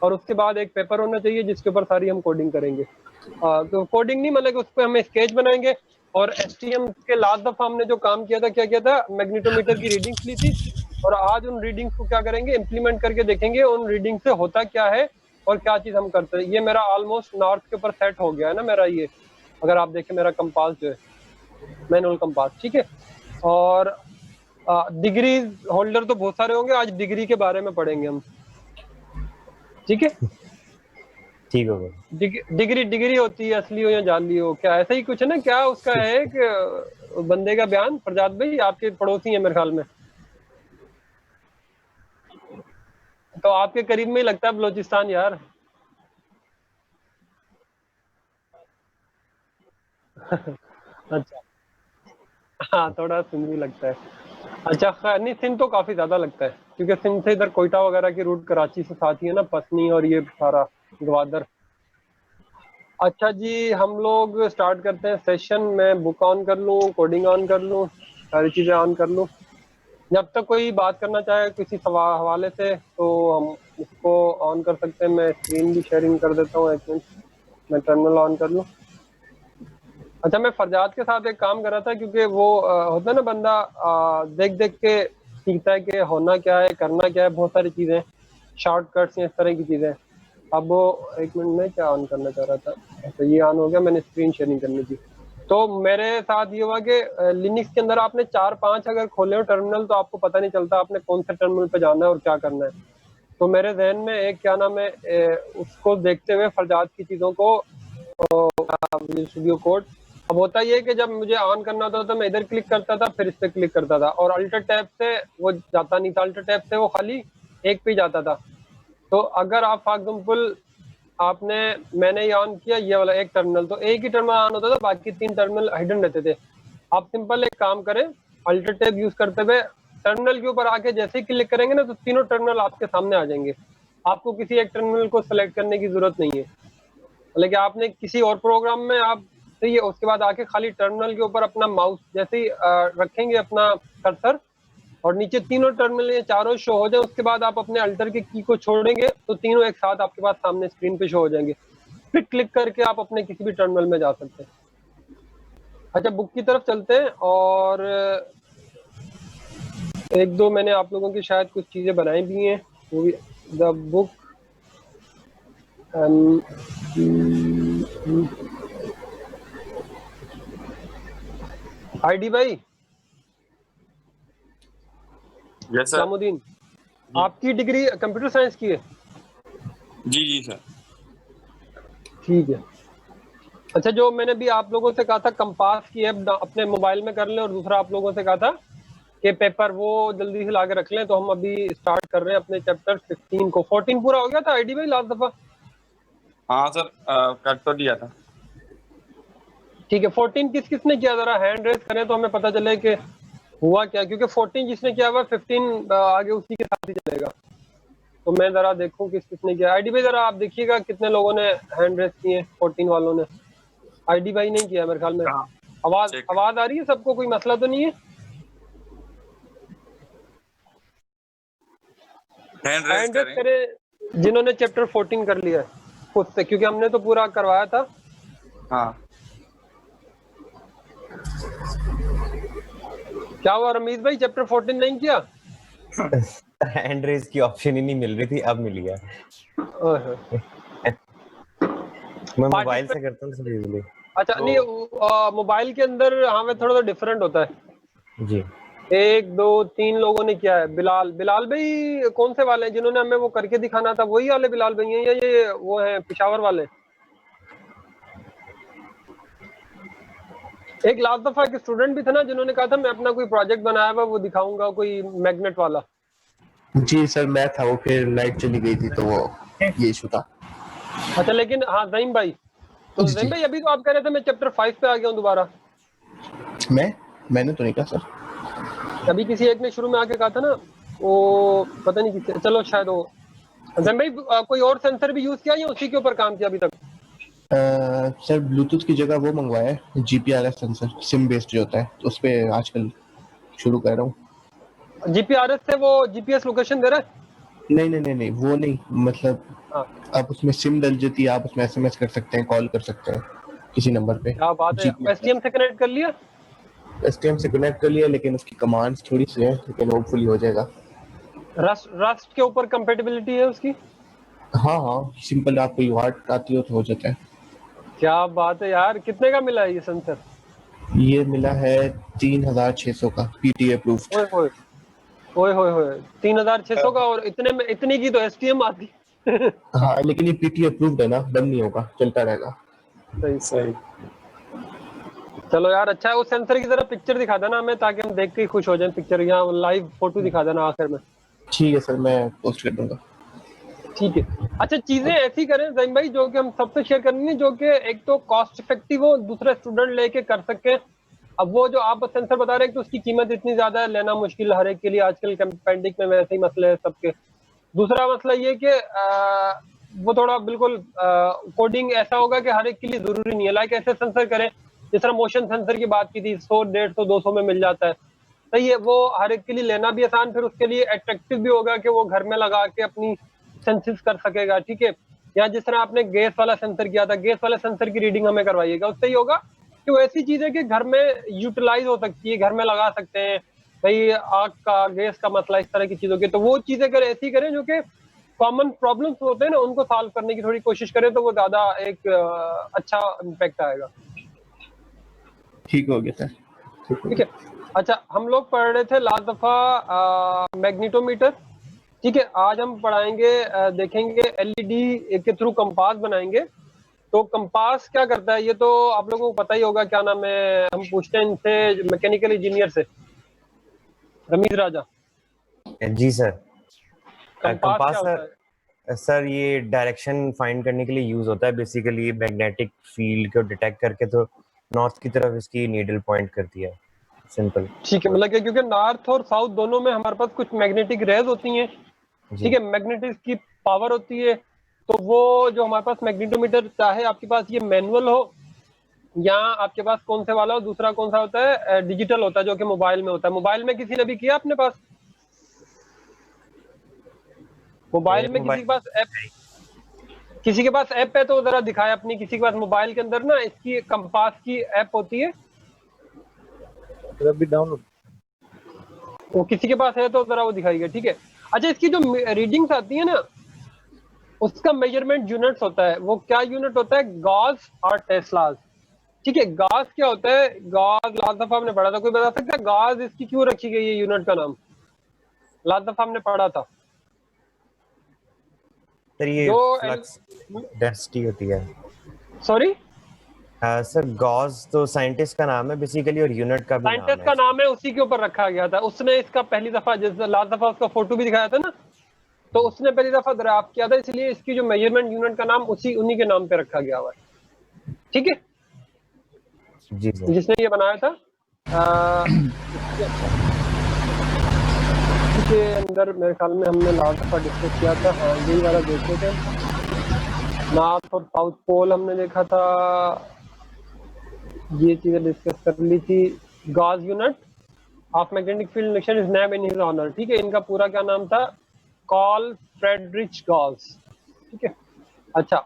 और उसके बाद एक पेपर होना चाहिए जिसके ऊपर सारी हम कोडिंग करेंगे। तो कोडिंग नहीं, मतलब उस पर हम स्केच बनाएंगे। और एसटीएम के लास्ट दफा हमने जो काम किया था, क्या किया था, मैग्नेटोमीटर की रीडिंग्स ली थी, और आज उन रीडिंग्स को क्या करेंगे, इम्प्लीमेंट करके देखेंगे उन रीडिंग से होता क्या है और क्या चीज हम करते हैं। ये मेरा ऑलमोस्ट नॉर्थ के ऊपर सेट हो गया है ना मेरा ये, अगर आप देखें मेरा कंपास जो है, मैनुअल कंपास, ठीक है। और डिग्री होल्डर तो बहुत सारे होंगे, आज डिग्री के बारे में पढ़ेंगे हम, ठीक है। ठीक होगा। डिग्री डिग्री होती है, असली हो या जाली हो, क्या ऐसा ही कुछ है ना, क्या उसका है कि बंदे का बयान, प्रजात भाई आपके पड़ोसी हैं मेरे ख्याल में, तो आपके करीब में ही लगता है बलोचिस्तान यार। अच्छा, हाँ थोड़ा सिंध भी लगता है। अच्छा नहीं, सिंध तो काफी ज्यादा लगता है, क्योंकि सिंध से इधर कोयटा वगैरह की रूट कराची से साथ ही है ना, पसनी और ये सारा ग्वादर। अच्छा जी, हम लोग स्टार्ट करते हैं सेशन। मैं बुक ऑन कर लूँ, कोडिंग ऑन कर लूँ, सारी चीजें ऑन कर लूँ। जब तक कोई बात करना चाहे किसी हवाले से तो हम उसको ऑन कर सकते हैं। मैं स्क्रीन भी शेयरिंग कर देता हूँ, एक मिनट मैं टर्मिनल ऑन कर लूँ। अच्छा, मैं फरजाद के साथ एक काम कर रहा था, क्योंकि वो होता है ना बंदा देख देख के सीखता है कि होना क्या है, करना क्या है, बहुत सारी चीजें, शॉर्टकट्स इस तरह की चीजें। अब वो एक मिनट में क्या ऑन करना चाह रहा था, अच्छा ये ऑन हो गया, मैंने स्क्रीन शेयरिंग करनी थी। तो मेरे साथ ये हुआ कि लिनक्स के अंदर आपने 4-5 अगर खोले हो टर्मिनल तो आपको पता नहीं चलता आपने कौन से टर्मिनल पे जाना है और क्या करना है। तो मेरे जहन में एक क्या नाम है, उसको देखते हुए फरजाद की चीजों को स्टूडियो कोड। अब होता ये कि जब मुझे ऑन करना होता तो मैं इधर क्लिक करता था, फिर इस पे क्लिक करता था, और अल्टर टैब से वो जाता नहीं था, अल्टर टैब से वो खाली एक पे ही जाता था। तो अगर आप फॉर एग्जाम्पल आपने, मैंने ये ऑन किया ये वाला एक टर्मिनल, तो एक ही टर्मिनल ऑन होता था, बाकी 3 टर्मिनल हिडन रहते थे। आप सिंपल एक काम करें, अल्टर टैब यूज करते हुए टर्मिनल के ऊपर आके जैसे ही क्लिक करेंगे ना, तो तीनों टर्मिनल आपके सामने आ जाएंगे। आपको किसी एक टर्मिनल को सेलेक्ट करने की जरूरत नहीं है। लेकिन आपने किसी और प्रोग्राम में आप सही है, उसके बाद आके खाली टर्मिनल के ऊपर अपना माउस जैसे ही रखेंगे अपना कर्सर, और नीचे तीनों टर्मिनल ये चारों शो हो जाए, उसके बाद आप अपने अल्टर के की को छोड़ेंगे तो तीनों एक साथ आपके पास सामने स्क्रीन पे शो हो जाएंगे। फिर क्लिक करके आप अपने किसी भी टर्मिनल में जा सकते हैं। अच्छा, बुक की तरफ चलते हैं, और एक दो मैंने आप लोगों की शायद कुछ चीजें बनाई भी हैं, वो भी द बुक आईडी भाई। Yes sir. सलामुद्दीन, आपकी डिग्री कंप्यूटर साइंस की है? जी जी सर। ठीक है। अच्छा, जो मैंने भी आप लोगों से कहा था कंपास की ऐप अपने मोबाइल में कर लें, और दूसरा आप लोगों से कहा था कि पेपर वो जल्दी से लाके रख लें, तो हम अभी स्टार्ट कर रहे हैं अपने चैप्टर 15 को। 14 पूरा हो गया था आईडी भाई लास्ट दफा? हाँ सर, कर तो दिया था। ठीक है, 14 किस किस ने किया, जरा हैंड रेज करें तो हमें पता चले कि हुआ क्या, क्योंकि 14 जिसने किया हुआ 15 आगे उसी के साथ ही चलेगा। तो मैं जरा देखूं किस किसने किया। आईडी भाई जरा आप देखिएगा कितने लोगों ने हैंड रेज किए, 14 वालों ने। आईडी भाई नहीं किया मेरे ख्याल में। आवाज आ रही है सबको, कोई मसला तो नहीं है? हैंड रेज हैंड रेज करें। करें जिन्होंने चैप्टर 14 कर लिया है खुद से, क्योंकि हमने तो पूरा करवाया था। हाँ। क्या हुआ रमीज भाई, चैप्टर 14 नहीं किया? हैंड रेज की ऑप्शन ही नहीं मिल रही थी, अब मिल गया। मैं मोबाइल से करता हूँ सर यूजुअली। अच्छा तो नहीं, मोबाइल के अंदर हाँ में थोड़ा सा डिफरेंट होता है जी। 1 2 3 लोगों ने किया है। बिलाल भाई कौन से वाले हैं जिन्होंने हमें वो करके दिखाना था, वही वाले बिलाल भाई हैं या ये वो हैं पिशावर वाले? एक लास्ट दफा एक स्टूडेंट भी था ना जिन्होंने कहा था मैं अपना कोई प्रोजेक्ट बनाया हुआ वो दिखाऊंगा, कोई मैग्नेट वाला। जी सर, मैं था वो, फिर लाइट चली गई थी तो वो ये इशू था। अच्छा, लेकिन हाँ जहीम भाई, तो जहीम भाई अभी तो आप कह रहे थे मैं चैप्टर 5 पे आ गया हूँ दोबारा। मैंने तो नहीं कहा सर। अभी किसी एक ने शुरू में आके कहा था ना, वो पता नहीं किसी, चलो शायद वो जहीम भाई कोई और सेंसर भी यूज किया या उसी के ऊपर काम किया अभी तक? सर ब्लूटूथ की जगह वो मंगवाया है, जीपीआरएस सेंसर, सिम बेस्ड जो होता है, तो उस पे आजकल शुरू कर रहा हूँ। जीपीआरएस से वो जीपीएस लोकेशन दे रहा है? नहीं नहीं नहीं नहीं, वो नहीं, मतलब हाँ, आप उसमें सिम डल जाती है, आप उसमें एसएमएस कर सकते हैं, कॉल कर सकते हैं किसी नंबर पे। क्या बात है, एसटीएम से कनेक्ट कर लिया। एसटीएम से कनेक्ट कर लिया, लेकिन उसकी कमांड्स थोड़ी सी है, लेकिन होपफुली हो जाएगा। रस्ट के ऊपर कंपेटिबिलिटी है उसकी। हाँ हाँ, सिंपल, आपको यूआर्ट आती हो तो हो जाता है। क्या बात है यार, कितने का मिला है ये सेंसर? ये मिला है 3600 का, पीटी अप्रूव्ड। ओए होए, ओए होए होए, 3600 का, और इतने में इतनी की तो एसटीएम आती। हाँ, लेकिन ये पीटी अप्रूव्ड है ना, बंद नहीं होगा, चलता रहेगा। सही सही। चलो यार, अच्छा है। उस सेंसर की तरह पिक्चर दिखा देना हमें, ताकि हम देख के ही खुश हो जाएं। पिक्चर या लाइव फोटो दिखा देना आखिर में। ठीक है सर, मैं पोस्ट कर दूंगा। ठीक है। अच्छा, चीजें ऐसी करें जैन भाई जो कि हम सबसे शेयर करनी है, जो कि एक तो कॉस्ट इफेक्टिव हो, दूसरा स्टूडेंट लेके कर सके। अब वो जो आप सेंसर बता रहे हैं कि उसकी कीमत इतनी ज्यादा है, लेना मुश्किल हर एक के लिए आजकल पेंडिंग में, वैसे ही मसले है सबके। दूसरा मसला ये कि वो थोड़ा बिल्कुल कोडिंग ऐसा होगा कि हर एक के लिए जरूरी नहीं है। लाइक ऐसे सेंसर करें जिस तरह मोशन सेंसर की बात की थी, 100, 150, 200 में मिल जाता है। सही है, वो हर एक के लिए लेना भी आसान, फिर उसके लिए अट्रैक्टिव भी होगा कि वो घर में लगा के अपनी सेंसिस कर सकेगा। ठीक है। या जिस तरह आपने गैस वाला सेंसर किया था, गैस वाला सेंसर की रीडिंग हमें करवाइएगा। उससे ही होगा कि वो ऐसी चीज है कि घर में यूटिलाइज हो सकती है, घर में लगा सकते हैं। भाई आग का, गैस का मसला, इस तरह की चीजों की, तो वो चीजें करें, ऐसी करें जो कि कॉमन प्रॉब्लम्स होते हैं ना, उनको सॉल्व करने की थोड़ी कोशिश करें, तो वो ज्यादा एक अच्छा इम्पैक्ट आएगा। ठीक हो गया सर, ठीक हो ठीक है। गया। अच्छा, हम लोग पढ़ रहे थे लास्ट दफा मैग्नीटोमीटर। ठीक है, आज हम पढ़ाएंगे, देखेंगे एलईडी के थ्रू कंपास बनाएंगे। तो कंपास क्या करता है, ये तो आप लोगों को पता ही होगा। क्या नाम है, हम पूछते हैं इनसे, मैकेनिकल इंजीनियर से, रमीज राजा। जी सर। कंपास क्या कंपास होता है? सर ये डायरेक्शन फाइंड करने के लिए यूज होता है। बेसिकली मैग्नेटिक फील्ड को डिटेक्ट करके तो नॉर्थ की तरफ इसकी नीडल पॉइंट करती है। सिंपल। ठीक है, मतलब कि क्योंकि नॉर्थ और साउथ दोनों में हमारे पास कुछ मैग्नेटिक रेज होती हैं। जी ठीक है, मैग्नेटिक की पावर होती है। तो वो जो हमारे पास मैग्नेटोमीटर, चाहे आपके पास ये मैनुअल हो या आपके पास कौन से वाला हो, दूसरा कौन सा होता है, डिजिटल होता है, जो कि मोबाइल में होता है। मोबाइल में किसी ने भी किया अपने पास? मोबाइल मेरे में किसी मोबाइल के पास ऐप, किसी के पास ऐप है तो जरा दिखाए अपनी। किसी के पास मोबाइल के अंदर ना इसकी कंपास की ऐप होती है, अभी डाउनलोड। वो किसी के पास है तो जरा वो दिखाइए। ठीक है। अच्छा, इसकी जो रीडिंग्स आती है ना, उसका मेजरमेंट यूनिट्स होता है। वो क्या यूनिट होता है? गॉस और टेस्लास। ठीक है, गॉस क्या होता है? गॉस लास्ट दफा हमने पढ़ा था, कोई बता सकता है गॉस इसकी क्यों रखी गई है यूनिट का नाम? लास्ट दफा हमने पढ़ा था सर ये जो फ्लक्स डेंसिटी होती है। सॉरी, सर गॉस तो साइंटिस्ट का नाम है बेसिकली, और यूनिट का भी नाम साइंटिस्ट है। का नाम है, उसी के ऊपर रखा गया था। उसने इसका पहली दफा, जिस लास्ट दफा उसका फोटो भी दिखाया था ना, तो उसने पहली दफा ड्राफ्ट किया था, इसलिए इसकी जो मेजरमेंट यूनिट का नाम उसी उन्हीं के नाम पे रखा गया हुआ है। ठीक है, जी सर। जिसने ये बनाया था के अंदर मेरे ख्याल में हमने लास्ट दफा डिस्कस किया था। हाँ, यही वाला देखे थे, नॉर्थ और साउथ पोल हमने देखा था, ये चीजें डिस्कस कर ली थी। Gauss unit of magnetic field induction is named in his honour. ठीक है, इनका पूरा क्या नाम था? Karl Friedrich Gauss. ठीक है। अच्छा,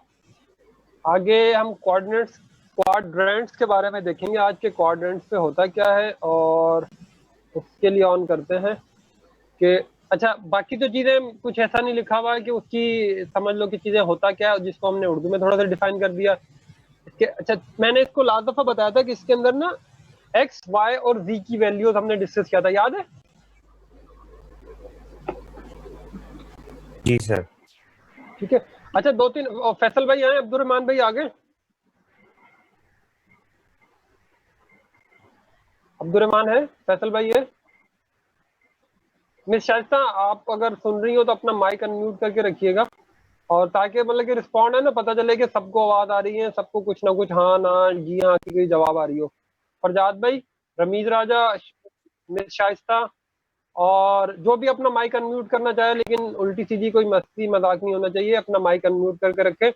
आगे हम क्वाड्रेंट्स के बारे में देखेंगे। आज के क्वाड्रेंट्स पे होता क्या है, और उसके लिए ऑन करते हैं कि अच्छा, बाकी तो चीजें कुछ ऐसा नहीं लिखा हुआ है कि उसकी समझ लो कि चीजें होता क्या है, जिसको हमने उर्दू में थोड़ा सा डिफाइन कर दिया। इसके अच्छा, मैंने इसको लास्ट दफा बताया था कि इसके अंदर ना एक्स, वाई और जी की वैल्यूज हमने डिस्कस किया था, याद है? जी सर। ठीक है। अच्छा, दो तीन फैसल भाई आए, अब्दुल रहमान भाई आ गए। अब्दुल रहमान है, फैसल भाई है। मिस शाइस्ता, आप अगर सुन रही हो तो अपना माइक अनम्यूट करके रखिएगा, और ताकि मतलब कि रिस्पॉन्ड है ना, पता चले कि सबको आवाज आ रही है, सबको कुछ ना कुछ हाँ ना जी हाँ की कोई जवाब आ रही हो। फरजाद भाई, रमीज राजा, मिस शाइस्ता, और जो भी अपना माइक अनम्यूट करना चाहे, लेकिन उल्टी सीधी कोई मस्ती मजाक नहीं होना चाहिए, अपना माइक अनम्यूट करके रखे।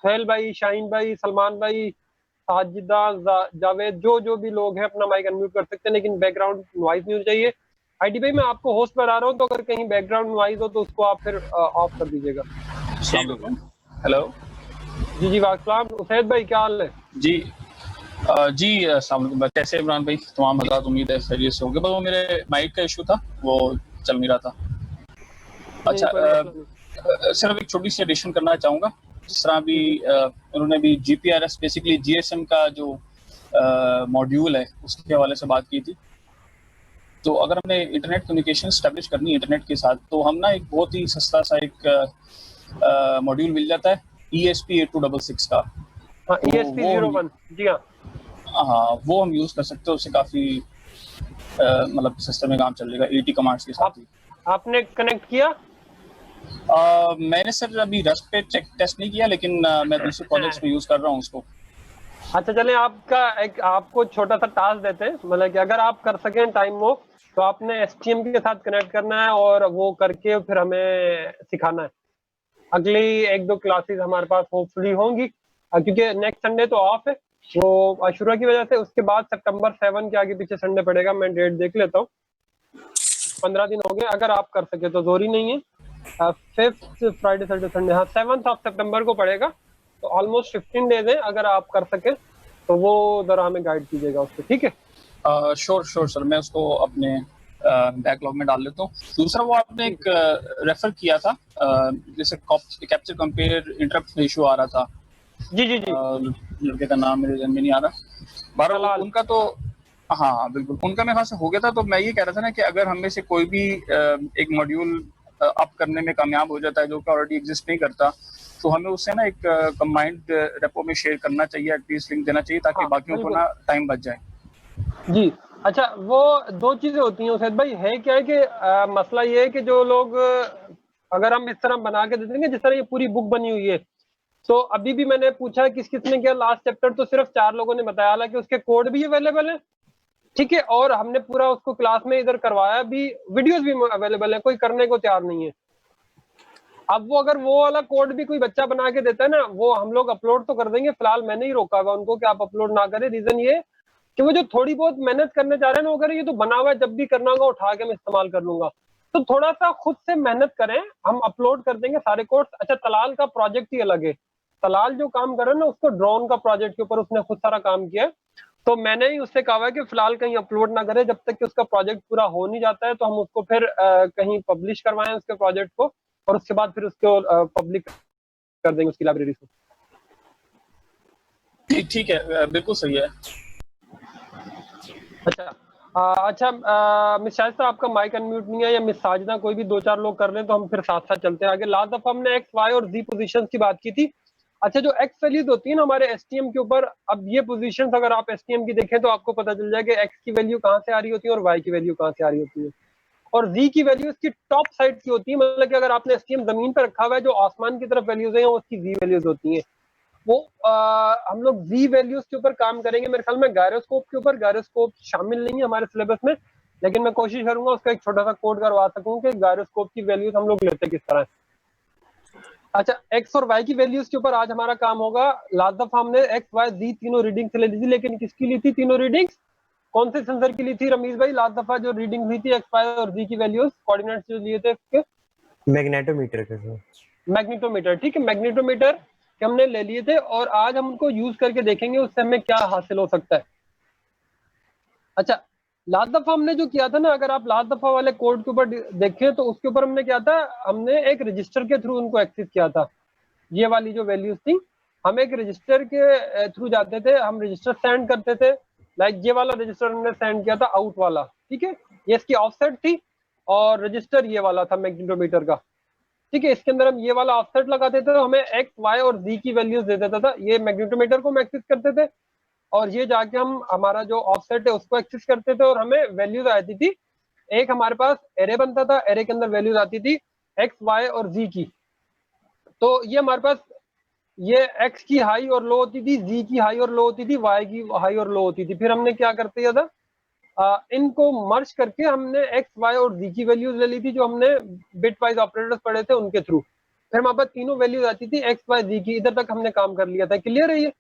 फैल भाई, शाहीन भाई, सलमान भाई, साजिदा, जावेद, जो जो भी लोग हैं अपना माइक अनम्यूट कर सकते हैं, लेकिन बैकग्राउंड नॉइज नहीं होनी चाहिए। आईडी भाई मैं आपको होस्ट बना रहा हूँ, तो अगर कहीं बैकग्राउंड नॉइज हो तो उसको आप फिर ऑफ कर दीजिएगा। हेलो जी वालेकुम, उसैद भाई क्या हाल है? जी जी अस्सलाम वालेकुम। कैसे इमरान भाई? तमाम हज़रात, उम्मीद है खैरियत से होंगे। बस वो मेरे माइक का इशू था, वो चल नहीं रहा था। अच्छा, कोई मसला नहीं। सिर्फ एक छोटी सी एडिशन करना चाहूँगा। जिस तरह अभी उन्होंने भी GPRS बेसिकली GSM का जो मॉड्यूल है उसके हवाले से बात की थी। तो अगर हमने इंटरनेट कम्युनिकेशन स्टैब्लिश करनी है इंटरनेट के साथ, तो हम ना एक बहुत ही सस्ता सा एक मॉड्यूल मिल जाता है ESP8266 का। हाँ, तो ESP01 जी हाँ। हाँ, वो हम यूज़ कर सकते हैं। उससे काफ़ी मतलब सिस्टम में काम चलेगा 80 कमांड्स के साथ ही। आपने कनेक्ट किया? मैंने सर अभी रस्ट पे टेस्ट नहीं किया, लेकिन मैं दूसरे प्रोजेक्ट्स में यूज़ कर रहा हूँ उसको। अच्छा चले, आपको छोटा सा टास्क देते हैं, मतलब कि अगर आप कर सकें टाइम वो, तो आपने STM के साथ कनेक्ट करना है और वो करके फिर हमें सिखाना है। अगली 1-2 क्लासेस हमारे पास होपफुली होंगी, क्योंकि नेक्स्ट संडे तो ऑफ है वो आशुरा की वजह से। उसके बाद सितंबर 7 के आगे पीछे संडे पड़ेगा, मैं डेट देख लेता हूँ। 15 दिन हो गए, अगर आप कर सके तो जोरी नहीं है। 5th फ्राइडे सैटरडे संडे, हाँ 7th ऑफ सितंबर को पड़ेगा, तो ऑलमोस्ट 15 डेज है। अगर आप कर सके तो वो जरा हमें गाइड कीजिएगा उसको, ठीक है? श्योर सर, मैं उसको अपने बैकलॉग में डाल लेता हूँ। दूसरा, वो आपने एक रेफर किया था, जैसे कैप्चर कंपेयर इंटरप्ट इशू आ रहा था। जी लड़के का नाम मेरे जहन में नहीं आ रहा। बारह उनका तो हाँ बिल्कुल, उनका मेरे ख्याल से हो गया था। तो मैं ये कह रहा था ना कि अगर हम में से कोई भी एक मॉड्यूल अप करने में कामयाब हो जाता है जो कि ऑलरेडी एग्जिस्ट नहीं करता, तो हमें उससे ना एक कंबाइंड रेपो में शेयर करना चाहिए, एटलीस्ट लिंक देना चाहिए, ताकि बाकियों को ना टाइम बच जाए। जी अच्छा, वो 2 चीजें होती हैं उसैद भाई। है क्या है कि मसला ये है कि जो लोग अगर हम इस तरह बना के दे देंगे जिस तरह ये पूरी बुक बनी हुई है, तो अभी भी मैंने पूछा किस किस ने किया लास्ट चैप्टर, तो सिर्फ 4 लोगों ने बताया, हालांकि उसके कोड भी अवेलेबल है, ठीक है, और हमने पूरा उसको क्लास में इधर करवाया भी, वीडियोस भी अवेलेबल है, कोई करने को तैयार नहीं है। अब वो अगर वो वाला कोड भी कोई बच्चा बना के देता है ना, वो हम लोग अपलोड तो कर देंगे। फिलहाल मैंने ही रोका हुआ उनको कि आप अपलोड ना करें। रीजन ये कि वो जो थोड़ी बहुत मेहनत करने जा रहे हैं ना, वो करें, ये तो बना हुआ है, जब भी करना होगा उठा के मैं इस्तेमाल कर लूंगा। तो थोड़ा सा खुद से मेहनत करें, हम अपलोड कर देंगे सारे कोर्स। अच्छा, तलाल का प्रोजेक्ट ही अलग है। तलाल जो काम कर रहा है ना, उसको ड्रोन का प्रोजेक्ट के ऊपर उसने खुद सारा काम किया है। तो मैंने ही उससे कहा है कि फिलहाल कहीं अपलोड ना करें जब तक कि उसका प्रोजेक्ट पूरा हो नहीं जाता है, तो हम उसको फिर कहीं पब्लिश करवाएं उसके प्रोजेक्ट को, और उसके बाद फिर उसको पब्लिक कर देंगे उसकी लाइब्रेरी को। ठीक है, बिल्कुल सही है। अच्छा, मिस शाइस्ता आपका माइक अनम्यूट नहीं है, या मिस साजना, कोई भी 2-4 लोग कर रहे हैं तो हम फिर साथ साथ चलते हैं आगे। लास्ट दफा हमने एक्स, वाई और जी पोजीशंस की बात की थी। अच्छा, जो एक्स वैल्यूज होती है ना हमारे एसटीएम के ऊपर, अब ये पोजीशंस अगर आप एसटीएम की देखें तो आपको पता चल जाएगा एक्स की वैल्यू कहाँ से आ रही होती है और वाई की वैल्यू कहाँ से आ रही होती है, और जी की वैल्यू इसकी टॉप साइड की होती है। मतलब कि अगर आपने एसटीएम जमीन पर रखा हुआ है, जो आसमान की तरफ वैल्यूज है उसकी जी वैल्यूज होती है। वो हम लोग जी वैल्यूज के ऊपर काम करेंगे मेरे ख्याल में, गायरोस्कोप के ऊपर। गायरोस्कोप शामिल नहीं है हमारे सिलेबस में, लेकिन मैं कोशिश करूंगा उसका एक छोटा सा कोड करवा सकूं कि गायरोस्कोप की वैल्यूज हम लोग लेते किस तरह है। अच्छा, एक्स और वाई की वैल्यूज के ऊपर आज हमारा काम होगा। लास्ट दफा हमने एक्स, वाई, जी तीनों रीडिंग्स ले ली थी, लेकिन किसकी ली थी तीनों रीडिंग्स? कौन से सेंसर की ली थी रमीज भाई? लास्ट दफा जो रीडिंग ली थी एक्स, वाई और जी की वैल्यूज, कोऑर्डिनेट्स जो लिए थे इसके, मैग्नेटोमीटर के साथ। मैग्नेटोमीटर, ठीक है, मैग्नेटोमीटर के हमने ले लिए थे, और आज हम उनको यूज करके देखेंगे उससे हमें क्या हासिल हो सकता है। अच्छा, लास्ट दफा हमने जो किया था ना, अगर आप लास्ट दफा वाले कोड के ऊपर देखें तो उसके ऊपर हमने क्या था, हमने एक रजिस्टर के थ्रू उनको एक्सेस किया था। ये वाली जो वैल्यूज थी, हम एक रजिस्टर के थ्रू जाते थे, हम रजिस्टर सेंड करते थे। लाइक ये वाला रजिस्टर हमने सेंड किया था आउट वाला, ठीक है, ये इसकी ऑफसेट थी, और रजिस्टर ये वाला था मैग्नेटोमीटर का, ठीक है। इसके अंदर हम ये वाला ऑफसेट लगाते थे, तो हमें एक्स, वाई और जी की वैल्यूज दे देता था। ये मैग्नेटोमीटर को हम एक्सेस करते थे, और ये जाके हम हमारा जो ऑफसेट है उसको एक्सेस करते थे, और हमें वैल्यूज आती थी। एक हमारे पास एरे बनता था, एरे के अंदर वैल्यूज आती थी एक्स, वाई और जी की। तो ये हमारे पास ये एक्स की हाई और लो होती थी, जी की हाई और लो होती थी, वाई की हाई और लो होती थी। फिर हमने क्या करते किया था, इनको मर्ज करके हमने एक्स, वाई और जी की वैल्यूज ले ली थी, जो हमने बिट वाइज ऑपरेटर्स पढ़े थे उनके थ्रू। फिर हमारे पास तीनों वैल्यूज आती थी एक्स, वाई, जी की। इधर तक हमने काम कर लिया था, क्लियर है ये?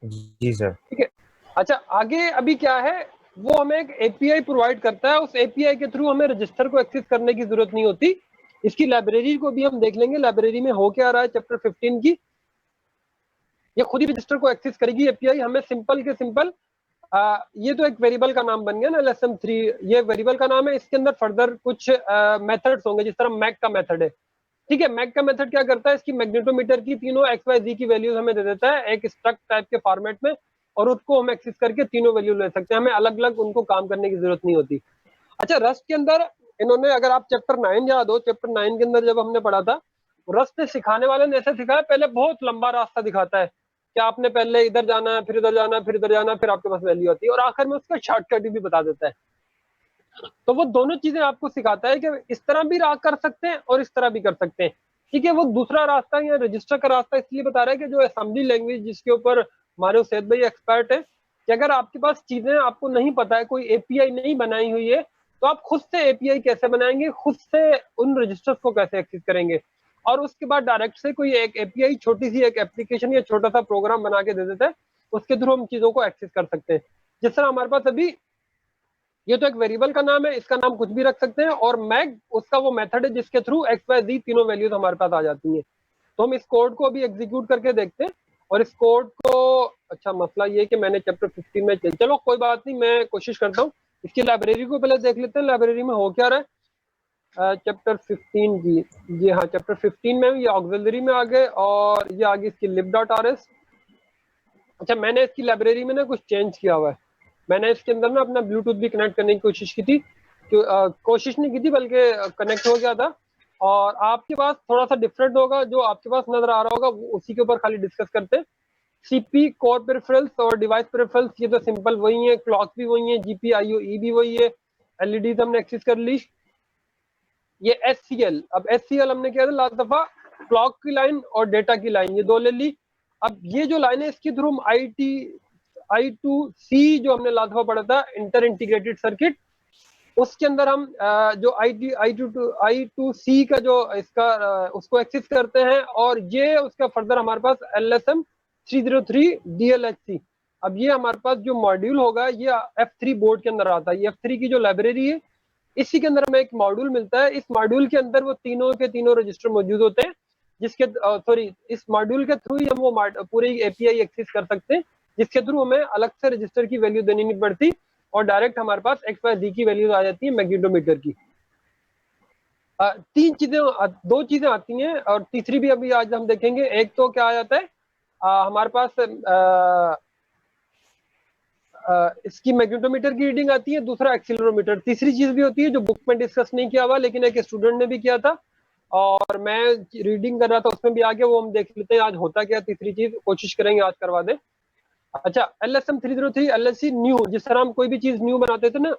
जी सर। ठीक है। अच्छा, आगे अभी क्या है, वो हमें एक एपीआई प्रोवाइड करता है, उस एपीआई के थ्रू हमें रजिस्टर को एक्सेस करने की जरूरत नहीं होती। इसकी लाइब्रेरी को भी हम देख लेंगे, लाइब्रेरी में हो क्या रहा है चैप्टर 15 की। ये खुद ही रजिस्टर को एक्सेस करेगी एपीआई, हमें सिंपल के सिंपल ये तो एक वेरिएबल का नाम बन गया ना LSM3, ये वेरिएबल का नाम है। इसके अंदर फर्दर कुछ मेथड्स होंगे, जिस तरह मैक का मेथड है, ठीक है। मैक का मेथड क्या करता है, इसकी मैग्नेटोमीटर की तीनों XYZ की वैल्यूज हमें दे देता है एक स्ट्रक्ट टाइप के फॉर्मेट में, और उसको हम एक्सेस करके तीनों वैल्यू ले सकते हैं, हमें अलग अलग उनको काम करने की जरूरत नहीं होती। अच्छा, रस्ट के अंदर इन्होंने, अगर आप चैप्टर 9 याद हो, चैप्टर 9 के अंदर जब हमने पढ़ा था, रस्ट ने सिखाने वाले ने ऐसे सिखाया, पहले बहुत लंबा रास्ता दिखाता है कि आपने पहले इधर जाना है, फिर इधर जाना है, फिर इधर जाना है, फिर आपके पास वैल्यू आती है, और आखिर में उसका शॉर्टकट भी बता देता है। तो वो दोनों चीजें आपको सिखाता है कि इस तरह भी कर सकते हैं और इस तरह भी कर सकते हैं, ठीक है। वो दूसरा रास्ता या रजिस्टर का रास्ता इसलिए बता रहा है कि जो असेंबली लैंग्वेज जिसके ऊपर मानव सैयद भाई एक्सपर्ट है, कि अगर आपके पास चीजें आपको नहीं पता है, कोई एपीआई नहीं बनाई हुई है, तो आप खुद से एपीआई कैसे बनाएंगे, खुद से उन रजिस्टर्स को कैसे एक्सेस करेंगे, और उसके बाद डायरेक्ट से कोई एक एपीआई, छोटी सी एक एप्लीकेशन या छोटा सा प्रोग्राम बना के दे देता है, उसके थ्रू हम चीजों को एक्सेस कर सकते हैं। जिस तरह हमारे पास अभी ये तो एक वेरिएबल का नाम है, इसका नाम कुछ भी रख सकते हैं, और मैग उसका वो मेथड है जिसके थ्रू XYZ तीनों वैल्यूज हमारे पास आ जाती हैं। तो हम इस कोड को अभी एग्जीक्यूट करके देखते हैं, और इस कोड को, अच्छा मसला ये कि मैंने चैप्टर 15 में, चलो कोई बात नहीं, मैं कोशिश करता हूँ। इसकी लाइब्रेरी को पहले देख लेते हैं, लाइब्रेरी में हो क्या रहा है चैप्टर 15 की। जी हाँ, चैप्टर 15 में ये ऑक्सिलरी में आ गए, और ये आ गई इसकी lib.rs। अच्छा, मैंने इसकी लाइब्रेरी में ना कुछ चेंज किया हुआ है, मैंने इसके अंदर ना अपना ब्लूटूथ भी कनेक्ट करने की कोशिश की थी, कोशिश नहीं की थी बल्कि कनेक्ट हो गया था। और आपके पास थोड़ा सा डिफरेंट होगा, जो आपके पास नजर आ रहा होगा उसी के ऊपर खाली डिस्कस करते हैं। सीपी कोर पेरिफेरल्स और डिवाइस पेरिफेरल्स, ये तो सिंपल वही है, क्लॉक भी वही है, GPIO-E भी वही है, एलईडीज हमने एक्सेस कर ली। ये SCL, अब SCL हमने किया था लास्ट दफा, क्लॉक की लाइन और डेटा की लाइन, ये दो ले ली। अब ये जो लाइन है इसके थ्रू हम I2C जो हमने लास्ट दफा पढ़ा था, इंटर इंटीग्रेटेड सर्किट, उसके अंदर हम जो I2C का जो इसका उसको एक्सेस करते हैं, और ये उसका फर्दर हमारे पास LSM303 DLHC। अब ये हमारे पास जो मॉड्यूल होगा ये F3 बोर्ड के अंदर आता है, ये F3 की जो लाइब्रेरी है इसी के अंदर हमें एक मॉड्यूल मिलता है। इस मॉड्यूल के अंदर वो तीनों के तीनों रजिस्टर मौजूद होते हैं, जिसके इस मॉड्यूल के थ्रू ही हम वो पूरी एपीआई एक्सेस कर सकते हैं, जिसके थ्रू हमें अलग से रजिस्टर की वैल्यू देनी नहीं पड़ती, और डायरेक्ट हमारे पास XYZ की वैल्यूज आ जाती है मैग्नेटोमीटर की। तीन चीजें, दो चीजें आती हैं, और तीसरी भी अभी आज हम देखेंगे। एक तो क्या आ जाता है हमारे पास इसकी मैग्नेटोमीटर की रीडिंग आती है, दूसरा एक्सीलरोमीटर। तीसरी चीज भी होती है जो बुक में डिस्कस नहीं किया हुआ, लेकिन एक स्टूडेंट ने भी किया था और मैं रीडिंग कर रहा था, उसमें भी आ गया, वो हम देख लेते हैं आज होता क्या। तीसरी चीज कोशिश करेंगे आज करवा दें। अच्छा, LSM303 LSC न्यू, जिस तरह हम कोई भी चीज न्यू बनाते थे ना,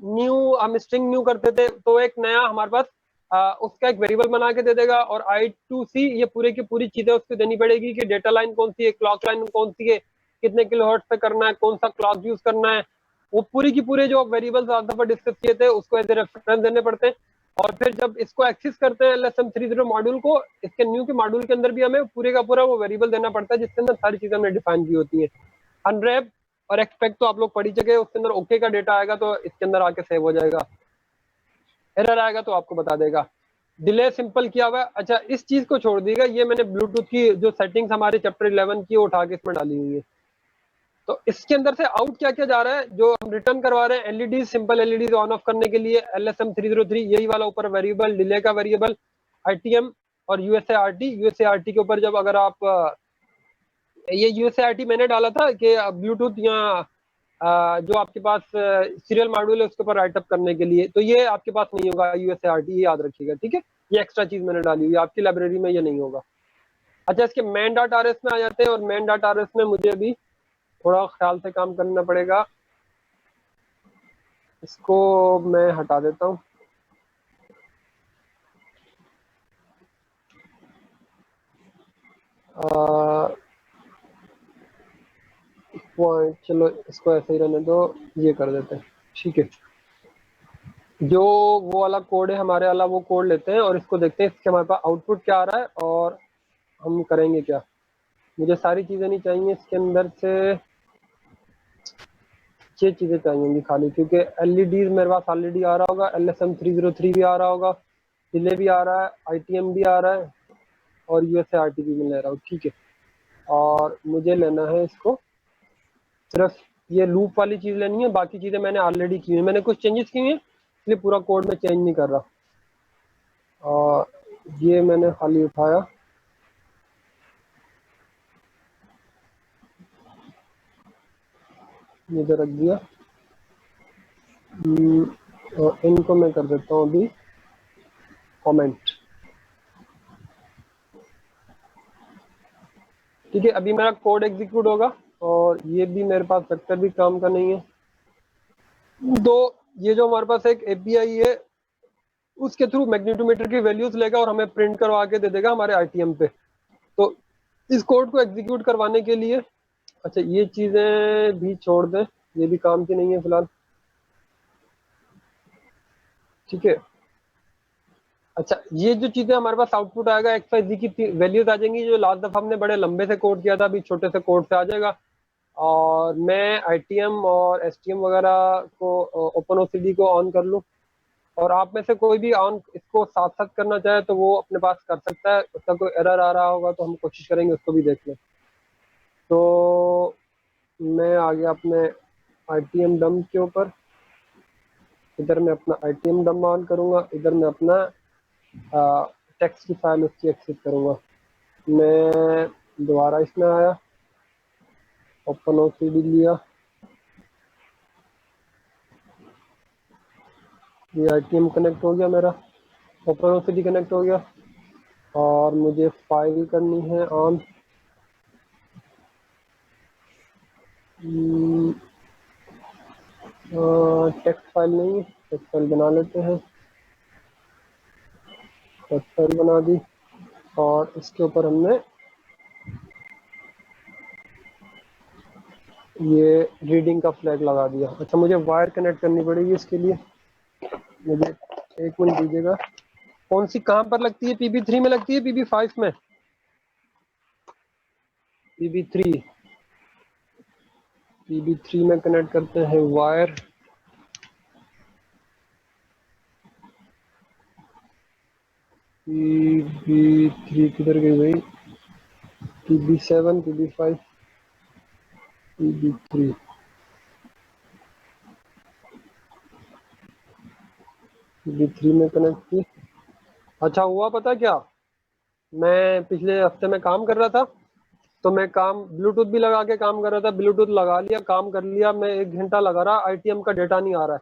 न्यू हम स्ट्रिंग न्यू करते थे, तो एक नया हमारे पास उसका एक वेरिएबल बना के दे देगा। और I2C ये पूरे की पूरी चीजें उसको देनी पड़ेगी कि डेटा लाइन कौन सी है, क्लॉक लाइन कौन सी है, कितने किलोहर्ट्ज पे करना है, कौन सा क्लॉक यूज करना है, वो पूरी की पूरे जो वेरिएबल्स आज दफा डिस्कस किए थे उसको एज ए रेफरेंस देने पड़ते हैं। और फिर जब इसको एक्सेस करते हैं LSM30 मॉड्यूल को, इसके न्यू के मॉड्यूल के अंदर भी हमें पूरे का पूरा वो वेरिएबल देना पड़ता है, जिसके अंदर सारी चीजें हमने डिफाइन की होती है। अनरैप और एक्सपेक्ट तो आप लोग पढ़ ही चुके, उसके अंदर ओके का डेटा आएगा तो इसके अंदर आके सेव हो जाएगा, एरर आएगा तो आपको बता देगा। डिले सिंपल किया हुआ है। अच्छा, इस चीज को छोड़ दीजिएगा, ये मैंने ब्लूटूथ की जो सेटिंग्स हमारे चैप्टर 11 की उठा के इसमें डाली हुई है। तो इसके अंदर से आउट क्या क्या जा रहा है, जो हम रिटर्न करवा रहे हैं, LED, simple LED on off करने के लिए LSM303 यही वाला ऊपर वेरिएबल, डिले का वेरिएबल, ITM और यूएसएआरटी के ऊपर जब अगर आप ये यूएसएआरटी मैंने डाला था कि ब्लूटूथ या जो आपके पास सीरियल मॉड्यूल है उसके ऊपर राइटअप करने के लिए, तो ये आपके पास नहीं होगा यूएसएआरटी, ये याद रखिएगा, ठीक है। ये एक्स्ट्रा चीज मैंने डाली हुई है, आपकी लाइब्रेरी में ये नहीं होगा। अच्छा, इसके main.rs में आ जाते हैं, और main.rs में मुझे अभी थोड़ा ख्याल से काम करना पड़ेगा, इसको मैं हटा देता हूँ। पॉइंट, चलो इसको ऐसे ही रहने दो, ये कर देते हैं, ठीक है। जो वो वाला कोड है हमारे वाला, वो कोड लेते हैं और इसको देखते हैं इसके हमारे पास आउटपुट क्या आ रहा है और हम करेंगे क्या। मुझे सारी चीजें नहीं चाहिए इसके अंदर से, ये चीजें चाहिए खाली, क्योंकि एलईडी मेरे पास ऑलरेडी आ रहा होगा, LSM303 भी आ रहा होगा, रिले भी आ रहा है, ITM भी आ रहा है और USART भी मैं ले रहा हूँ, ठीक है। और मुझे लेना है इसको, सिर्फ ये लूप वाली चीज लेनी है, बाकी चीजें मैंने ऑलरेडी की है, मैंने कुछ चेंजेस किए हैं इसलिए पूरा कोड में चेंज नहीं कर रहा। और ये मैंने खाली उठाया, इधर रख दिया। और इनको मैं कर देता हूँ अभी कमेंट, ठीक है। अभी मेरा कोड एग्जीक्यूट होगा और ये भी मेरे पास वेक्टर भी काम का नहीं है, तो ये जो हमारे पास एक एपीआई है उसके थ्रू मैग्नीटोमीटर की वैल्यूज लेगा और हमें प्रिंट करवा के दे देगा हमारे आईटीएम पे। तो इस कोड को एग्जीक्यूट करवाने के लिए, अच्छा ये चीजें भी छोड़ दें, ये भी काम की नहीं है फिलहाल, ठीक है। अच्छा ये जो चीजें हमारे पास आउटपुट आएगा एक्स वाई जी की वैल्यूज आ जाएंगी, जो लास्ट दफा हमने बड़े लंबे से कोड किया था, अभी छोटे से कोड से आ जाएगा। और मैं आईटीएम और एसटीएम वगैरह को ओपनओसीडी को ऑन कर लूँ, और आप में से कोई भी ऑन इसको साथ साथ करना चाहे तो वो अपने पास कर सकता है, उसका कोई एरर आ रहा होगा तो हम कोशिश करेंगे उसको भी देख लें। तो मैं आ गया अपने आईटीएम डम के ऊपर, इधर मैं अपना आईटीएम डम ऑन करूंगा, इधर मैं अपना टेक्स्ट की फाइल उसकी एक्सेस करूंगा। मैं दोबारा इसमें आया, ओपनओसीडी लिया, ये आईटीएम कनेक्ट हो गया मेरा, ओपनओसीडी कनेक्ट हो गया, और मुझे फाइल करनी है ऑन। टेक्स्ट फाइल नहीं, टेक्स्ट फाइल बना लेते हैं, टेक्स्ट फाइल बना दी और इसके ऊपर हमने ये रीडिंग का फ्लैग लगा दिया। अच्छा मुझे वायर कनेक्ट करनी पड़ेगी इसके लिए, मुझे एक मिनट दीजिएगा। कौन सी कहाँ पर लगती है, PB3 में लगती है, PB5 में? PB3 में कनेक्ट करते हैं वायर। PB3 किधर गई भाई? PB7, PB5, PB3, PB3 में कनेक्ट की। अच्छा हुआ पता क्या, मैं पिछले हफ्ते में काम कर रहा था, तो मैं काम ब्लूटूथ भी लगा के काम कर रहा था, ब्लूटूथ लगा लिया, काम कर लिया, मैं 1 घंटा लगा रहा, आईटीएम का डेटा नहीं आ रहा है।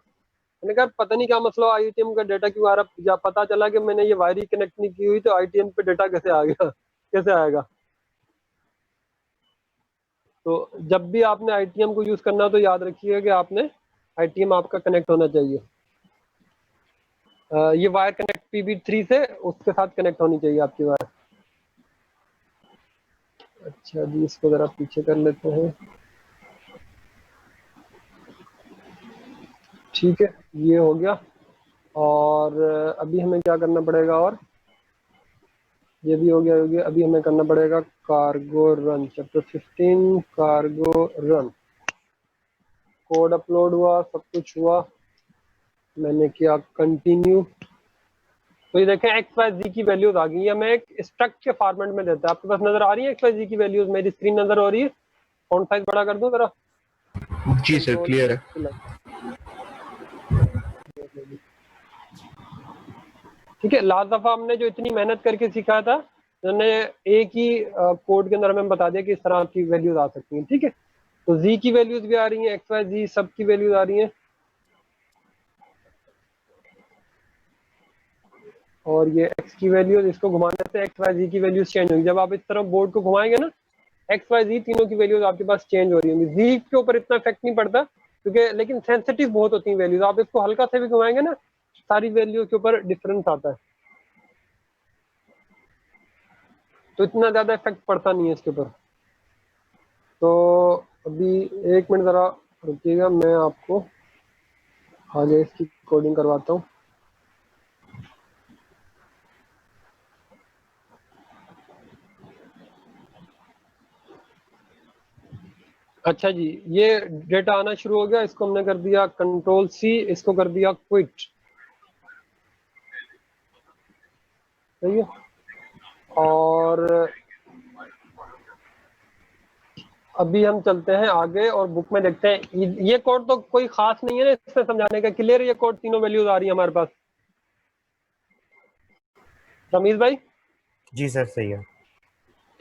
मैंने कहा पता नहीं क्या मसला, आईटीएम का डेटा क्यों आ रहा है, जब पता चला कि मैंने ये वायरिंग कनेक्ट नहीं की हुई, तो आईटीएम पे डेटा कैसे आ गया कैसे आएगा। तो जब भी आपने आईटीएम को यूज करना, तो याद रखिएगा कि आपने आईटीएम आपका कनेक्ट होना चाहिए। ये वायर कनेक्ट PB3 से उसके साथ कनेक्ट होनी चाहिए आपकी वायर। अच्छा जी, इसको जरा पीछे कर लेते हैं, ठीक है ये हो गया। और अभी हमें क्या करना पड़ेगा, और ये भी हो गया, अभी हमें करना पड़ेगा cargo run, chapter 15 cargo run. Code upload हुआ, सब कुछ हुआ, मैंने किया कंटिन्यू। तो ये देखें एक्स वाई जी की वैल्यूज आ गई है, मैं एक स्ट्रक्ट के फॉर्मेट में देता है। आपके पास नजर आ रही है एक्स वाई जी की वैल्यूज, मेरी स्क्रीन नजर हो रही है? फॉन्ट साइज बड़ा कर दूं जरा? जी सर, क्लियर है। ठीक है, लास्ट दफा हमने जो इतनी मेहनत करके सिखाया था, उन्होंने एक ही कोड के अंदर हमें बता दिया कि इस तरह की वैल्यूज आ सकती हैं, ठीक है। तो जी की वैल्यूज भी आ रही हैं, एक्स वाई जी सब की वैल्यूज आ रही हैं, और ये एक्स की वैल्यूज, इसको घुमाने से एक्स वाई जी की वैल्यूज चेंज होंगी। जब आप इस तरह बोर्ड को घुमाएंगे ना, एक्स वाई जी तीनों की वैल्यूज आपके पास चेंज हो रही होंगी। जी के ऊपर इतना इफेक्ट नहीं पड़ता, क्योंकि लेकिन सेंसिटिव बहुत होती है वैल्यूज, आप इसको हल्का से भी घुमाएंगे ना, सारी वैल्यू के ऊपर डिफरेंस आता है, तो इतना ज्यादा इफेक्ट पड़ता नहीं है इसके ऊपर। तो अभी 1 मिनट जरा रुकिएगा, मैं आपको आगे इसकी कोडिंग करवाता हूँ। अच्छा जी, ये डेटा आना शुरू हो गया, इसको हमने कर दिया कंट्रोल सी, इसको कर दिया क्विट, सही है। और अभी हम चलते हैं आगे और बुक में देखते हैं। ये कोड तो कोई खास नहीं है ना इसमें समझाने का, क्लियर ये कोड, तीनों वैल्यूज आ रही है हमारे पास। रमीज भाई जी सर सही है।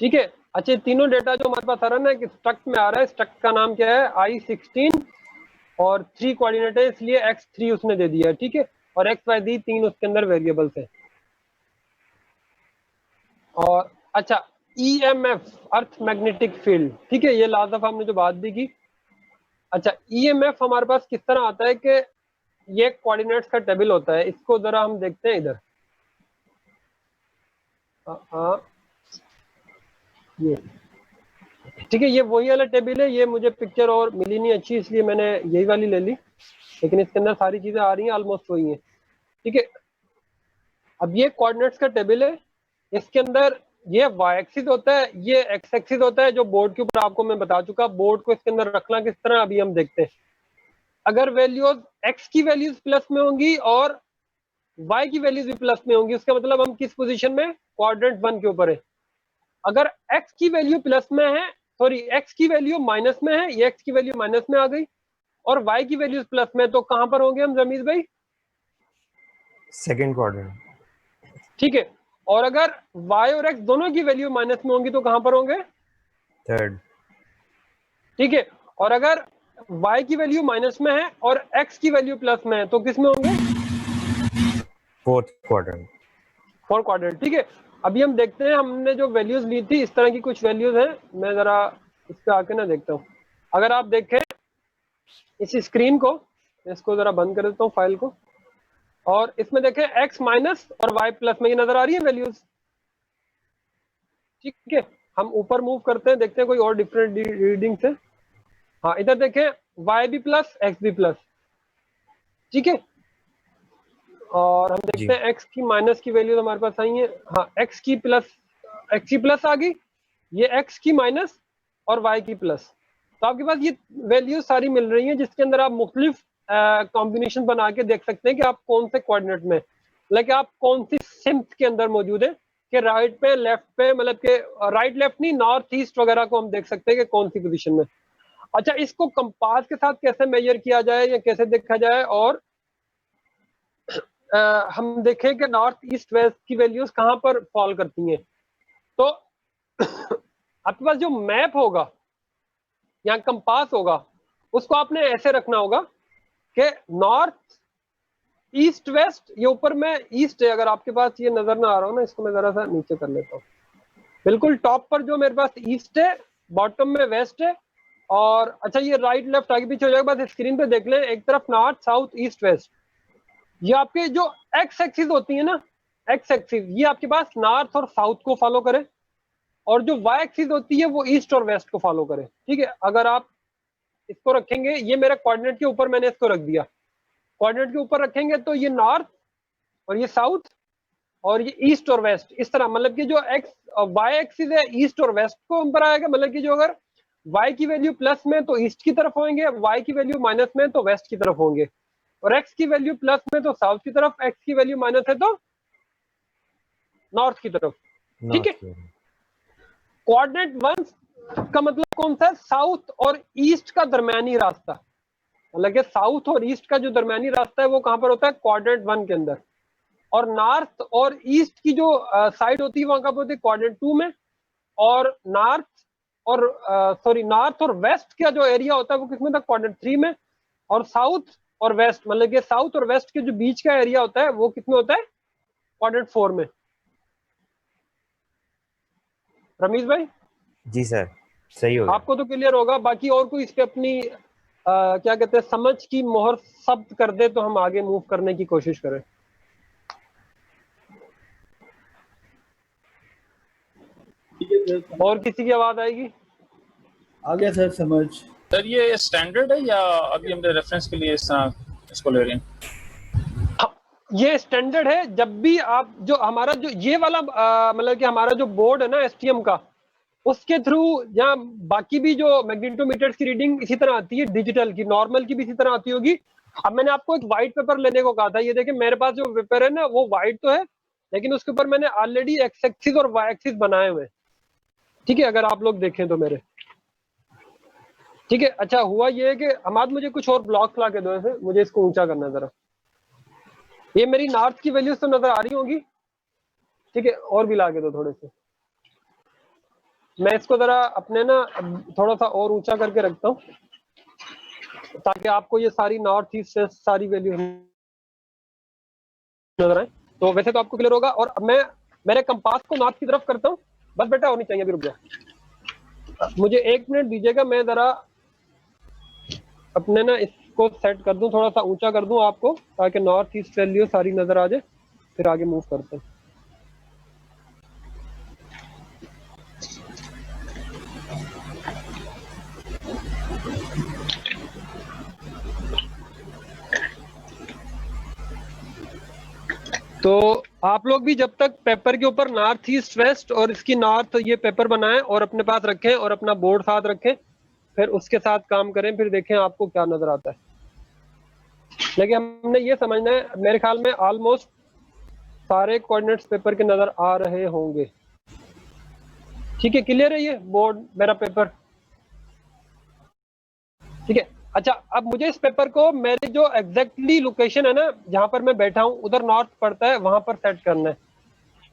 ठीक है। अच्छा, तीनों डेटा जो हमारे पास आ रहा है ना, कि स्ट्रक्ट में आ रहा है, स्ट्रक्ट का नाम क्या है, I16 और 3 कोऑर्डिनेट है, इसलिए x3 उसने दे दिया है, ठीक है। और x y z 3 उसके अंदर वेरिएबल्स है। और अच्छा, EMF अर्थ मैग्नेटिक फील्ड, ठीक है, ये लास्ट दफा हमने जो बात भी की। अच्छा, EMF हमारे पास किस तरह आता है कि ये कोऑर्डिनेट्स का टेबल होता है, इसको जरा हम देखते हैं इधर। ये ठीक है, ये वही वाला टेबल है। ये मुझे पिक्चर और मिली नहीं अच्छी, इसलिए मैंने यही वाली ले ली, लेकिन इसके अंदर सारी चीजें आ रही हैं, ऑलमोस्ट वही हैं, ठीक है। अब ये कोऑर्डिनेट्स का टेबल है, इसके अंदर ये वाई एक्सिस होता है, ये एक्स एक्सिस होता है, जो बोर्ड के ऊपर आपको मैं बता चुका। बोर्ड को इसके अंदर रखना किस तरह, अभी हम देखते हैं। अगर वैल्यूज एक्स की वैल्यूज प्लस में होंगी और वाई की वैल्यूज भी प्लस में होंगी, उसका मतलब हम किस पोजीशन में, क्वाड्रेंट 1 के ऊपर है। अगर एक्स की वैल्यू प्लस में है, सॉरी एक्स की वैल्यू माइनस में है, ये एक्स की वैल्यू माइनस में आ गई, और वाई की वैल्यू प्लस में, तो कहां पर होंगे हम रमीज भाई, सेकंड क्वाड्रेंट। ठीक है। और अगर y और x दोनों की वैल्यू माइनस में होंगी तो कहां पर होंगे, थर्ड। ठीक है। और अगर y की वैल्यू माइनस में है और x की वैल्यू प्लस में है तो किस में होंगे, फोर्थ क्वाड्रेंट। फोर्थ क्वाड्रेंट, ठीक है। अभी हम देखते हैं, हमने जो वैल्यूज ली थी, इस तरह की कुछ वैल्यूज हैं। मैं जरा इस पे आके ना देखता हूँ। अगर आप देखें इस स्क्रीन को, इसको जरा बंद कर देता हूँ फाइल को, और इसमें देखें x माइनस और y प्लस में ये नजर आ रही है वैल्यूज, ठीक है। हम ऊपर मूव करते हैं, देखते हैं कोई और डिफरेंट रीडिंग से। हाँ, इधर देखें y भी प्लस x भी प्लस, ठीक है। और हम देखते हैं x की माइनस की वैल्यूज हमारे पास आई है। हाँ, x की प्लस आ गई, ये x की माइनस और y की प्लस। तो आपके पास ये वैल्यूज सारी मिल रही हैं, जिसके अंदर आप मुख्तलिफ कॉम्बिनेशन बना के देख सकते हैं कि आप कौन से कोऑर्डिनेट में, लाइक आप कौन सी सिम्थ के अंदर मौजूद है, कि राइट पे, लेफ्ट पे, मतलब के राइट लेफ्ट नहीं, नॉर्थ ईस्ट वगैरह को हम देख सकते हैं कि कौन सी पोजीशन में। अच्छा, इसको कंपास के साथ कैसे मेजर किया जाए या कैसे देखा जाए, और हम देखें कि नॉर्थ ईस्ट वेस्ट की वैल्यूज कहां पर फॉल करती हैं। तो आपके पास जो मैप होगा या कंपास होगा, उसको आपने ऐसे रखना होगा कि नॉर्थ ईस्ट वेस्ट, ये ऊपर में ईस्ट है, अगर आपके पास ये नजर ना आ रहा हो ना, इसको मैं जरा सा नीचे कर लेता हूँ। बिल्कुल टॉप पर जो मेरे पास ईस्ट है, बॉटम में वेस्ट है, और अच्छा ये राइट लेफ्ट आगे पीछे हो जाएगा, बस स्क्रीन पे देख लें, एक तरफ नॉर्थ साउथ ईस्ट वेस्ट। ये आपके जो एक्स एक्सिस होती है ना, एक्स एक्सिस, ये आपके पास नॉर्थ और साउथ को फॉलो करे, और जो वाई एक्सिस होती है वो ईस्ट और वेस्ट को फॉलो करे, ठीक है। अगर आप इसको रखेंगे, ये मेरे कोऑर्डिनेट के ऊपर मैंने इसको रख दिया, कोऑर्डिनेट के ऊपर रखेंगे तो ये नॉर्थ और ये साउथ और ये ईस्ट और वेस्ट, इस तरह, मतलब कि जो एक्स वाई एक्सिस है ईस्ट और वेस्ट को ऊपर आएगा, मतलब कि जो अगर y की वैल्यू प्लस में तो ईस्ट की तरफ होंगे, y की वैल्यू माइनस में तो वेस्ट की तरफ होंगे, और x की वैल्यू प्लस में तो साउथ की तरफ, x की वैल्यू माइनस है तो नॉर्थ की तरफ, ठीक है। कोऑर्डिनेट 1 का मतलब कौन सा है, साउथ और ईस्ट का दरमियानी रास्ता, मतलब कि साउथ और ईस्ट का जो दरमियानी रास्ता है वो कहां पर होता है, कोऑर्डिनेट 1 के अंदर। और नॉर्थ और ईस्ट की जो साइड होती है वहां का होती है कोऑर्डिनेट 2 में, और नॉर्थ और वेस्ट का जो एरिया होता है वो किसमें था, कोऑर्डिनेट 3 में, और साउथ और वेस्ट, मतलब कि साउथ और वेस्ट के जो बीच का एरिया होता है वो किसमें होता है, कोऑर्डिनेट 4 में। रमीज भाई जी सर सही हो गया। आपको तो क्लियर होगा, बाकी और कोई इस पे अपनी क्या कहते हैं समझ की मोहर सब्त कर दे तो हम आगे मूव करने की कोशिश करें। और किसी की आवाज आएगी? आ गया सर समझ। सर ये स्टैंडर्ड है या अभी हमने रेफरेंस के लिए इसको ले रहे हैं? ये स्टैंडर्ड है। जब भी आप जो हमारा जो ये वाला मतलब कि हमारा जो बोर्ड है ना एसटीएम का, उसके थ्रू या बाकी भी जो मैग्नेटोमीटर्स की रीडिंग इसी तरह आती है, डिजिटल की, नॉर्मल की भी इसी तरह आती होगी। अब मैंने आपको एक व्हाइट पेपर लेने को कहा था, ये देखिए मेरे पास जो पेपर है ना वो व्हाइट तो है, लेकिन उसके ऊपर मैंने ऑलरेडी एक्स एक्सिस और वाई एक्सिस बनाए हुए हैं, ठीक है, अगर आप लोग देखें तो मेरे, ठीक है। अच्छा हुआ ये है कि हमाद मुझे कुछ और ब्लॉक्स ला के दो ऐसे, मुझे इसको ऊंचा करना है जरा। ये मेरी नॉर्थ की वैल्यूज तो नजर आ रही होंगी, ठीक है, और भी ला के दो थोड़े से। मैं इसको जरा अपने ना थोड़ा सा और ऊंचा करके रखता हूँ ताकि आपको ये सारी नॉर्थ ईस्ट से सारी वैल्यू नजर आए। तो वैसे तो आपको क्लियर होगा। और अब मैं मेरे कंपास को नॉर्थ की तरफ करता हूँ, बस बेटा होनी चाहिए, अभी रुक जा, मुझे 1 मिनट दीजिएगा, मैं जरा अपने ना इसको सेट कर दूं, थोड़ा सा ऊंचा कर दूं आपको, ताकि नॉर्थ ईस्ट वैल्यू सारी नजर आ जाए, फिर आगे मूव करते हैं। तो आप लोग भी जब तक पेपर के ऊपर नॉर्थ ईस्ट वेस्ट और इसकी नॉर्थ ये पेपर बनाएं और अपने पास रखें और अपना बोर्ड साथ रखें, फिर उसके साथ काम करें, फिर देखें आपको क्या नजर आता है। लेकिन हमने ये समझना है, मेरे ख्याल में ऑलमोस्ट सारे कोऑर्डिनेट्स पेपर के नजर आ रहे होंगे, ठीक है, क्लियर है ये बोर्ड मेरा पेपर, ठीक है। अच्छा अब मुझे इस पेपर को मेरे जो एग्जैक्टली लोकेशन है ना जहां पर मैं बैठा हूं, उधर नॉर्थ पड़ता है, वहां पर सेट करना है,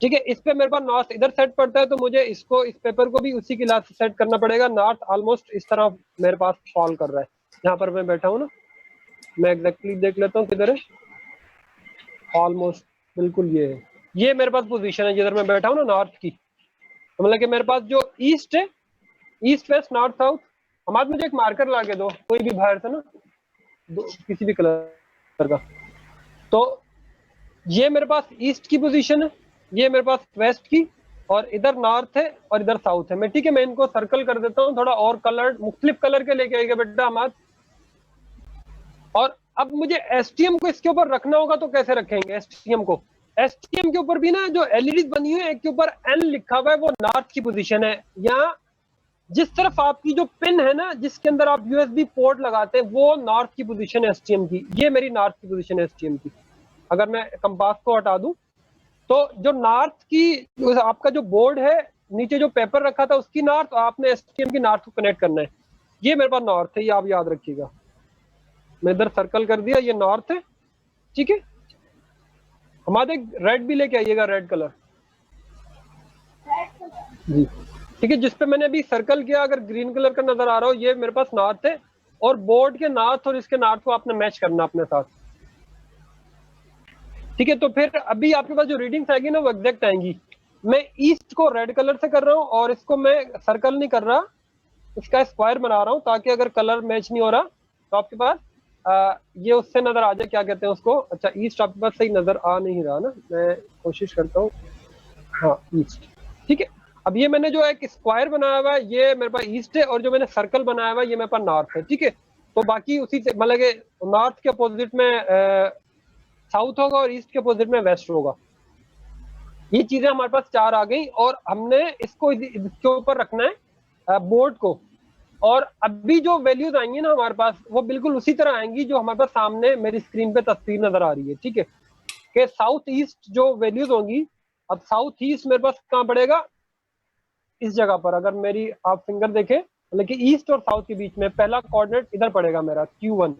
ठीक है। इस पे मेरे पास नॉर्थ इधर सेट पड़ता है, तो मुझे इसको, इस पेपर को भी उसी के हिसाब से सेट करना पड़ेगा। नॉर्थ ऑलमोस्ट इस तरह मेरे पास फॉल कर रहा है जहां पर मैं बैठा हूँ ना, मैं एग्जैक्टली देख लेता हूँ किधर है, ऑलमोस्ट बिल्कुल ये है, ये मेरे पास पोजीशन है जिधर मैं बैठा हूँ ना नॉर्थ की। तो मतलब कि मेरे पास जो ईस्ट है, ईस्ट वेस्ट नॉर्थ साउथ, हमारे मुझे एक मार्कर ला के दो कोई भी बाहर से ना, किसी भी कलर का। तो ये मेरे पास ईस्ट की पोजीशन है, ये मेरे पास वेस्ट की, और इधर नॉर्थ है और इधर साउथ है। मैं ठीक है, मैं इनको सर्कल कर देता हूँ, थोड़ा और कलर मुख्तलिफ कलर के लेके आएगा बेटा हमारे। और अब मुझे एसटीएम को इसके ऊपर रखना होगा, तो कैसे रखेंगे एसटीएम को? एसटीएम के ऊपर भी ना जो एलईडी बनी हुई है, एक के ऊपर एन लिखा हुआ है, वो नॉर्थ की पोजीशन है। या जिस तरफ आपकी जो पिन है ना, जिसके अंदर आप यूएसबी पोर्ट लगाते हैं, वो नॉर्थ की पोजीशन है एसटीएम की। ये मेरी नॉर्थ की पोजीशन है एसटीएम की। अगर मैं कंपास को हटा दूं, तो जो नॉर्थ की आपका जो बोर्ड है, नीचे जो पेपर रखा था उसकी नॉर्थ, आपने एसटीएम की नॉर्थ को कनेक्ट करना है। ये मेरे पास नॉर्थ है, ये आप याद रखिएगा, मैं इधर सर्कल कर दिया, ये नॉर्थ है, ठीक है। हमारे रेड भी लेके आइएगा, रेड कलर जी, ठीक है। जिसपे मैंने अभी सर्कल किया, अगर ग्रीन कलर का नजर आ रहा हो, ये मेरे पास नॉर्थ है, और बोर्ड के नॉर्थ और इसके नॉर्थ को आपने मैच करना अपने साथ, ठीक है। तो फिर अभी आपके पास जो रीडिंग्स आएगी ना वो एग्जैक्ट आएंगी। मैं ईस्ट को रेड कलर से कर रहा हूँ, और इसको मैं सर्कल नहीं कर रहा, इसका स्क्वायर बना रहा हूँ, ताकि अगर कलर मैच नहीं हो रहा तो आपके पास ये उससे नजर आ जाए, क्या कहते हैं उसको। अच्छा ईस्ट आपके पास सही नजर आ नहीं रहा ना, मैं कोशिश करता हूँ, हाँ ईस्ट, ठीक है। अब ये मैंने जो एक स्क्वायर बनाया हुआ है, ये मेरे पास ईस्ट है, और जो मैंने सर्कल बनाया हुआ है, ये मेरे पास नॉर्थ है, ठीक है। तो बाकी उसी से मतलब कि नॉर्थ के अपोजिट में साउथ होगा और ईस्ट के अपोजिट में वेस्ट होगा। ये चीजें हमारे पास 4 आ गई, और हमने इसको इसके ऊपर रखना है बोर्ड को। और अभी जो वैल्यूज आएंगी ना हमारे पास, वो बिल्कुल उसी तरह आएंगी जो हमारे पास सामने मेरी स्क्रीन पे तस्वीर नजर आ रही है, ठीक है। कि साउथ ईस्ट जो वैल्यूज होंगी, अब साउथ ईस्ट मेरे पास कहाँ पड़ेगा, इस जगह पर। अगर मेरी आप फिंगर देखें, मतलब कि ईस्ट और साउथ के बीच में पहला कोऑर्डिनेट इधर पड़ेगा मेरा Q1,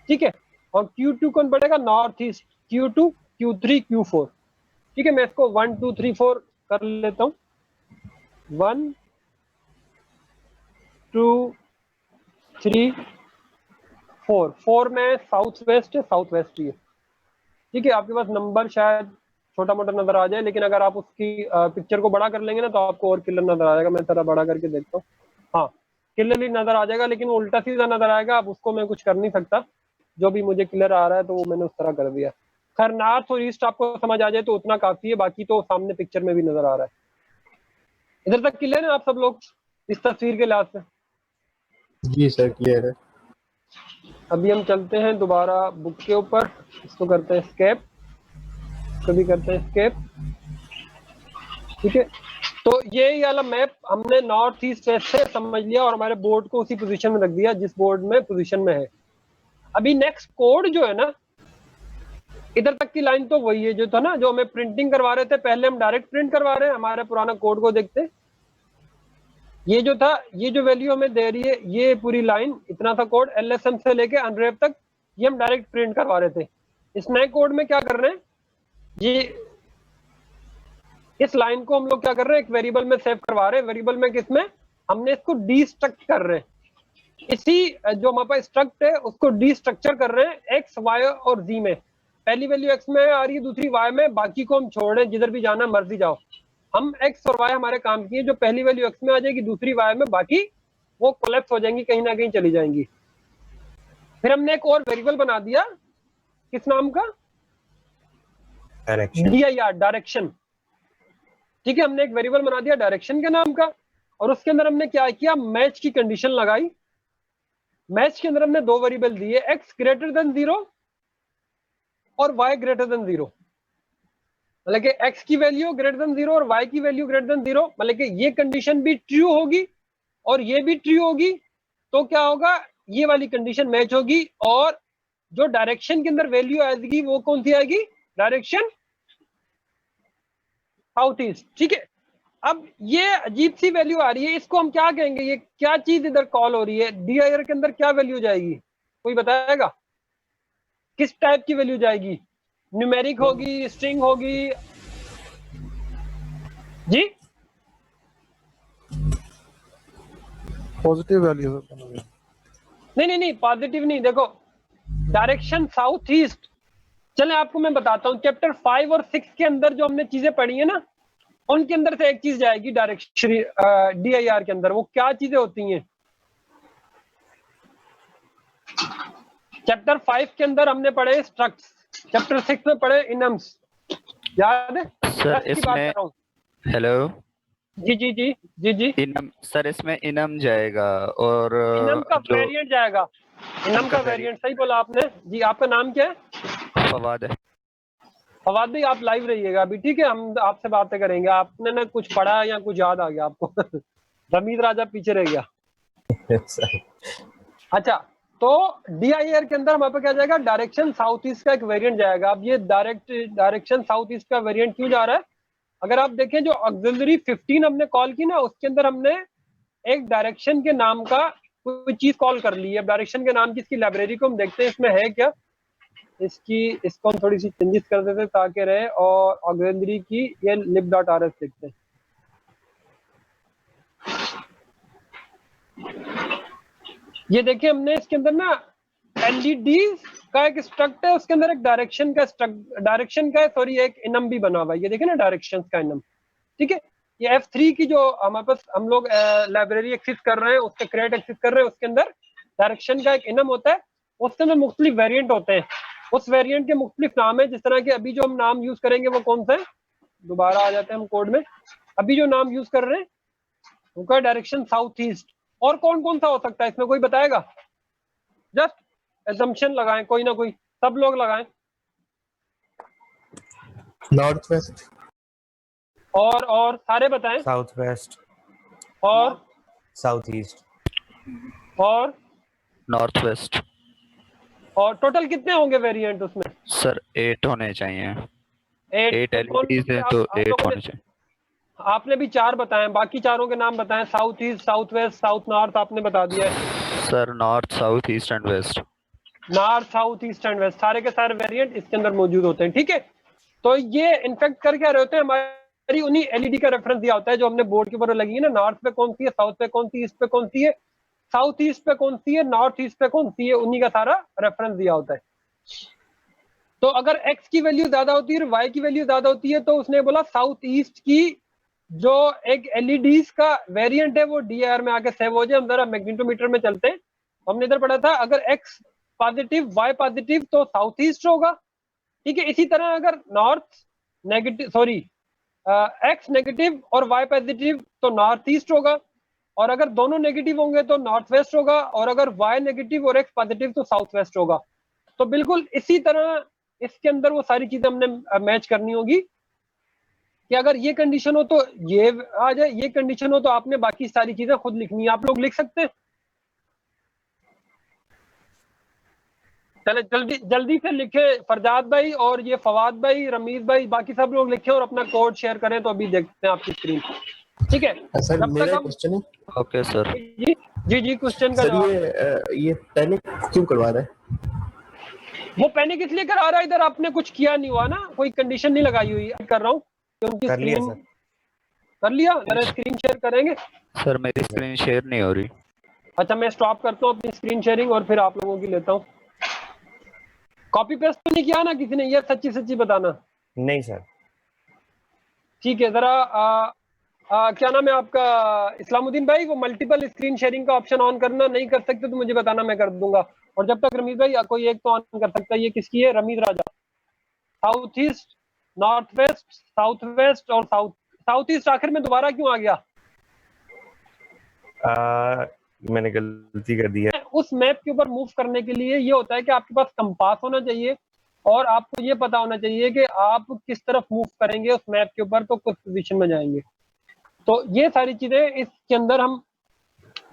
ठीक है। और Q2 कौन पड़ेगा, north east, Q2 Q3 Q4, ठीक है। मैं इसको 1 2 3 4 कर लेता हूँ, 1 2 3 4 में साउथ वेस्ट है, साउथ वेस्ट ही है, ठीक है। आपके पास नंबर शायद छोटा मोटा नजर आ जाए, लेकिन अगर आप उसकी पिक्चर को बड़ा कर लेंगे ना, तो आपको और क्लियर नजर आ जाएगा। मैं थोड़ा बड़ा करके देखता हूँ, हाँ क्लियरली नजर आ जाएगा, लेकिन वो उल्टा सीधा नजर आएगा, अब उसको मैं कुछ कर नहीं सकता। जो भी मुझे क्लियर आ रहा है तो वो मैंने उस तरह कर दिया। खैर नॉर्थ और ईस्ट आपको समझ आ जाए तो उतना काफी है, बाकी तो सामने पिक्चर में भी नजर आ रहा है। इधर तक क्लियर है आप सब लोग इस तस्वीर के लिहाज से? जी सर क्लियर है। अभी हम चलते हैं दोबारा बुक के ऊपर, इसको करते हैं स्केप, कभी करते हैं स्केप, ठीक है। तो ये वाला मैप हमने नॉर्थ ईस्ट वेस्ट से समझ लिया और हमारे बोर्ड को उसी पोजीशन में रख दिया जिस बोर्ड में पोजीशन में है। अभी नेक्स्ट कोड जो है ना, इधर तक की लाइन तो वही है जो था ना, जो हमें प्रिंटिंग करवा रहे थे, पहले हम डायरेक्ट प्रिंट करवा रहे हैं। हमारे पुराना कोड को देखते, ये जो था, ये जो वैल्यू हमें दे रही है, ये पूरी लाइन, इतना सा कोड LSM से लेके अनरैप तक, ये हम डायरेक्ट प्रिंट करवा रहे थे। इस नए कोड में क्या कर रहे हैं, ये इस लाइन को हम लोग क्या कर रहे हैं, एक वेरिएबल में सेव करवा रहे हैं। वेरिएबल में किसमें, हमने इसको डीस्ट्रक्ट कर रहे हैं। इसी जो हमारे पास स्ट्रक्ट है उसको डीस्ट्रक्चर कर रहे हैं एक्स, वाई और जी में। पहली वैल्यू एक्स में आ रही है, दूसरी वाई में, बाकी को हम छोड़ रहे हैं, जिधर भी जाना मर्जी जाओ। हम एक्स और वाई हमारे काम की है, जो पहली वैल्यू एक्स में आ जाएगी, दूसरी वाई में, बाकी वो कोलैप्स हो जाएंगी, कहीं ना कहीं चली जाएंगी। फिर हमने एक और वेरिएबल बना दिया, किस नाम का, डायरेक्शन। DIR, direction. ठीक है, हमने एक वेरिएबल बना दिया डायरेक्शन के नाम का, और उसके अंदर हमने क्या किया, मैच की कंडीशन लगाई। मैच के अंदर हमने दो वेरिएबल दिए, x ग्रेटर देन 0 और y ग्रेटर देन 0। मतलब कि x की वैल्यू ग्रेटर देन 0 और y की वैल्यू ग्रेटर देन 0, मतलब कि ये कंडीशन भी ट्रू होगी और ये भी ट्रू होगी, तो क्या होगा, ये वाली कंडीशन मैच होगी। और जो डायरेक्शन के अंदर वैल्यू आएगी वो कौन सी आएगी, डायरेक्शन साउथ ईस्ट। ठीक है, अब ये अजीब सी वैल्यू आ रही है, इसको हम क्या कहेंगे, ये क्या चीज इधर कॉल हो रही है, DIR के अंदर क्या वैल्यू जाएगी, कोई बताएगा, किस टाइप की वैल्यू जाएगी, न्यूमेरिक होगी, स्ट्रिंग होगी जी, पॉजिटिव वैल्यू नहीं पॉजिटिव नहीं। देखो डायरेक्शन साउथ ईस्ट, चले आपको मैं बताता हूँ, चैप्टर 5 और 6 के अंदर जो हमने चीजें पढ़ी है ना, उनके अंदर से एक चीज जाएगी डायरेक्शन DIR के अंदर। वो क्या चीजें होती हैं, चैप्टर 5 के अंदर हमने पढ़े स्ट्रक्ट्स, चैप्टर 6 में पढ़े इनम्स, याद है सर इसमें, हेलो जी जी जी जी जी, इनम सर, इसमें इनम जाएगा और इनम का जो वेरिएंट जाएगा, इनम का वेरिएंट, सही बोला आपने जी। आपका नाम क्या है, फवाद है। फवाद भाई आप लाइव रहिएगा अभी, ठीक है, हम आपसे बातें करेंगे। आपने ना कुछ पढ़ा या कुछ याद आ गया आपको रमीज राजा पीछे रह गया। अच्छा, तो DIR के अंदर हमारे पे क्या जाएगा, डायरेक्शन साउथ ईस्ट का एक वेरिएंट जाएगा। अब ये डायरेक्शन साउथ ईस्ट का वेरिएंट क्यों जा रहा है, अगर आप देखें जो ऑक्सिलरी 15 हमने कॉल की ना, उसके अंदर हमने एक डायरेक्शन के नाम का कोई चीज कॉल कर ली है। डायरेक्शन के नाम की इसकी लाइब्रेरी को हम देखते हैं, इसमें है क्या, इसको हम थोड़ी सी चेंजेस कर देते ताकि रहे, और ऑक्सिलरी की ये lib.rs देखते हैं। ये देखिए हमने इसके अंदर ना LED का एक स्ट्रक्ट है, उसके अंदर एक डायरेक्शन का सॉरी एक इनम भी बना हुआ है। ये देखिए ना डायरेक्शंस का इनम, ठीक है। ये F3 की जो हमारे पास हम लोग लाइब्रेरी एक्सेस कर रहे हैं, उसके क्रेडिट एक्सेस कर रहे हैं, उसके अंदर डायरेक्शन का एक इनम होता है, उसके अंदर मुख्तलिफ वेरिएंट होते हैं, उस वेरिएंट के मुख्तलिफ नाम है। जिस तरह के अभी जो हम नाम यूज करेंगे वो कौन सा है, दोबारा आ जाते हैं हम कोड में। अभी जो नाम यूज कर रहे हैं उनका डायरेक्शन साउथ ईस्ट, और कौन कौन सा हो सकता है इसमें, कोई बताएगा, जस्ट एजम्पशन लगाएं, कोई ना कोई, सब लोग लगाएं। नॉर्थ वेस्ट, और सारे बताएं, साउथ वेस्ट और साउथ ईस्ट और नॉर्थ वेस्ट। और टोटल कितने होंगे वेरिएंट उसमें, सर 8 होने चाहिए, 8 कौन- LEDs हैं तो आप 8 लोगों होने ने- चाहिए। आपने भी 4 बताए, बाकी चारों के नाम बताएं, south east, south west, south north आपने बता दिया है। Sir north, south, east and west. North, south, east and west, सारे के सारे वेरिएंट इसके अंदर मौजूद होते हैं, ठीक है। तो ये इनफेक्ट कर क्या रहे होते हैं, हमारी उन्हीं LED का रेफरेंस दिया होता है जो हमने बोर्ड के ऊपर लगी है ना, नॉर्थ पे कौन सी है, साउथ पे कौन सी, ईस्ट पे कौन सी है, साउथ ईस्ट पे कौन सी है, नॉर्थ ईस्ट पे कौन सी है, उन्हीं का सारा रेफरेंस दिया होता है। तो अगर एक्स की वैल्यू ज्यादा होती है और वाई की वैल्यू ज्यादा होती है, तो उसने बोला साउथ ईस्ट की जो एक LEDs का वेरिएंट है वो DIR में आके सेव हो जाए। हम जरा मैग्नीटोमीटर में चलते हैं, हमने इधर पढ़ा था अगर एक्स पॉजिटिव वाई पॉजिटिव तो साउथ ईस्ट होगा, ठीक है। इसी तरह अगर north negative sorry x negative और वाई पॉजिटिव तो नॉर्थ ईस्ट होगा, और अगर दोनों नेगेटिव होंगे तो नॉर्थ वेस्ट होगा, और अगर वाई नेगेटिव और एक्स पॉजिटिव तो साउथ वेस्ट होगा। तो बिल्कुल इसी तरह इसके अंदर वो सारी चीजें हमने मैच करनी होगी, कि अगर ये कंडीशन हो तो ये आ जाए, ये कंडीशन हो तो आपने बाकी सारी चीजें खुद लिखनी है। आप लोग लिख सकते हैं? चले जल्दी जल्दी से लिखे फरजाद भाई, और ये फवाद भाई, रमीज भाई, बाकी सब लोग लिखे और अपना कोड शेयर करें। तो अभी देखते हैं आपकी स्क्रीन, ठीक है? सर जब मेरा तक एक हम क्वेश्चन है ओके सर। जी जी जी क्वेश्चन का सर, जवाब। ये पैनिक क्यों करवा रहा है? वो पैनिक इसलिए करा रहा है, इधर आपने कुछ किया नहीं हुआ ना, कोई कंडीशन नहीं लगाई हुई। कर रहा हूँ कि उनकी कर लिया स्क्रीन सर। कर लिया। जरा स्क्रीन शेयर करेंगे? सर मेरी स्क्रीन शेयर नहीं हो रही। अच्छा, मैं स्टॉप करता हूँ अपनी स्क्रीन शेयरिंग और फिर आप लोगों की लेता हूँ। कॉपी पेस्ट तो नहीं किया ना किसी ने? ये सच्ची सच्ची बताना। नहीं सर। ठीक है, जरा क्या नाम है आपका? इस्लामुद्दीन भाई, वो मल्टीपल स्क्रीन शेयरिंग का ऑप्शन ऑन करना। नहीं कर सकते तो मुझे बताना, मैं कर दूंगा। और जब तक रमीज भाई कोई एक तो ऑन कर सकता है। ये किसकी है? Rameez Raja. South east, north west, south west और साउथ ईस्ट आखिर में दोबारा क्यों आ गया? मैंने गलती कर दी है। उस मैप के ऊपर मूव करने के लिए ये होता है कि आपके पास कंपास होना चाहिए और आपको ये पता होना चाहिए कि आप किस तरफ मूव करेंगे उस मैप के ऊपर, तो कुछ पोजीशन में जाएंगे। तो ये सारी चीजें इसके अंदर हम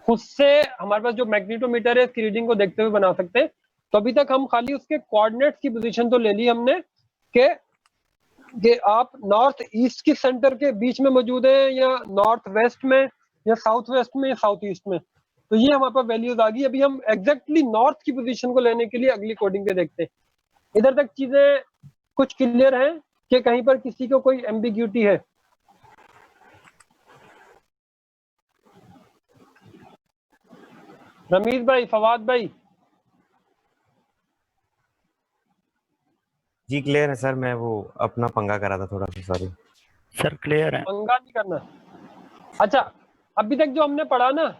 खुद से, हमारे पास जो मैग्नेटोमीटर है इसकी रीडिंग को देखते हुए बना सकते हैं। तो अभी तक हम खाली उसके कोऑर्डिनेट्स की पोजीशन तो ले ली हमने कि आप नॉर्थ ईस्ट के सेंटर के बीच में मौजूद है, या नॉर्थ वेस्ट में, या साउथ वेस्ट में, या साउथ ईस्ट में। तो ये हमारे पास वैल्यूज आ गई। अभी हम एग्जैक्टली नॉर्थ की पोजीशन को लेने के लिए अगली कोडिंग पे देखते हैं। इधर तक चीजें कुछ क्लियर हैं कि कहीं पर किसी को कोई एम्बिग्यूटी है? रमीज भाई, फवाद भाई? जी क्लियर है सर। मैं वो अपना पंगा करा था थोड़ा सा, सॉरी। सर क्लियर है। पंगा नहीं करना। अच्छा, अभी तक जो हमने पढ़ा ना,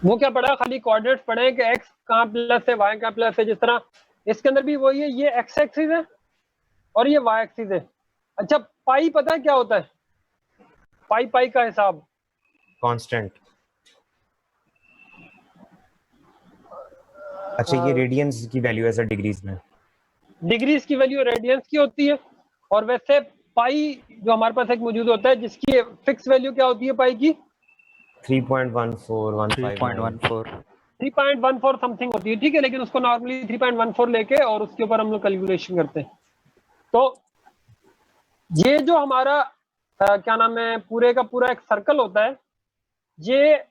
वो क्या पढ़ा? खाली कोऑर्डिनेट्स पढ़े कि x कहाँ प्लस है, y कहाँ प्लस है। जिस तरह इसके अंदर भी वही है, ये x एक्सिस है और ये y एक्सिस है। अच्छा, पाई पता है क्या होता है? पाई का हिसाब कांस्टेंट। अच्छा, ये रेडियंस की वैल्यू है सर डिग्रीज में। डिग्रीज की वैल्यू रेडियंस की होती है। और वैसे पाई जो हमारे पास एक मौजूद होता है जिसकी फिक्स वैल्यू क्या होती है पाई की? 3.14 3.14 समथिंग होती है, ठीक है। लेकिन उसको नॉर्मली 3.14 लेके और उसके ऊपर हम लोग कैलकुलेशन करते हैं। तो ये जो हमारा क्या नाम है, पूरे का पूरा एक सर्कल होता है, ये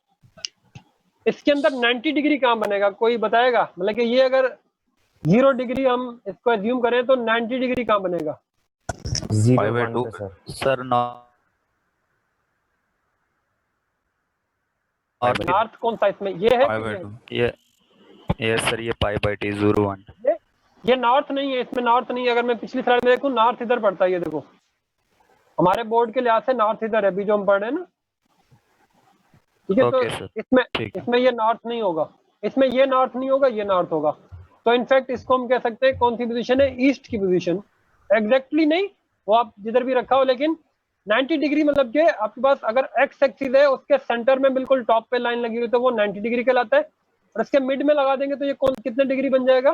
इसके अंदर 90 डिग्री कहाँ बनेगा? कोई बताएगा? मतलब कि ये अगर 0 डिग्री हम इसको एज्यूम करें तो 90 डिग्री कहाँ बनेगा? 0.2 पे सर। सर नॉर्थ कौन सा इसमें? ये है ये सर ये π/t 0.1। ये नॉर्थ नहीं है, इसमें नॉर्थ नहीं है। अगर मैं पिछली स्लाइड में देखूं, नॉर्थ इधर पड़ता है। ये देखो, हमारे बोर्ड के लिहाज से नॉर्थ इधर है, अभी जो हम पढ़ रहे हैं ना, ठीक है। ओके तो सर, इसमें ये नॉर्थ नहीं होगा, इसमें ये नॉर्थ नहीं होगा, ये नॉर्थ होगा। तो इनफैक्ट इसको हम कह सकते हैं कौन सी पोजीशन है? ईस्ट की पोजीशन। एग्जैक्टली नहीं, वो आप जिधर भी रखा हो, लेकिन 90 डिग्री मतलब कि आपके पास अगर एक्स एक्सिस है, उसके सेंटर में बिल्कुल टॉप पे लाइन लगी हुई तो वो 90 डिग्री कहलाता है। और इसके मिड में लगा देंगे तो ये कौन कितने डिग्री बन जाएगा?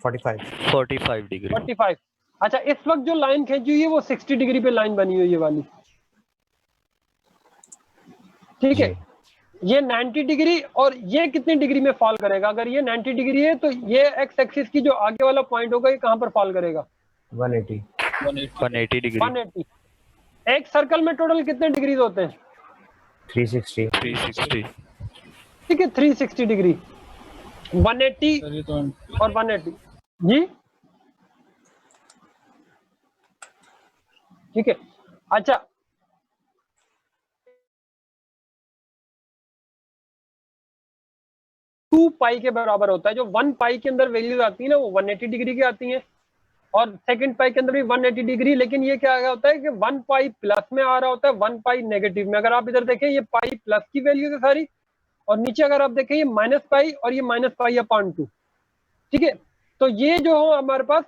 45 डिग्री। 45। अच्छा, इस वक्त जो लाइन खींची हुई है वो 60 डिग्री पे लाइन बनी हुई है, ये वाली, ठीक है। ये 90 डिग्री, और ये कितनी डिग्री में फॉल करेगा? अगर ये 90 डिग्री है तो ये एक्स एक्सिस की जो आगे वाला पॉइंट होगा ये कहां पर फॉल करेगा? 180 डिग्री। 180। एक सर्कल में टोटल कितने डिग्रीज होते हैं? 360। ठीक है, 360 डिग्री, 180 और 180 जी, ठीक है। अच्छा, टू पाई के बराबर होता है। जो 1 पाई के अंदर वैल्यूज आती है ना, वो 180 डिग्री की आती हैं, और सेकंड पाई के अंदर भी 180 डिग्री। लेकिन ये क्या होता है कि 1 पाई प्लस में आ रहा होता है, 1 पाई नेगेटिव में। अगर आप इधर देखें, ये पाई प्लस की वैल्यूज है सारी, और नीचे अगर आप देखें ये माइनस पाई और ये माइनस पाई अपॉन 2, ठीक है। तो ये जो हो हमारे पास,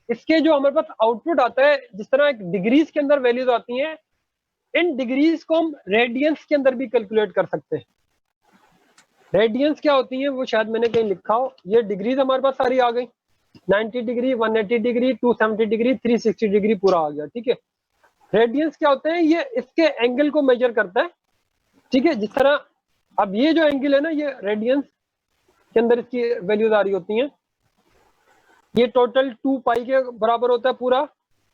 इसके जो हमारे पास आउटपुट आता है, जिस तरह एक डिग्रीज के अंदर वैल्यूज आती हैं, इन डिग्रीज को हम रेडियंस के अंदर भी कैलकुलेट कर सकते हैं। रेडियंस क्या होती है वो शायद मैंने कहीं लिखा हो। ये डिग्रीज हमारे पास सारी आ गई, 90 डिग्री, 180 डिग्री, 270 डिग्री, 360 डिग्री पूरा आ गया। ठीक है, रेडियंस क्या होते हैं, ये इसके एंगल को मेजर करता है। ठीक है, जिस तरह अब ये जो एंगल है ना, ये रेडियंस के अंदर इसकी वैल्यूज आ रही होती हैं। ये टोटल 2 पाई के बराबर होता है पूरा,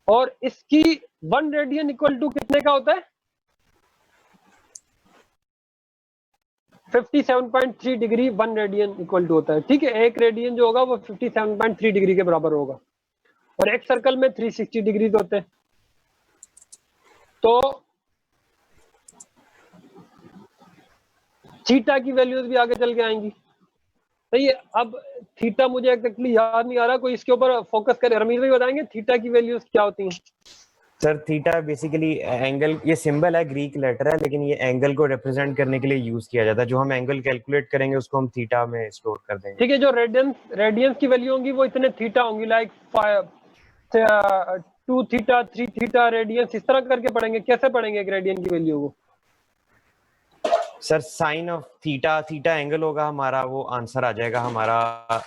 और इसकी 1 रेडियन इक्वल टू कितने का होता है, 57.3 डिग्री 1 रेडियन इक्वल टू होता है। ठीक है, एक रेडियन जो होगा वो 57.3 डिग्री के बराबर होगा, और एक सर्कल में 360 डिग्री होते हैं। तो थीटा की वैल्यूज भी आगे चल के आएंगी। सही है, अब थीटा मुझे एक्चुअली याद नहीं आ रहा, कोई इसके ऊपर फोकस करे। रमीज भाई बताएंगे थीटा की वैल्यूज क्या होती हैं? सर थीटा बेसिकली एंगल, ये सिंबल है, ग्रीक लेटर है, लेकिन ये एंगल को रिप्रेजेंट करने के लिए यूज किया जाता है। जो हम एंगल कैलकुलेट करेंगे उसको हम थीटा में स्टोर कर देंगे। ठीक है, जो रेडियंस की वैल्यू होंगी वो इतने थीटा होंगी, लाइक 2 थीटा, 3 थीटा रेडियंस, इस तरह करके पढ़ेंगे। कैसे पढ़ेंगे एक रेडियन की वैल्यू को? Sir sine of theta, theta angle होगा हमारा, वो आंसर आ जाएगा हमारा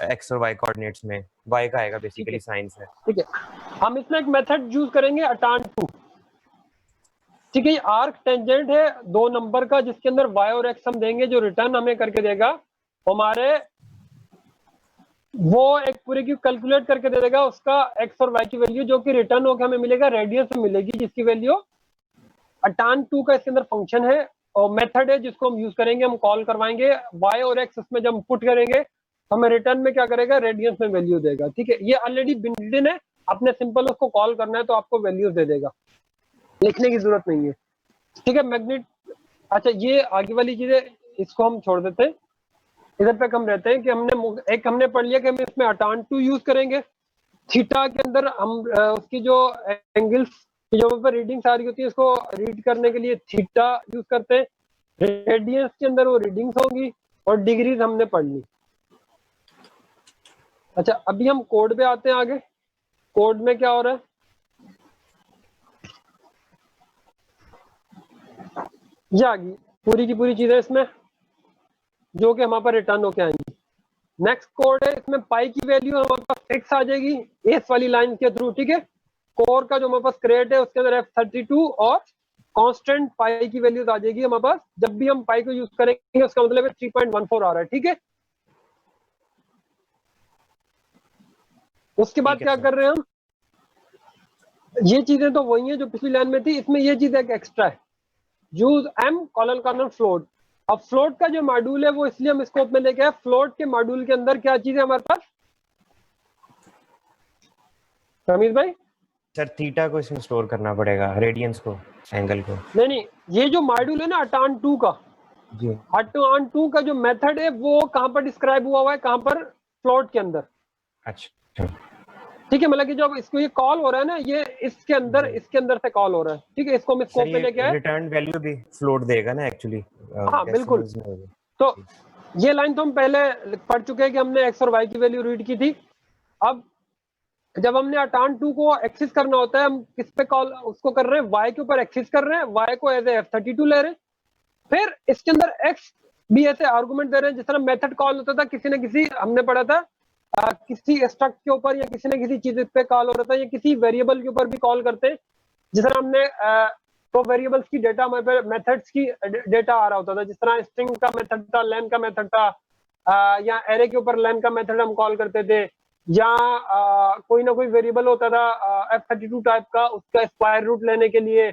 एक्स और वाई कोऑर्डिनेट्स में, वाई का आएगा बेसिकली साइन से। ठीक है, हम इसमें एक मेथड यूज करेंगे अटान टू। ठीक है, आर्क टेंजेंट है 2 नंबर का, जिसके अंदर y और x हम देंगे, जो रिटर्न हमें करके देगा हमारे, वो एक पूरे की कैलकुलेट करके दे देगा उसका x और y की वैल्यू, जो कि रिटर्न होकर हमें मिलेगा रेडियंस में मिलेगी, जिसकी वैल्यू अटान टू का इसके अंदर फंक्शन है और मेथड है जिसको हम यूज करेंगे। हम कॉल करवाएंगे y और x, उसमें जब हम पुट करेंगे हमें रिटर्न में क्या करेगा, रेडियंस में वैल्यू देगा। ठीक है, ये ऑलरेडी बिल्ट इन है, आपने सिंपल उसको कॉल करना है तो आपको वैल्यूज दे देगा, लिखने की जरूरत नहीं है। ठीक है, मैग्नेट, अच्छा ये आगे वाली चीजें इसको हम छोड़ देते हैं, इधर पे हम रहते हैं कि हमने पढ़ लिया कि हम इसमें अटान टू यूज करेंगे। थीटा के अंदर हम उसकी जो एंगल्स की जो पर रीडिंग्स आ रही होती है उसको रीड करने के लिए थीटा यूज करते हैं। रेडियंस के अंदर वो रीडिंग्स होंगी और डिग्रीज हमने पढ़ ली। अच्छा, अभी हम कोड पे आते हैं आगे। कोड में क्या हो रहा है, ये आ गई पूरी की पूरी चीजें इसमें, जो कि हमारे पास रिटर्न होके आएंगी। नेक्स्ट कोड है, इसमें पाई की वैल्यू हमारे पास फिक्स आ जाएगी एस वाली लाइन के थ्रू। ठीक है, कोर का जो हमारे पास क्रेट है उसके अंदर F32 और कांस्टेंट पाई की वैल्यूज आ जाएगी हमारे पास। जब भी हम पाई को यूज करेंगे उसका मतलब है 3.14 आ रहा है। ठीक है, उसके बाद क्या कर रहे हैं हम, ये चीजें तो वही है जो पिछली लाइन में थी, इसमें ये चीज एक एक्स्ट्रा है, use m colon colon float. अब फ्लोट का जो मॉड्यूल है वो इसलिए हम स्कोप में लेके आए, फ्लोट के मॉड्यूल के अंदर क्या चीज है हमारे पास, रमीज भाई? सर थीटा को इसमें स्टोर करना पड़ेगा, रेडियंस को, एंगल को। नहीं, ये जो मॉड्यूल है ना अटान टू का, जी, अटान टू का जो मेथड है वो कहां पर डिस्क्राइब हुआ है, कहां पर, फ्लोट के अंदर। अच्छा ठीक है, मतलब कि जब इसको ये कॉल हो रहा है ना, ये इसके अंदर से कॉल हो रहा है। ठीक है, इसको हम स्कोप में लेके आए। रिटर्न वैल्यू भी फ्लोट देगा ना एक्चुअली। हाँ बिल्कुल, तो ये लाइन तो हम पहले पढ़ चुके हैं कि हमने एक्स और वाई की वैल्यू रीड की थी। अब जब हमने अटान टू को एक्सेस करना होता है, हम किस पे कॉल उसको कर रहे हैं, वाई के ऊपर एक्सेस कर रहे हैं, वाई को एज ए F32 ले रहे हैं, फिर इसके अंदर एक्स भी ऐसे आर्गुमेंट दे रहे हैं जिस तरह मेथड कॉल होता था, किसी न किसी हमने पढ़ा था किसी स्ट्रक्ट के ऊपर या किसी न किसी चीज पे कॉल हो रहा था, या किसी वेरिएबल के ऊपर भी कॉल करते हैं। जिस तरह हमने तो वेरिएबल्स की डेटा मेथड्स की डेटा आ रहा होता था, जिस तरह स्ट्रिंग का मेथड था, लेन का मेथड था, या एरे के ऊपर लेन का मेथड हम कॉल करते थे, या कोई ना कोई वेरिएबल होता था F32 टाइप का, उसका स्क्वायर रूट लेने के लिए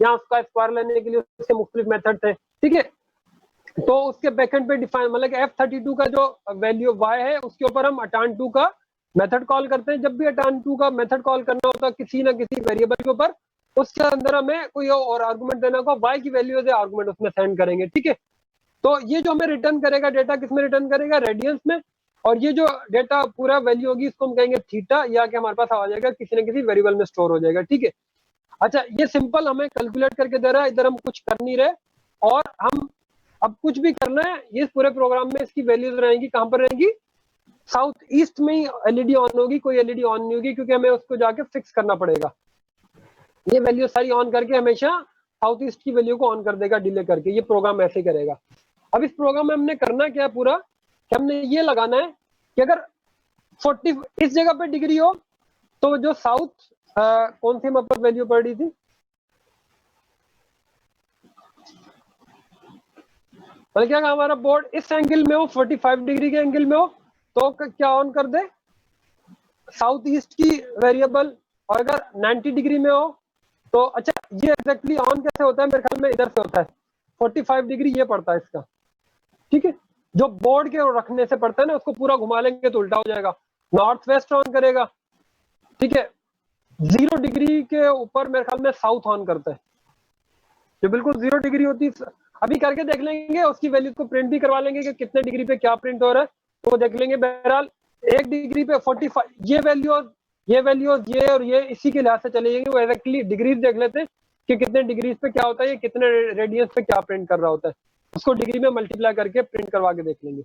या उसका स्क्वायर लेने के लिए उसके मुख्तलिफ मेथड थे। ठीक है, तो उसके बैकएंड पे डिफाइन, मतलब F32 का जो वैल्यू y है उसके ऊपर हम अटान टू का मेथड कॉल करते हैं। जब भी अटान टू का मेथड कॉल करना होता है किसी ना किसी वेरिएबल के ऊपर, उसके अंदर हमें कोई और आर्गुमेंट देना होगा, y की वैल्यू एज आर्गुमेंट उसमें सेंड करेंगे। ठीक है, तो ये जो हमें रिटर्न करेगा डेटा, किसमें रिटर्न करेगा, रेडियंस में, और ये जो डेटा पूरा वैल्यू होगी इसको हम कहेंगे थीटा, या कि हमारे पास आ जाएगा किसी न किसी वेरिएबल में स्टोर हो जाएगा। ठीक है, अच्छा ये सिंपल हमें कैलकुलेट करके दे रहा है, इधर हम कुछ कर नहीं रहे, और हम अब कुछ भी करना है, ये पूरे प्रोग्राम में इसकी वैल्यूज रहेंगी, कहां पर रहेंगी, साउथ ईस्ट में ही एलईडी ऑन होगी, कोई एलईडी ऑन नहीं होगी, क्योंकि हमें उसको जाके फिक्स करना पड़ेगा। ये वैल्यू सारी ऑन करके हमेशा साउथ ईस्ट की वैल्यू को ऑन कर देगा डिले करके, ये प्रोग्राम ऐसे करेगा। अब इस प्रोग्राम में हमने करना क्या है पूरा, कि हमने ये लगाना है कि अगर 40 इस जगह पे डिग्री हो तो जो साउथ कौन सी हमारे पास वैल्यू पड़ रही थी, मतलब क्या हमारा बोर्ड इस एंगल में हो 45 डिग्री के एंगल में हो तो क्या ऑन कर दे साउथ ईस्ट की वेरिएबल, और अगर 90 डिग्री में हो तो अच्छा ये एग्जैक्टली ऑन कैसे होता है, मेरे ख्याल में इधर से होता है 45 डिग्री ये पड़ता है इसका, ठीक है, जो बोर्ड के रखने से पड़ता है ना उसको पूरा घुमा लेंगे तो उल्टा हो जाएगा, नॉर्थ वेस्ट ऑन करेगा, ठीक है, 0 डिग्री के ऊपर मेरे ख्याल में साउथ ऑन करता है, जो बिल्कुल 0 डिग्री होती है। अभी करके देख लेंगे, उसकी वैल्यूज को प्रिंट भी करवा लेंगे कि कितने डिग्री पे क्या प्रिंट हो रहा है, तो वो देख लेंगे। बहरहाल 1 डिग्री पे 45 ये वैल्यू और ये इसी के लिहाज से चले जाएंगे, वो एग्जैक्टली डिग्रीज देख लेते हैं कि कितने डिग्रीज पे क्या होता है, ये कितने रेडियंस पे क्या प्रिंट कर रहा होता है, उसको डिग्री में मल्टीप्लाई करके प्रिंट करवा के देख लेंगे।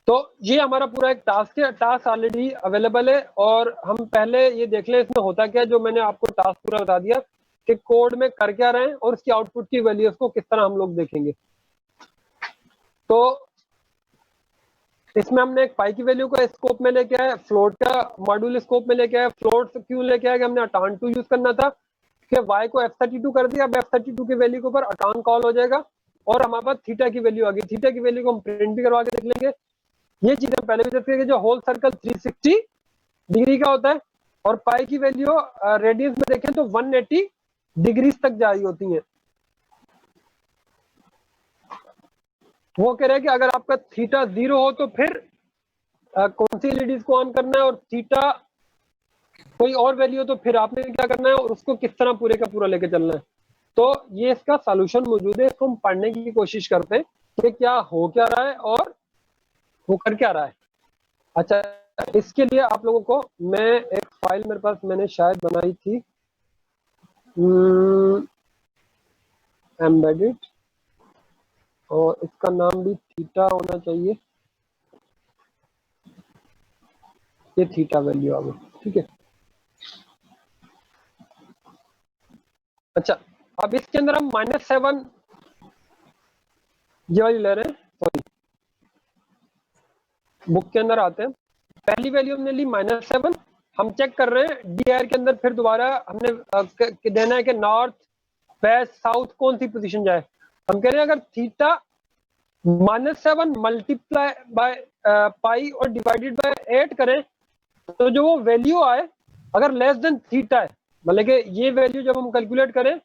तो ये हमारा पूरा एक टास्क है, टास्क ऑलरेडी अवेलेबल है, और हम पहले ये देख लें इसमें होता क्या है, जो मैंने आपको टास्क पूरा बता दिया कि कोड में कर क्या रहे हैं और उसकी आउटपुट की वैल्यूज को किस तरह हम लोग देखेंगे। तो इसमें हमने एक पाई की वैल्यू को स्कोप में लेके आए, फ्लोट का मॉड्यूल स्कोप में लेके आए। फ्लोट क्यों लेके आए कि हमने अटान 2 यूज करना था कि y को f32 कर दिया, अब f32 की वैल्यू के ऊपर अटान कॉल हो जाएगा और हमारे पास थीटा की वैल्यू आ गई। थीटा की वैल्यू को हम प्रिंट भी करवा के देख लेंगे। ये चीज हम पहले भी देखते हैं कि जो होल सर्कल 360 डिग्री का होता है और पाई की वैल्यू रेडियंस में देखें तो 180 डिग्रीज तक जा रही होती है। वो कह रहे हैं कि अगर आपका थीटा 0 हो तो फिर कौन सी एलईडीज को ऑन करना है, और थीटा कोई और वैल्यू हो तो फिर आपने क्या करना है और उसको किस तरह पूरे का पूरा लेके चलना है। तो ये इसका सॉल्यूशन मौजूद है, इसको हम पढ़ने की कोशिश करते हैं कि क्या हो क्या रहा है और वो कर क्या रहा है। अच्छा, इसके लिए आप लोगों को मैं एक फाइल मेरे पास मैंने शायद बनाई थी एम्बेडेड, और इसका नाम भी थीटा होना चाहिए। ये थीटा वैल्यू आ गई, ठीक है। अच्छा, अब इसके अंदर हम -7 ये वाली ले रहे हैं, सॉरी बुक के अंदर आते हैं। पहली वैल्यू हमने ली -7, हम चेक कर रहे हैं डीआर के अंदर, फिर दोबारा हमने देना है कि नॉर्थ वेस्ट साउथ कौन सी पोजीशन जाए। हम कह रहे हैं अगर थीटा -7 मल्टीप्लाई बाय पाई और डिवाइडेड बाय 8 करें तो जो वो वैल्यू आए अगर लेस देन थीटा है, मतलब कि ये वैल्यू जब हम कैलकुलेट करें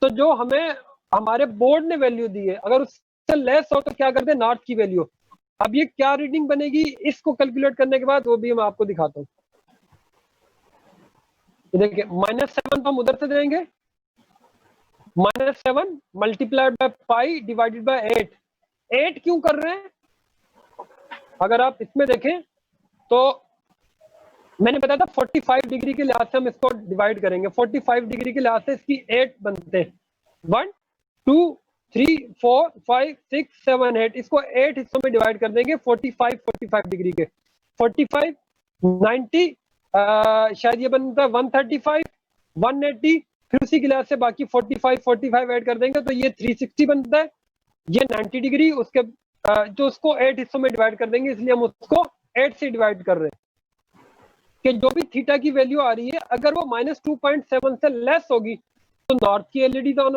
तो जो हमें हमारे बोर्ड ने वैल्यू दी है अगर उससे लेस हो तो क्या करते हैं नॉर्थ की वैल्यू। अब ये क्या रीडिंग बनेगी इसको कैलकुलेट करने के बाद वो भी मैं आपको दिखाता हूँ। देखिए -7 तो हम उधर से देंगे, -7 multiplied by pi divided by 8 क्यों कर रहे हैं, अगर आप इसमें देखें तो मैंने बताया था 45 डिग्री के लिहाज से हम इसको डिवाइड करेंगे। 45 डिग्री के लिहाज से इसकी 8 बनते हैं, 1 2 3 4 5 6 7 8, इसको 8 हिस्सों में डिवाइड कर देंगे 45 डिग्री के। 45 90 शायद ये बनता है 135 180, फिर उसी के लिहाज से बाकी 45 ऐड कर देंगे तो ये 360 बनता है। ये 90 डिग्री उसके जो उसको 8 हिस्सों में डिवाइड कर देंगे, इसलिए हम उसको 8 से डिवाइड कर रहे हैं कि जो भी थीटा की वैल्यू आ रही है अगर वो -2.7 से लेस होगी तो नॉर्थ की एलईडी ऑन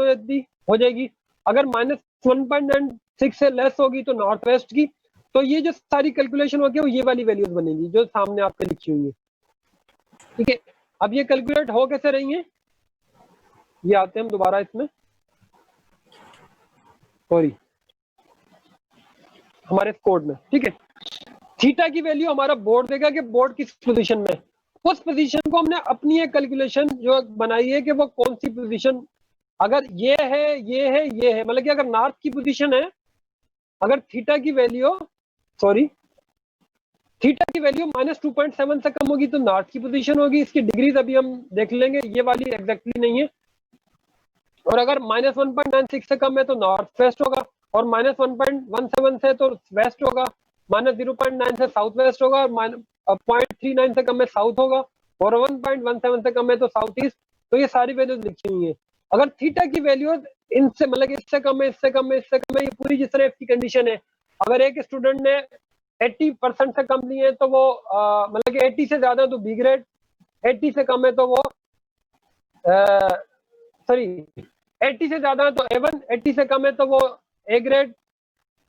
हो जाएगी, अगर -1.96 से लेस होगी तो नॉर्थ वेस्ट की। तो ये जो सारी कैलकुलेशन होगी वो ये वाली वैल्यूज बनेगी जो सामने आपके लिखी हुई है, ठीक है। अब ये कैलकुलेट हो कैसे रही है, ये आते हैं हम दोबारा इसमें, सॉरी हमारे कोड में, ठीक है। थीटा की वैल्यू हमारा बोर्ड देगा कि बोर्ड किस पोजीशन में, उस पोजीशन को हमने अपनी एक कैलकुलेशन जो बनाई है कि वो कौन सी पोजीशन, अगर ये है मतलब कि अगर नॉर्थ की पोजीशन है, अगर थीटा की वैल्यू -2.7 से कम होगी तो नॉर्थ की पोजीशन होगी। इसकी डिग्रीज अभी हम देख लेंगे, ये वाली एग्जैक्टली नहीं है। और अगर -1.96 से कम है तो नॉर्थ वेस्ट होगा, और -1.17 से तो वेस्ट होगा, -0.9 से साउथ वेस्ट होगा, और 0.39 से कम है साउथ होगा, और 1.17 से कम है तो साउथ ईस्ट। तो ये सारी वैल्यूज लिखी हुई है। अगर थीटा की वैल्यू इनसे मतलब इससे कम है, इससे कम है, इससे कम है, ये पूरी जिस तरह इसकी कंडीशन है, अगर एक स्टूडेंट ने 80% से कम लिए तो वो मतलब कि 80 से ज्यादा है तो बी ग्रेड, 80 से कम है तो वो सॉरी 80 से ज्यादा है तो A1, 80 से कम है तो वो ए ग्रेड,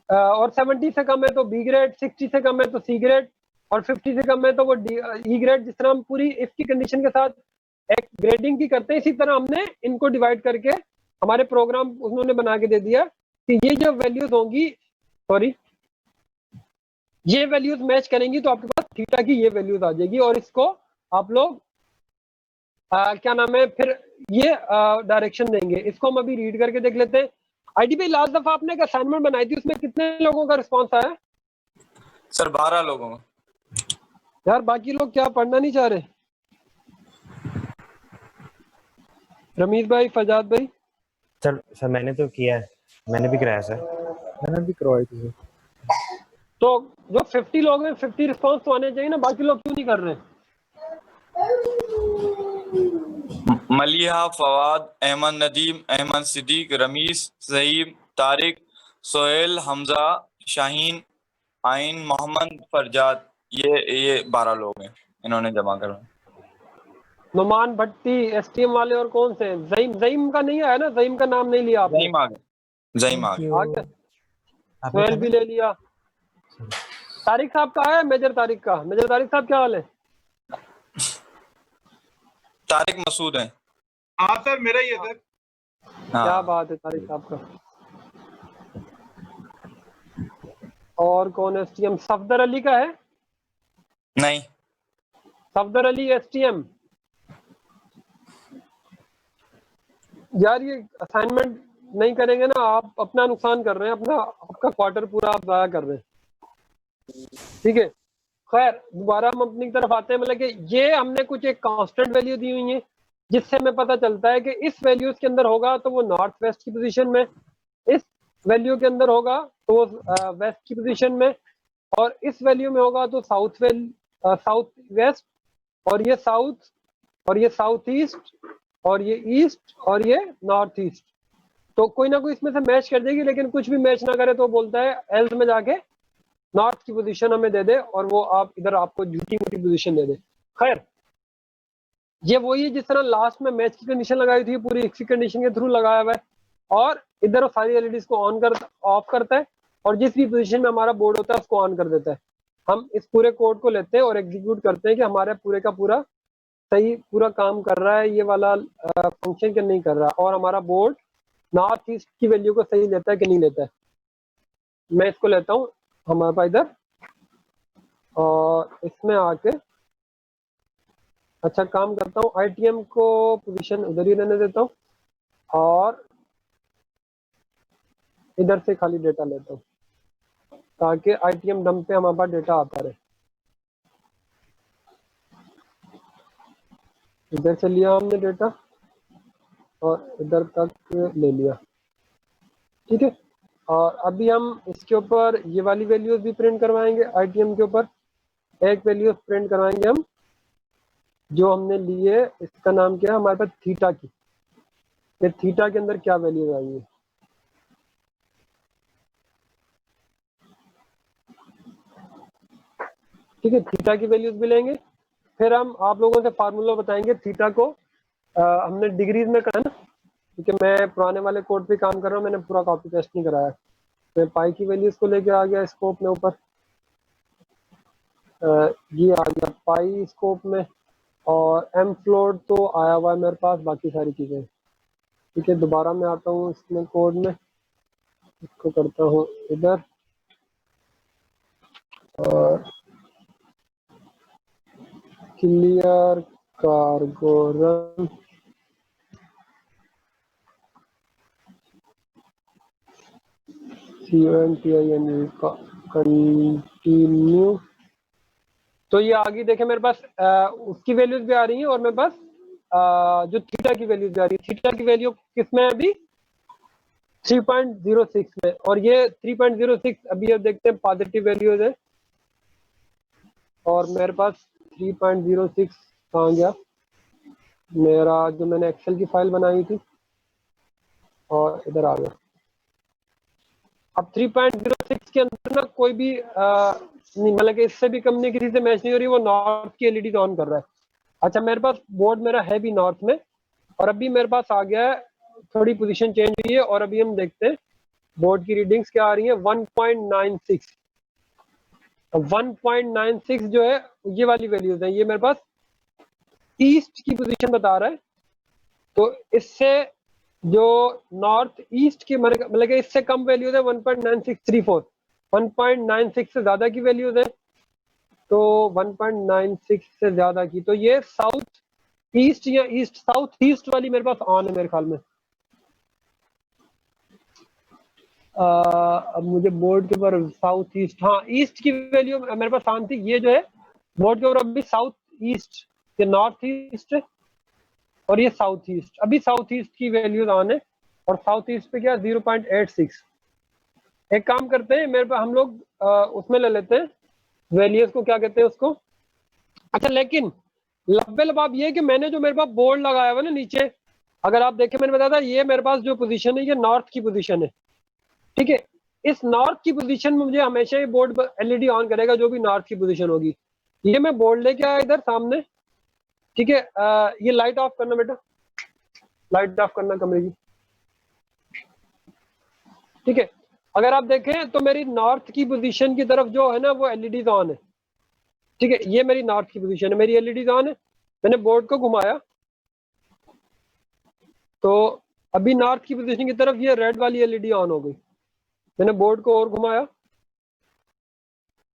और 70 से कम है तो बी ग्रेड, 60 से कम है तो सी ग्रेड, और 50 से कम है तो वो ई ग्रेड। जिस तरह हम पूरी इसकी कंडीशन के साथ एक ग्रेडिंग की करते हैं, इसी तरह हमने इनको डिवाइड करके हमारे प्रोग्राम उन्होंने बना के दे दिया कि ये जो वैल्यूज होंगी, सॉरी ये वैल्यूज मैच करेंगी तो आपके पास थीटा की ये वैल्यूज आ जाएगी, और इसको आप लोग क्या नाम है फिर ये डायरेक्शन देंगे। इसको हम अभी रीड करके देख लेते हैं। आईडी भाई लास्ट दफा आपने एक असाइनमेंट बनाई थी, उसमें कितने लोगों का रिस्पॉन्स आया? सर 12 लोगों में। यार बाकी लोग क्या पढ़ना नहीं चाह रहे? रमीज भाई, फजाद भाई? सर मैंने तो किया है, मैंने भी कराया सर। मैंने भी करवाई थी सर। तो जो 50 लोग हैं 50 रिस्पॉन्स तो आने चाहिए ना, बाकी लोग क्यों नहीं कर रहे? मलिहा, फवाद, अहमद नदीम, अहमद सिद्दीक, रमीज, सहीम, तारिक, सोहेल, हमजा, शाहीन, आइन, मोहम्मद, फरजाद, ये 12 लोग हैं, इन्होंने जमा करा। नुमान भट्टी, एसटीएम वाले, और कौन से? जईम का नहीं आया ना? जईम का नाम नहीं लिया आपने? जहीम आ गए, जहीम आ गए। आ गया, सोहेल भी ले लिया। तारिक साहब का है? मेजर तारिक का? मेजर तारिक साहब क्या हाल है? तारिक मसूद है। हाँ सर, मेरा ही है सर। हाँ। क्या बात है तारिक साहब का। और कौन एसटीएम? सफदर अली का है? नहीं, सफदर अली एसटीएम। यार ये असाइनमेंट नहीं करेंगे ना, आप अपना नुकसान कर रहे हैं, अपना आपका क्वार्टर पूरा आप जाया कर रहे हैं। ठीक है, खैर दोबारा हम अपनी तरफ आते हैं। मतलब कि ये हमने कुछ एक कांस्टेंट वैल्यू दी हुई है, जिससे हमें पता चलता है कि इस वैल्यूज के अंदर होगा तो वो नॉर्थ वेस्ट की पोजीशन में, इस वैल्यू के अंदर होगा तो वो वेस्ट की पोजीशन में, और इस वैल्यू में होगा तो साउथ वेस्ट, और ये साउथ, और ये साउथ ईस्ट, और ये ईस्ट, और ये नॉर्थ ईस्ट। तो कोई ना कोई इसमें से मैच कर देगी, लेकिन कुछ भी मैच ना करे तो बोलता है एल्स में जाके नॉर्थ की पोजीशन हमें दे दे, और वो आप इधर आपको झूठी मूठी पोजीशन दे दे। खैर ये वही है जिस तरह लास्ट में मैच की कंडीशन लगाई थी, पूरी इसी कंडीशन के थ्रू लगाया हुआ है, और इधर सारी एलईडीज को ऑफ करता है, और जिस भी पोजीशन में हमारा बोर्ड होता है उसको ऑन कर देता है। हम इस पूरे कोड को लेते हैं और एग्जीक्यूट करते हैं कि हमारे पूरे का पूरा सही पूरा काम कर रहा है ये वाला फंक्शन कि नहीं कर रहा, और हमारा बोर्ड नॉर्थ ईस्ट की वैल्यू को सही लेता है कि नहीं लेता है। मैं इसको लेता हूँ हमारे पास इधर, और इसमें आके अच्छा काम करता हूँ, आईटीएम को पोजीशन उधर ही रहने देता हूँ, और इधर से खाली डेटा लेता हूँ ताकि आईटीएम डंप पे हमारे पास डेटा आता रहे। इधर से लिया हमने डेटा और इधर तक ले लिया, ठीक है। और अभी हम इसके ऊपर ये वाली वैल्यूज भी प्रिंट करवाएंगे। आईटीएम के ऊपर एक वैल्यू प्रिंट करवाएंगे हम जो हमने लिए, इसका नाम क्या है हमारे पास? थीटा की। ये थीटा के अंदर क्या वैल्यूज आई है? ठीक है, थीटा की वैल्यूज भी लेंगे। फिर हम आप लोगों से फार्मूला बताएंगे थीटा को। हमने डिग्रीज में करा ना, क्योंकि मैं पुराने वाले कोड पे काम कर रहा हूँ, मैंने पूरा कॉपी पेस्ट नहीं कराया। मैं पाई की वैल्यूज को लेके आ गया स्कोप में ऊपर, ये आ गया पाई स्कोप में, और एम फ्लोट तो आया हुआ है मेरे पास, बाकी सारी चीजें। ठीक है, दोबारा मैं आता हूँ इसमें कोड में, इसको करता हूँ इधर, और क्लियर कार्गो रन, कंटिन्यू। तो ये आगे देखे मेरे पास उसकी वैल्यूज भी आ रही हैं, और मेरे पास जो थीटा की वैल्यूज भी आ रही है। थीटा की वैल्यू किसमें है अभी? 3.06 में, और ये 3.06 अभी अब देखते हैं पॉजिटिव वैल्यूज है, और मेरे पास 3.06 कहाँ गया मेरा, जो मैंने एक्सेल की फाइल बनाई थी, और इधर आ गया। अब 3.06 के अंदर ना कोई भी नहीं, मतलब कि इससे भी कम नहीं, किसी से मैच नहीं हो रही, वो नॉर्थ की एलईडी ऑन कर रहा है। अच्छा, मेरे पास बोर्ड मेरा है भी नॉर्थ में, और अभी मेरे पास आ गया है, थोड़ी पोजीशन चेंज हुई है, और अभी हम देखते हैं बोर्ड की रीडिंग्स क्या आ रही है। 1.96 1.96 जो है ये वाली वैल्यूज है, ये मेरे पास ईस्ट की पोजीशन बता रहा है। तो इससे जो नॉर्थ ईस्ट की मतलब कि इससे कम वैल्यूज है 1.9634, 1.96 से ज्यादा की वैल्यूज है, तो 1.96 से ज्यादा की, तो ये साउथ ईस्ट या ईस्ट साउथ ईस्ट वाली मेरे पास ऑन है मेरे ख्याल में। अब मुझे बोर्ड के ऊपर साउथ ईस्ट, हाँ ईस्ट की वैल्यू मेरे पास ऑन थी, ये जो है बोर्ड के ऊपर अभी साउथ ईस्ट, ये नॉर्थ ईस्ट है और ये साउथ ईस्ट, अभी साउथ ईस्ट की वैल्यूज ऑन है, और साउथ ईस्ट पे क्या 0.86। एक काम करते हैं, मेरे पास हम लोग उसमें ले लेते हैं वैल्यूज को, क्या कहते हैं उसको। अच्छा, लेकिन लब्बे लबाब ये कि मैंने जो मेरे पास बोर्ड लगाया हुआ ना नीचे, अगर आप देखें मैंने बताया था ये मेरे पास जो पोजीशन है ये नॉर्थ की पोजीशन है, ठीक है। इस नॉर्थ की पोजीशन में मुझे हमेशा ये बोर्ड एलईडी ऑन करेगा जो भी नॉर्थ की पोजीशन होगी। ये मैं बोर्ड लेके आया इधर सामने, ठीक है। ये लाइट ऑफ करना बेटा, लाइट ऑफ करना कमरे की, ठीक है। अगर आप देखें तो मेरी नॉर्थ की पोजीशन की तरफ जो है ना वो एलईडी ऑन है, ठीक है। ये मेरी नॉर्थ की पोजीशन है, मेरी एलईडी ऑन है। मैंने बोर्ड को घुमाया तो अभी नॉर्थ की पोजीशन की तरफ ये रेड वाली एलईडी ऑन हो गई। मैंने बोर्ड को और घुमाया,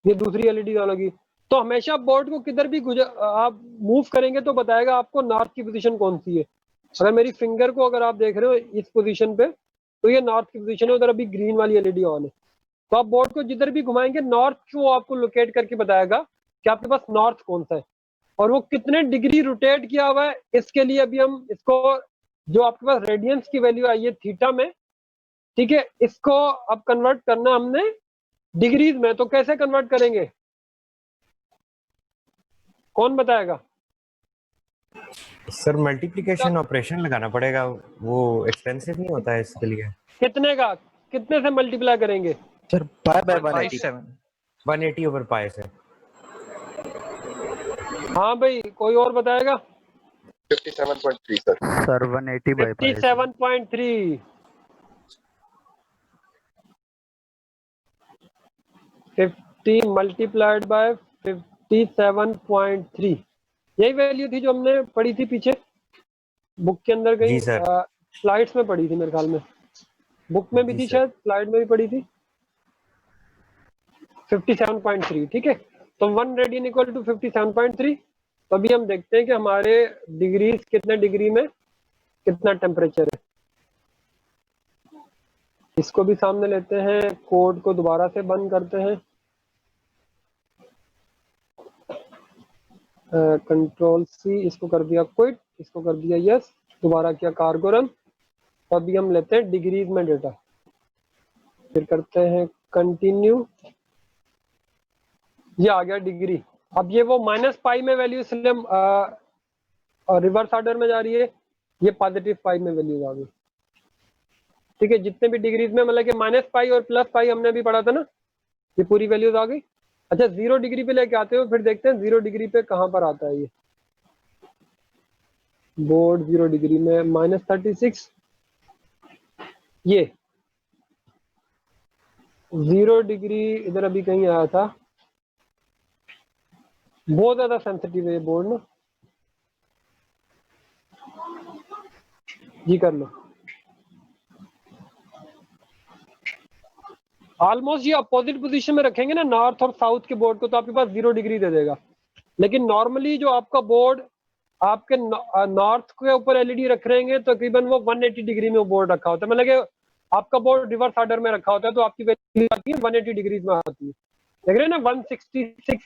ये दूसरी एलईडी ऑन होगी। तो हमेशा बोर्ड को किधर भी आप मूव करेंगे तो बताएगा आपको नॉर्थ की पोजीशन कौन सी है। अगर मेरी फिंगर को अगर आप देख रहे हो इस पोजीशन पे, तो ये नॉर्थ की पोजीशन है, उधर अभी ग्रीन वाली एलईडी ऑन है। तो आप बोर्ड को जिधर भी घुमाएंगे नॉर्थ को आपको लोकेट करके बताएगा कि आपके पास नॉर्थ कौन सा है और वो कितने डिग्री रोटेट किया हुआ है। इसके लिए अभी हम इसको, जो आपके पास रेडियंस की वैल्यू आई है थीटा में, ठीक है, इसको अब कन्वर्ट करना हमने डिग्रीज में। तो कैसे कन्वर्ट करेंगे, कौन बताएगा? सर मल्टीप्लिकेशन ऑपरेशन लगाना पड़ेगा, वो एक्सपेंसिव नहीं होता है इसके लिए। कितने का, कितने से मल्टीप्लाई करेंगे? सर पाई बाय 180 180 ओवर पाई से। हाँ भाई, कोई और बताएगा? 57.3 sir. Sir 180 by pi. 57.3, 50 multiplied by 57.3, यही वैल्यू थी जो हमने पढ़ी थी पीछे बुक के अंदर, कहीं स्लाइड्स में पढ़ी थी मेरे ख्याल में, बुक में भी थी शायद, स्लाइड में भी पढ़ी थी 57.3, ठीक है। तो 1 रेडियन इक्वल टू 57.3। तो अभी हम देखते हैं कि हमारे डिग्रीज कितने डिग्री में कितना टेम्परेचर है। इसको भी सामने लेते हैं, कोड को दोबारा से बंद करते हैं, कंट्रोल सी, इसको कर दिया क्विट, इसको कर दिया यस, दोबारा किया कार्गो रन। तो अभी हम लेते हैं डिग्रीज में डेटा, फिर करते हैं कंटिन्यू, ये आ गया डिग्री। अब ये वो माइनस पाई में वैल्यू इसलिए रिवर्स ऑर्डर में जा रही है, ये पॉजिटिव पाई में वैल्यू आ गई, ठीक है। जितने भी डिग्रीज में मतलब कि माइनस पाई और प्लस पाई हमने भी पढ़ा था ना, ये पूरी वैल्यूज आ गई। अच्छा, 0 डिग्री पे लेके आते हो, फिर देखते हैं 0 डिग्री पे कहाँ पर आता है ये बोर्ड। 0 डिग्री में -36, ये 0 डिग्री इधर अभी कहीं आया था, बहुत ज्यादा सेंसिटिव है ये बोर्ड ना, जी कर लो। ऑलमोस्ट ये अपोजिट पोजीशन में रखेंगे ना नॉर्थ और साउथ के बोर्ड को, तो आपके पास 0 डिग्री दे देगा। लेकिन नॉर्मली जो आपका बोर्ड आपके नॉर्थ के ऊपर एलईडी रख रहेंगे तो तकरीबन वो 180 डिग्री में वो बोर्ड रखा होता है, मतलब कि आपका बोर्ड रिवर्स ऑर्डर में रखा होता है, तो आपकी वैल्यू आती है 180 डिग्री में आती है, देख रहे हैं ना 166।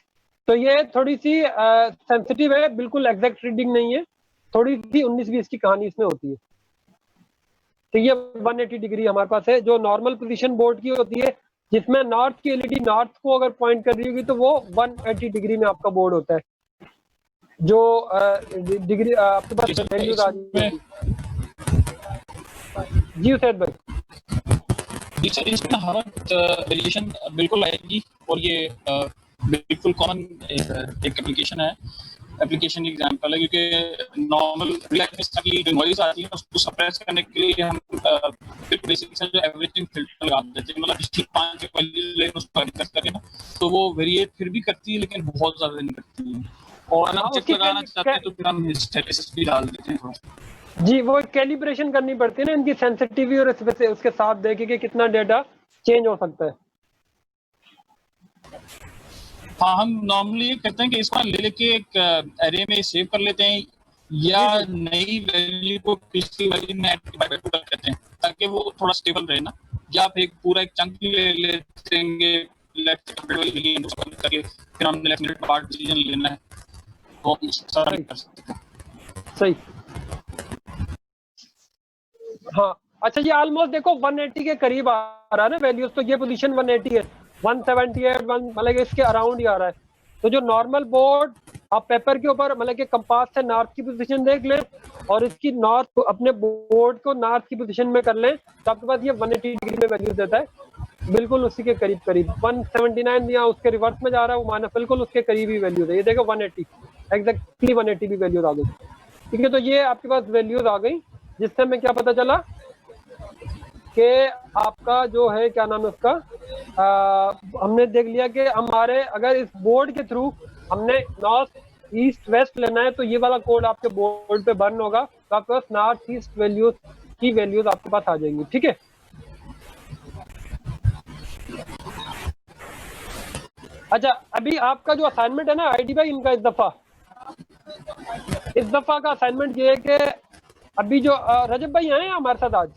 तो ये थोड़ी सी सेंसिटिव है, बिल्कुल एग्जैक्ट रीडिंग नहीं है, थोड़ी सी 19-20 की कहानी इसमें होती है। तो ये 180 डिग्री हमारे पास है, जो नॉर्मल पोजीशन बोर्ड की होती है, जिसमें नॉर्थ की एलईडी नॉर्थ को अगर पॉइंट कर रही होगी तो वो 180 डिग्री में आपका बोर्ड होता है। जो डिग्री आपके पास वैल्यूज आ रही है जी उसैद भाई। जी सर, इसमें हवा वेरिएशन बिल्कुल आएगी, और ये बिल्कुल कॉमन एक एप्लीकेशन है, एप्लीकेशन एग्जांपल है, क्योंकि नॉर्मल की जो नॉइज आती है उसको सप्रेस करने के लिए हम बेसिक से जो एवरेजिंग फिल्टर लगा देते हैं, मतलब ठीक 5 वैल्यू लेकिन उसको एडजस्ट करके ना, तो वो वेरिएट फिर भी करती है लेकिन बहुत ज्यादा नहीं करती है। और अगर हम चेक लगाना चाहते हैं तो फिर हम हिस्टैरिसीस भी डाल देते हैं थोड़ा। जी, वो कैलिब्रेशन करनी पड़ती है ना इनकी सेंसिटिविटी, और उसके साथ देखे कि कितना डेटा चेंज हो सकता है। हाँ, हम नॉर्मली ये करते हैं कि इसको ले लेके एक एरे में सेव कर लेते हैं, या नई वैल्यू को पिछली वैल्यू में ऐड कर देते हैं ताकि वो थोड़ा स्टेबल रहे ना, या फिर एक पूरा एक चंक ले लेते हैं करके, फिर हमने लेफ्ट मिनट पार्ट डिसीजन लेना है तो हम इस तरह कर सकते हैं। सही। हाँ, अच्छा, ये ऑलमोस्ट देखो 180 के करीब आ रहा है ना वैल्यूज, तो ये पोजीशन 180 है, 170 है, मतलब इसके अराउंड ही आ रहा है। तो जो नॉर्मल बोर्ड आप पेपर के ऊपर मतलब कि कंपास से नॉर्थ की पोजीशन देख लें और इसकी नॉर्थ अपने बोर्ड को नॉर्थ की पोजीशन में कर लें, तो आपके पास ये 180 डिग्री में वैल्यू देता है, बिल्कुल उसी के करीब करीब। 179 या उसके रिवर्स में जा रहा है वो, माना बिल्कुल उसके करीब ही वैल्यू है। ये देखो 180 एग्जैक्टली 180 भी वैल्यूज आ गई। ठीक है, तो ये आपके पास वैल्यूज आ गई, जिससे हमें क्या पता चला कि आपका जो है क्या नाम है उसका, हमने देख लिया कि हमारे अगर इस बोर्ड के थ्रू हमने नॉर्थ ईस्ट वेस्ट लेना है तो ये वाला कोड आपके बोर्ड पे बर्न होगा, तो आपके पास नॉर्थ ईस्ट वैल्यूज की वैल्यूज आपके पास आ जाएंगी। ठीक है, अच्छा, अभी आपका जो असाइनमेंट है ना आईडी भाई, इनका इस दफा का असाइनमेंट ये है कि अभी जो रजब भाई आए हैं हमारे साथ आज,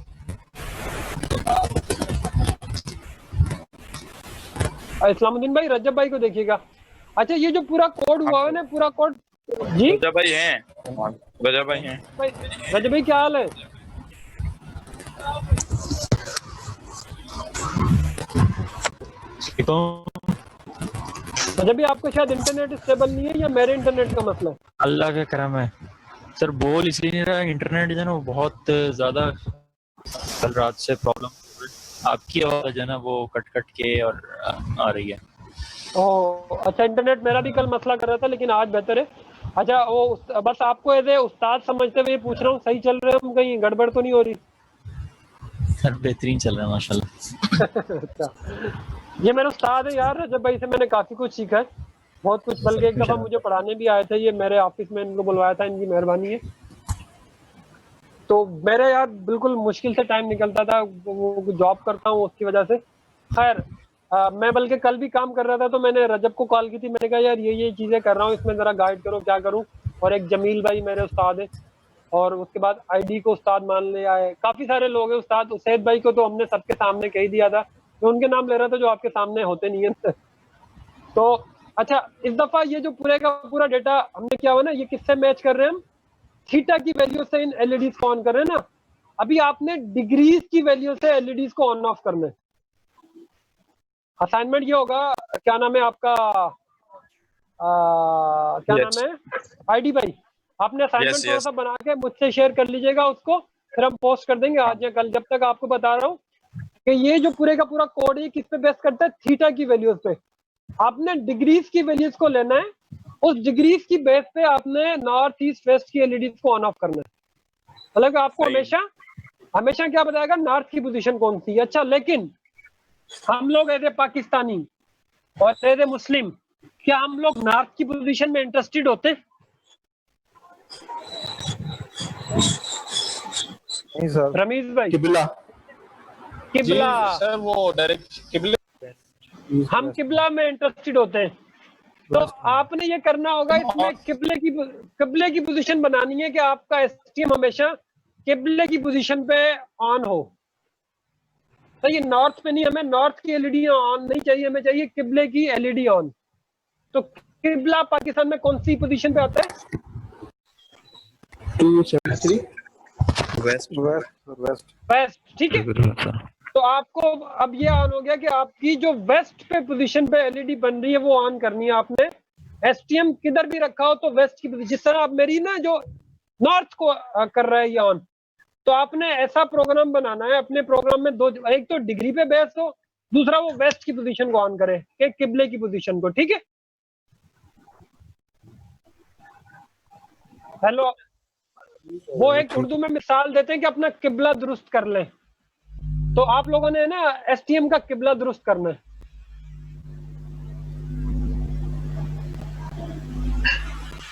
इस्लामुद्दीन भाई, रजब भाई को देखिएगा। अच्छा, ये जो पूरा कोड हुआ है ना, पूरा कोड जी, रजब भाई हैं, रजब भाई हैं। रजब भाई क्या हाल है? रजब भाई, आपको शायद इंटरनेट स्टेबल नहीं है या मेरे इंटरनेट का मसला है? अल्लाह का करम है सर, बोल इसलिए नहीं रहा, इंटरनेट जो है ना वो बहुत ज्यादा कल रात से प्रॉब्लम, आपकी आवाज है ना वो कट कट के और आ रही है। ओह अच्छा, इंटरनेट मेरा भी कल मसला कर रहा था लेकिन आज बेहतर है। अच्छा, वो बस आपको एज ए उस्ताद समझते हुए पूछ रहा हूँ, सही चल रहे हैं हम, कहीं गड़बड़ तो नहीं हो रही? सर बेहतरीन चल रहा है माशाल्लाह। अच्छा, ये मेरे उस्ताद है यार, रजब भाई से मैंने काफी कुछ सीखा है, बहुत कुछ, बल्कि एक दफा मुझे पढ़ाने भी आए थे, ये मेरे ऑफिस में इनको बुलवाया था, इनकी मेहरबानी है। तो मेरे यार बिल्कुल मुश्किल से टाइम निकलता था, वो जॉब करता हूँ उसकी वजह से। खैर, मैं बल्कि कल भी काम कर रहा था तो मैंने रजब को कॉल की थी, मैंने कहा यार ये चीजें कर रहा हूँ, इसमें जरा गाइड करो क्या करूँ। और एक जमील भाई मेरे उस्ताद है, और उसके बाद आईडी को उस्ताद मान लिया है, काफी सारे लोग हैं उस्ताद। उसैद भाई को तो हमने सबके सामने कह दिया था, तो उनके नाम ले रहा था जो आपके सामने होते नहीं है। तो अच्छा, इस दफा ये जो पूरे का पूरा डेटा हमने क्या हुआ ना, ये किससे मैच कर रहे हैं हम? थीटा की वैल्यू से इन एलईडीज को ऑन कर रहे हैं ना। अभी आपने डिग्रीज की वैल्यू से एलईडीज को ऑन ऑफ करना है। असाइनमेंट ये होगा, क्या नाम है आपका, क्या नाम है आईडी भाई, आपने असाइनमेंट थोड़ा सा बना के मुझसे शेयर कर लीजिएगा उसको, फिर हम पोस्ट कर देंगे आज या कल। जब तक आपको बता रहा हूँ कि ये जो पूरे का पूरा कोड है किस पे बेस करता है, थीटा की वैल्यूज पे। आपने डिग्रीज की वैल्यूज को लेना है, उस डिग्रीज की बेस पे आपने नॉर्थ ईस्ट वेस्ट की एलईडीज को ऑन ऑफ करना है। मतलब आपको हमेशा क्या बताएगा, नॉर्थ की पोजीशन कौन सी है। अच्छा, लेकिन हम लोग एज ए पाकिस्तानी और एज ए मुस्लिम, क्या हम लोग नॉर्थ की पोजीशन में इंटरेस्टेड होते हैं? नहीं सर। रमीज भाई, किबला सर वो डायरेक्ट किबले, हम किबला में इंटरेस्टेड होते हैं। तो आपने ये करना होगा, इसमें किबले की पोजीशन बनानी है कि आपका एसटीएम हमेशा किबले की पोजीशन पे ऑन हो। तो ये नॉर्थ पे नहीं, हमें नॉर्थ की एलईडी ऑन नहीं चाहिए, हमें चाहिए किबले की एलईडी ऑन। तो किबला पाकिस्तान में कौन सी पोजीशन पे आता है? 273 वेस्ट। ठीक है, तो आपको अब ये ऑन हो गया कि आपकी जो वेस्ट पे पोजीशन पे एलईडी बन रही है वो ऑन करनी है आपने। एसटीएम किधर भी रखा हो तो वेस्ट की, जिस तरह आप मेरी ना जो नॉर्थ को कर रहा है ये ऑन, तो आपने ऐसा प्रोग्राम बनाना है अपने प्रोग्राम में, दो, एक तो डिग्री पे बेस हो, दूसरा वो वेस्ट की पोजीशन को ऑन करे कि किबले की पोजीशन को। ठीक है, हेलो, वो एक उर्दू में मिसाल देते हैं कि अपना किबला दुरुस्त कर लें, तो आप लोगों ने ना एसटीएम का किबला दुरुस्त करना है।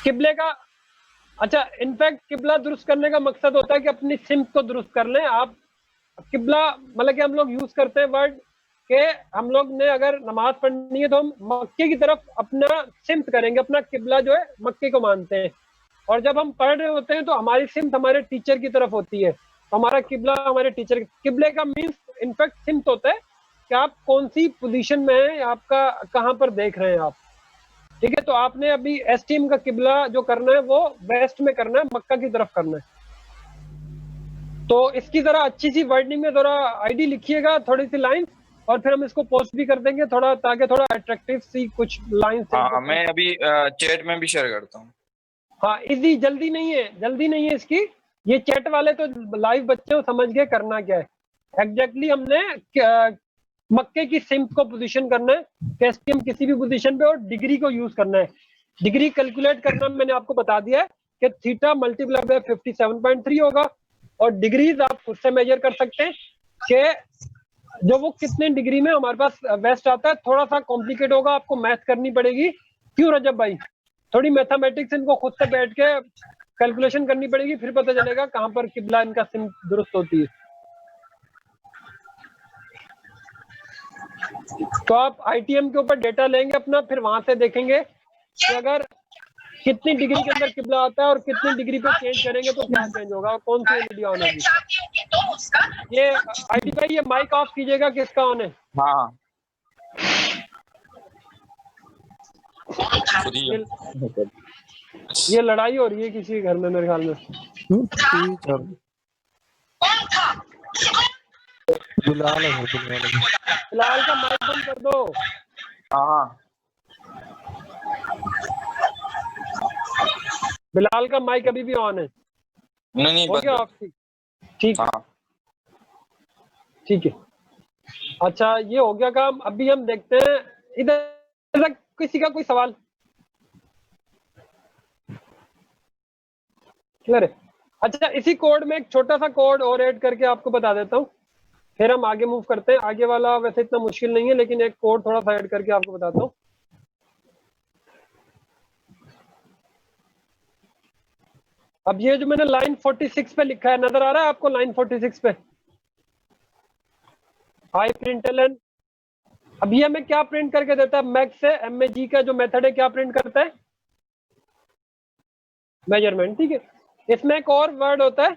किबले का, अच्छा, इनफैक्ट किबला दुरुस्त करने का मकसद होता है कि अपनी सिम्त को दुरुस्त कर लें आप। किबला मतलब कि हम लोग यूज करते हैं वर्ड के, हम लोग ने अगर नमाज पढ़नी है तो हम मक्के की तरफ अपना सिम्त करेंगे, अपना किबला जो है मक्के को मानते हैं। और जब हम पढ़ रहे होते हैं तो हमारी सिम्त हमारे टीचर की तरफ होती है, तो हमारा किबला हमारे टीचर। किबले का मीन्स इनफैक्ट सिम्त होता है कि आप कौन सी पोजीशन में हैं, आपका कहाँ पर देख रहे हैं आप, ठीक है। तो आपने अभी एसटीएम का किबला जो करना है वो वेस्ट में करना है, मक्का की तरफ करना है। तो इसकी जरा अच्छी सी वर्डिंग में जरा आईडी लिखिएगा, थोड़ी सी लाइन, और फिर हम इसको पोस्ट भी कर देंगे थोड़ा, ताकि थोड़ा अट्रैक्टिव सी कुछ लाइन। हाँ, मैं अभी चैट में भी शेयर करता हूँ। हाँ, इजी, जल्दी नहीं है इसकी। ये चैट वाले तो लाइव बच्चे हो, समझ गए करना क्या है एग्जैक्टली। हमने मक्के की सिम्त को पोजीशन करना है, एसटीएम किसी भी पोजीशन पे, और डिग्री को यूज करना है। डिग्री कैलकुलेट करना मैंने आपको बता दिया है कि थीटा मल्टीप्लाई बाय 57.3 होगा, और डिग्रीज आप खुद से मेजर कर सकते हैं कि जो वो कितने डिग्री में हमारे पास वेस्ट आता है। थोड़ा सा कॉम्प्लिकेट होगा, आपको मैथ करनी पड़ेगी। क्यों रजब भाई? थोड़ी मैथमेटिक्स इनको खुद से बैठ के कैलकुलेशन करनी पड़ेगी, फिर पता चलेगा कहाँ पर किबला इनका सिम्त दुरुस्त होती है। तो आप आईटीएम के ऊपर डेटा लेंगे अपना, फिर वहां से देखेंगे कि अगर कितनी डिग्री के अंदर किबला आता है और कितनी डिग्री पे चेंज करेंगे तो क्या चेंज होगा और कौन सी एलईडी ऑन होगी। ये आईडी भाई, ये माइक ऑफ कीजिएगा, किसका ऑन है? हाँ, ये लड़ाई हो रही है किसी के घर में मेरे ख्याल में। बिलाल है, बिलाल है। बिलाल का माइक बंद कर दो। हाँ, बिलाल का माइक अभी भी ऑन है? नहीं हो गया ऑफ? ठीक, हाँ, ठीक है। अच्छा, ये हो गया काम। अभी हम देखते हैं इधर किसी का कोई सवाल? क्लियर है? अच्छा, इसी कोड में एक छोटा सा कोड और ऐड करके आपको बता देता हूँ, फिर हम आगे मूव करते हैं। आगे वाला वैसे इतना मुश्किल नहीं है, लेकिन एक कोड थोड़ा सा ऐड करके आपको बताता हूँ। अब ये जो मैंने लाइन 46 पे लिखा है, नजर आ रहा है आपको लाइन 46 पे? आई प्रिंटलन। अब ये हमें क्या प्रिंट करके देता है? मैक्स से एमएजी का जो मेथड है क्या प्रिंट करता है? मेजरमेंट, ठीक है। इसमें एक और वर्ड होता है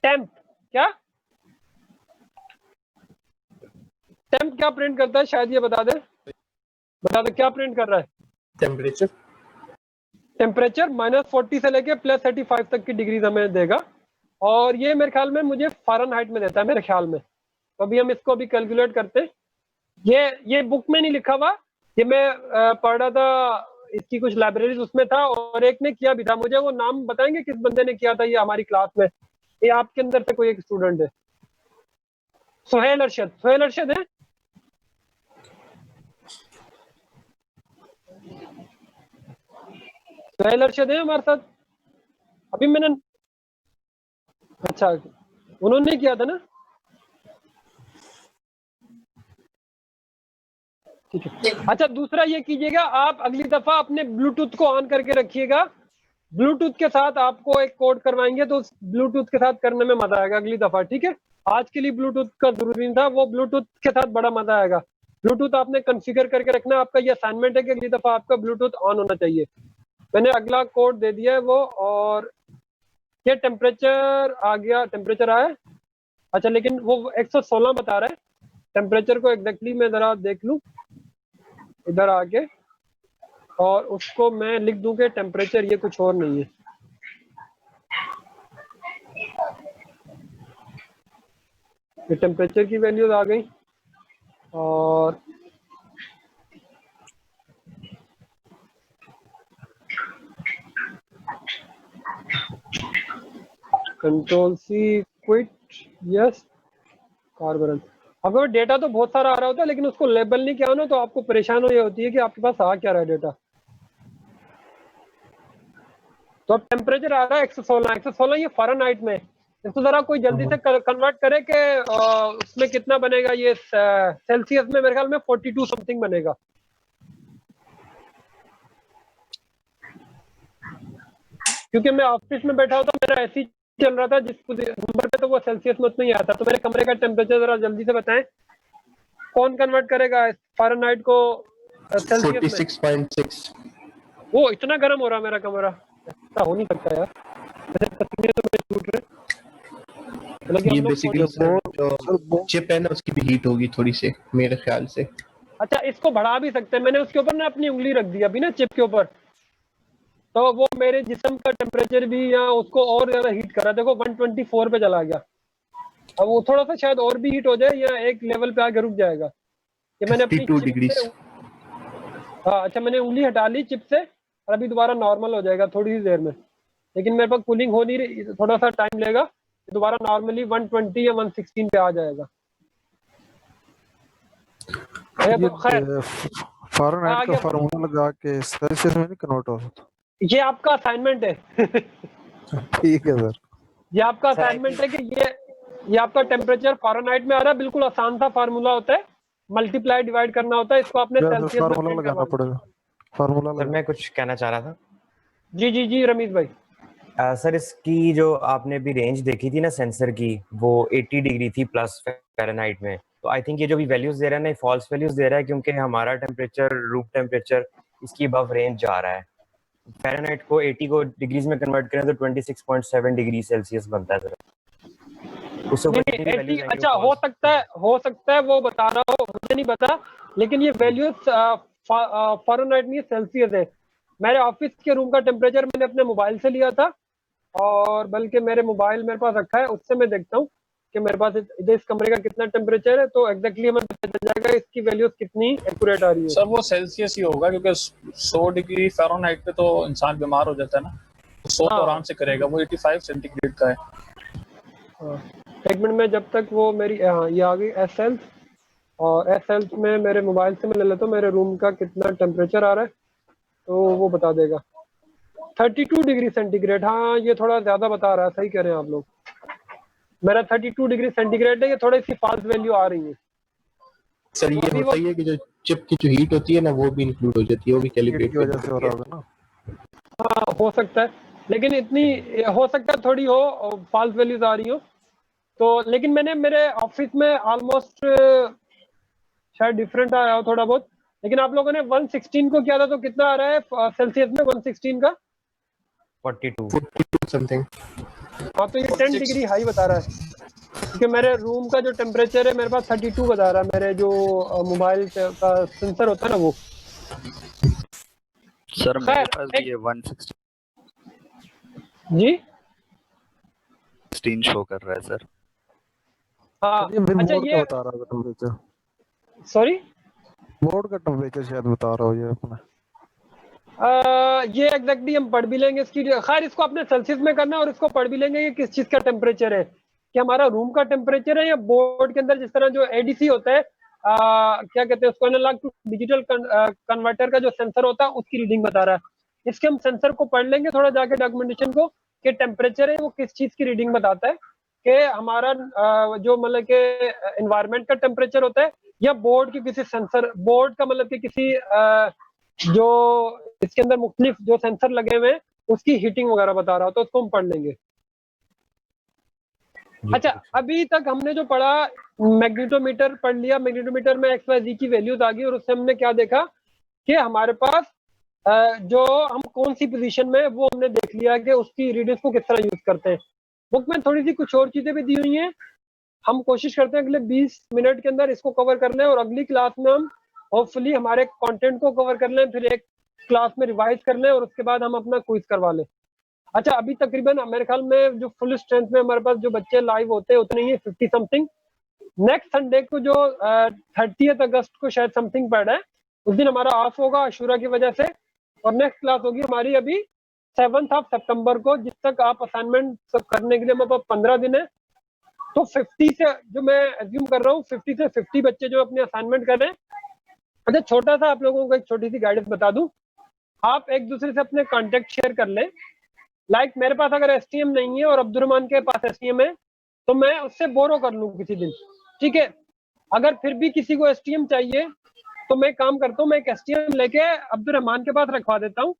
टेम्प। क्या टेम्प क्या प्रिंट करता है? शायद ये बता दे क्या प्रिंट कर रहा है? टेम्परेचर। टेम्परेचर -40 से लेके +35 तक की डिग्री हमें देगा, और ये मेरे ख्याल में मुझे फ़ारेनहाइट में देता है मेरे ख्याल में। तो अभी हम इसको अभी कैलकुलेट करते हैं। ये बुक में नहीं लिखा हुआ, ये मैं पढ़ रहा था, इसकी कुछ लाइब्रेरीज उसमें था, और एक ने किया भी था। मुझे वो नाम बताएंगे किस बंदे ने किया था ये हमारी क्लास में? ये आपके अंदर से कोई एक स्टूडेंट है? सुहेल अरशद। सुहेल अरशद है? सुहेल अरशद है हमारे साथ? अभी मैंने, अच्छा, उन्होंने किया था ना? ठीक है। अच्छा, दूसरा ये कीजिएगा, आप अगली दफा अपने ब्लूटूथ को ऑन करके रखिएगा। ब्लूटूथ के साथ आपको एक कोड करवाएंगे, तो उस ब्लूटूथ के साथ करने में मजा आएगा अगली दफा, ठीक है। आज के लिए ब्लूटूथ का जरूरी नहीं था, वो ब्लूटूथ के साथ बड़ा मजा आएगा। ब्लूटूथ आपने कॉन्फ़िगर करके रखना। आपका ये असाइनमेंट है कि अगली दफा आपका ब्लूटूथ ऑन होना चाहिए। मैंने अगला कोड दे दिया है वो, और ये टेम्परेचर आ गया, टेम्परेचर आया। अच्छा, लेकिन वो 116 बता रहा है टेम्परेचर को एग्जैक्टली। मैं जरा देख लूं इधर आके, और उसको मैं लिख दूं कि टेम्परेचर ये कुछ और नहीं है। ये टेम्परेचर की वैल्यूज आ गई, और control C quit, yes, carbon. अगर डेटा तो बहुत सारा आ रहा होता है, लेकिन उसको लेबल नहीं किया ना, तो आपको परेशानी ये होती है कि आपके पास आ क्या रहा है डेटा। तो अब टेम्परेचर आ रहा है 116 ये फ़ारेनहाइट में। इसको जरा कोई जल्दी से कन्वर्ट करे कि उसमें कितना बनेगा, ये सेल्सियस में मेरे ख्याल में 42 समथिंग बनेगा। क्योंकि मैं ऑफिस में बैठा होता, मेरा ऐसी चल रहा था जिस नंबर पे, तो वो सेल्सियस में उतना ही आता। तो मेरे कमरे का टेम्परेचर जरा जल्दी से बताएं, कौन कन्वर्ट करेगा फ़ारेनहाइट को सेल्सियस में? 46.6। वो इतना गर्म हो रहा है मेरा कमरा, ऐसा हो नहीं सकता यार। मेरे पसीने तो मेरे छूट रहे। ये बेसिकली जो चिप है ना उसकी भी हीट होगी थोड़ी से मेरे ख्याल से। अच्छा, इसको बढ़ा भी सकते हैं। मैंने उसके ऊपर ना अपनी उंगली रख दी अभी ना चिप के ऊपर, तो वो मेरे जिस्म का टेम्परेचर भी या उसको और ज्यादा हीट कर रहा है। देखो 124 पे चला गया। अब वो थोड़ा सा शायद और भी हीट हो जाए या एक लेवल पे आके रुक जाएगा। कि मैंने अपनी 52 चिप डिग्री। से, हाँ अच्छा, मैंने उंगली हटा ली चिप से और अभी दोबारा नॉर्मल हो जाएगा थोड़ी सी देर में। लेकिन मेरे पास कूलिंग हो नहीं रही, थोड़ा सा टाइम लेगा, दोबारा नॉर्मली 120 या 116 पे आ जाएगा। तो खैर फ़ारेनहाइट का फार्मूला लगा के सेल्सियस में नहीं कन्वर्ट हो सकता। ये आपका असाइनमेंट है। ठीक है सर। ये आपका असाइनमेंट है कि ये आपका टेम्परेचर फ़ारेनहाइट में आ रहा है। बिल्कुल आसान सा फार्मूला होता है, मल्टीप्लाई डिवाइड करना होता है, इसको आपने सेल्सियस में फार्मूला लगाना पड़ेगा। फार्मूला सर मैं कुछ कहना चाह रहा था। जी रमीज भाई। सर इसकी जो आपने भी रेंज देखी थी ना सेंसर की, वो 80 डिग्री थी प्लस फ़ारेनहाइट में। तो आई थिंक ये जो भी वैल्यूज दे रहा है ना, फॉल्स वैल्यूज दे रहा है, क्योंकि हमारा टेम्परेचर, रूम टेम्परेचर इसकी अबव रेंज जा रहा है। फ़ारेनहाइट को 80 को डिग्रीज में कन्वर्ट करें तो 26.7 डिग्री सेल्सियस बनता है सर। उससे ऊपर जितनी भी वैल्यूज आएंगी, अच्छा हो सकता है वो बता रहा हो, मुझे नहीं पता। लेकिन ये वैल्यूज फ़ारेनहाइट नहीं, सेल्सियस है। मेरे ऑफिस के रूम का टेम्परेचर मैंने अपने मोबाइल से लिया था, और बल्कि मेरे मोबाइल मेरे पास रखा है, उससे मैं देखता हूँ कि मेरे पास इधर इस कमरे का कितना टेम्परेचर है, तो एग्जैक्टली हमें पता चल जाएगा इसकी वैल्यूज कितनी एक्यूरेट आ रही है। सर वो सेल्सियस ही होगा, क्योंकि 100 डिग्री फ़ारेनहाइट पे तो इंसान बीमार हो जाता है ना, 100 तो आराम से करेगा। वो 85 सेंटीग्रेड का है। एक मिनट में, जब तक वो मेरी ये आ गई एस हेल्थ, और एस हेल्थ में मेरे मोबाइल से मैं ले लेता हूँ मेरे रूम का कितना टेम्परेचर आ रहा है, तो वो बता देगा 32 डिग्री सेंटीग्रेड। हाँ ये थोड़ा ज्यादा बता रहा है, सही कह रहे हैं आप लोग। मेरा 32 डिग्री सेंटीग्रेड है, ये थोड़ी सी फाल्स वैल्यू आ रही है। सर ये होता ही है कि जो चिप की जो हीट होती है ना वो भी इंक्लूड हो जाती है, वो भी कैलिब्रेट की वजह से हो रहा होगा ना। हाँ हो सकता है, लेकिन इतनी हो सकता है थोड़ी हो फाल्स वैल्यूज आ रही हो तो। लेकिन मैंने मेरे ऑफिस में ऑलमोस्ट शायद डिफरेंट आया हो थोड़ा बहुत। लेकिन आप लोगों ने 116 को किया था, तो कितना आ रहा है सेल्सियस में 116 का? 42 समथिंग। हाँ तो ये 10 डिग्री हाई बता रहा है, क्योंकि मेरे रूम का जो टेम्परेचर है मेरे पास 32 बता रहा है। मेरे जो मोबाइल का सेंसर होता है ना वो। सर मेरे पास भी ये 116 जी शो कर रहा है सर। हाँ अच्छा, ये बता रहा है टेम्परेचर, सॉरी बोर्ड का टेम्परेचर शायद बता रहा हो ये अपना। ये एग्जैक्टली हम पढ़ भी लेंगे इसकी। खैर इसको अपने सेल्सियस में करना है, और इसको पढ़ भी लेंगे कि किस चीज का टेम्परेचर है, कि हमारा रूम का टेम्परेचर है या बोर्ड के अंदर जिस तरह जो एडीसी होता है, क्या कहते हैं उसको, एनालॉग टू डिजिटल कन्वर्टर का जो सेंसर होता है उसकी रीडिंग बता रहा है। इसके हम सेंसर को पढ़ लेंगे थोड़ा जाके डॉक्यूमेंटेशन को, कि टेम्परेचर है वो किस चीज की रीडिंग बताता है, कि हमारा जो मतलब के एनवायरनमेंट का टेम्परेचर होता है, या बोर्ड की किसी सेंसर, बोर्ड का मतलब कि किसी जो इसके अंदर मुख्तलिफ जो सेंसर लगे हुए हैं उसकी हीटिंग वगैरह बता रहा हो, तो उसको हम पढ़ लेंगे। अच्छा अभी तक हमने जो पढ़ा, मैग्नेटोमीटर पढ़ लिया, मैग्नेटोमीटर में XYZ की वैल्यूज आ गई, और उससे हमने क्या देखा कि हमारे पास जो हम कौन सी पोजीशन में, वो हमने देख लिया कि उसकी रीडिंग्स को किस तरह यूज करते हैं। बुक में थोड़ी सी कुछ और चीजें भी दी हुई हैं, हम कोशिश करते हैं अगले 20 मिनट के अंदर इसको कवर कर लें, और अगली क्लास में हम होपफुली हमारे कंटेंट को कवर कर लें, फिर एक क्लास में रिवाइज कर लें, और उसके बाद हम अपना क्विज करवा लें। अच्छा अभी तकरीबन मेरे ख्याल में जो फुल स्ट्रेंथ में हमारे पास जो बच्चे लाइव होते हैं उतने ही 50 समथिंग। नेक्स्ट संडे को जो 30 अगस्त को शायद समथिंग पड़ रहा है, उस दिन हमारा ऑफ होगा आशूरा की वजह से, और नेक्स्ट क्लास होगी हमारी अभी 7 सितंबर को, जिस तक आप असाइनमेंट करने के लिए हमारे पास 15 दिन है। तो 50 से, जो मैं एज्यूम कर रहा हूँ 50 से 50 बच्चे जो अपने असाइनमेंट कर रहे हैं। अच्छा छोटा सा आप लोगों को एक छोटी सी गाइडेंस बता दूं, आप एक दूसरे से अपने कॉन्टेक्ट शेयर कर लें, लाइक मेरे पास अगर एसटीएम नहीं है और अब्दुर्रहमान के पास एसटीएम है तो मैं उससे बोरो कर लूं किसी दिन, ठीक है। अगर फिर भी किसी को एसटीएम चाहिए तो मैं काम करता हूँ, मैं एक एसटीएम लेके अब्दुर्रहमान के पास रखवा देता हूँ।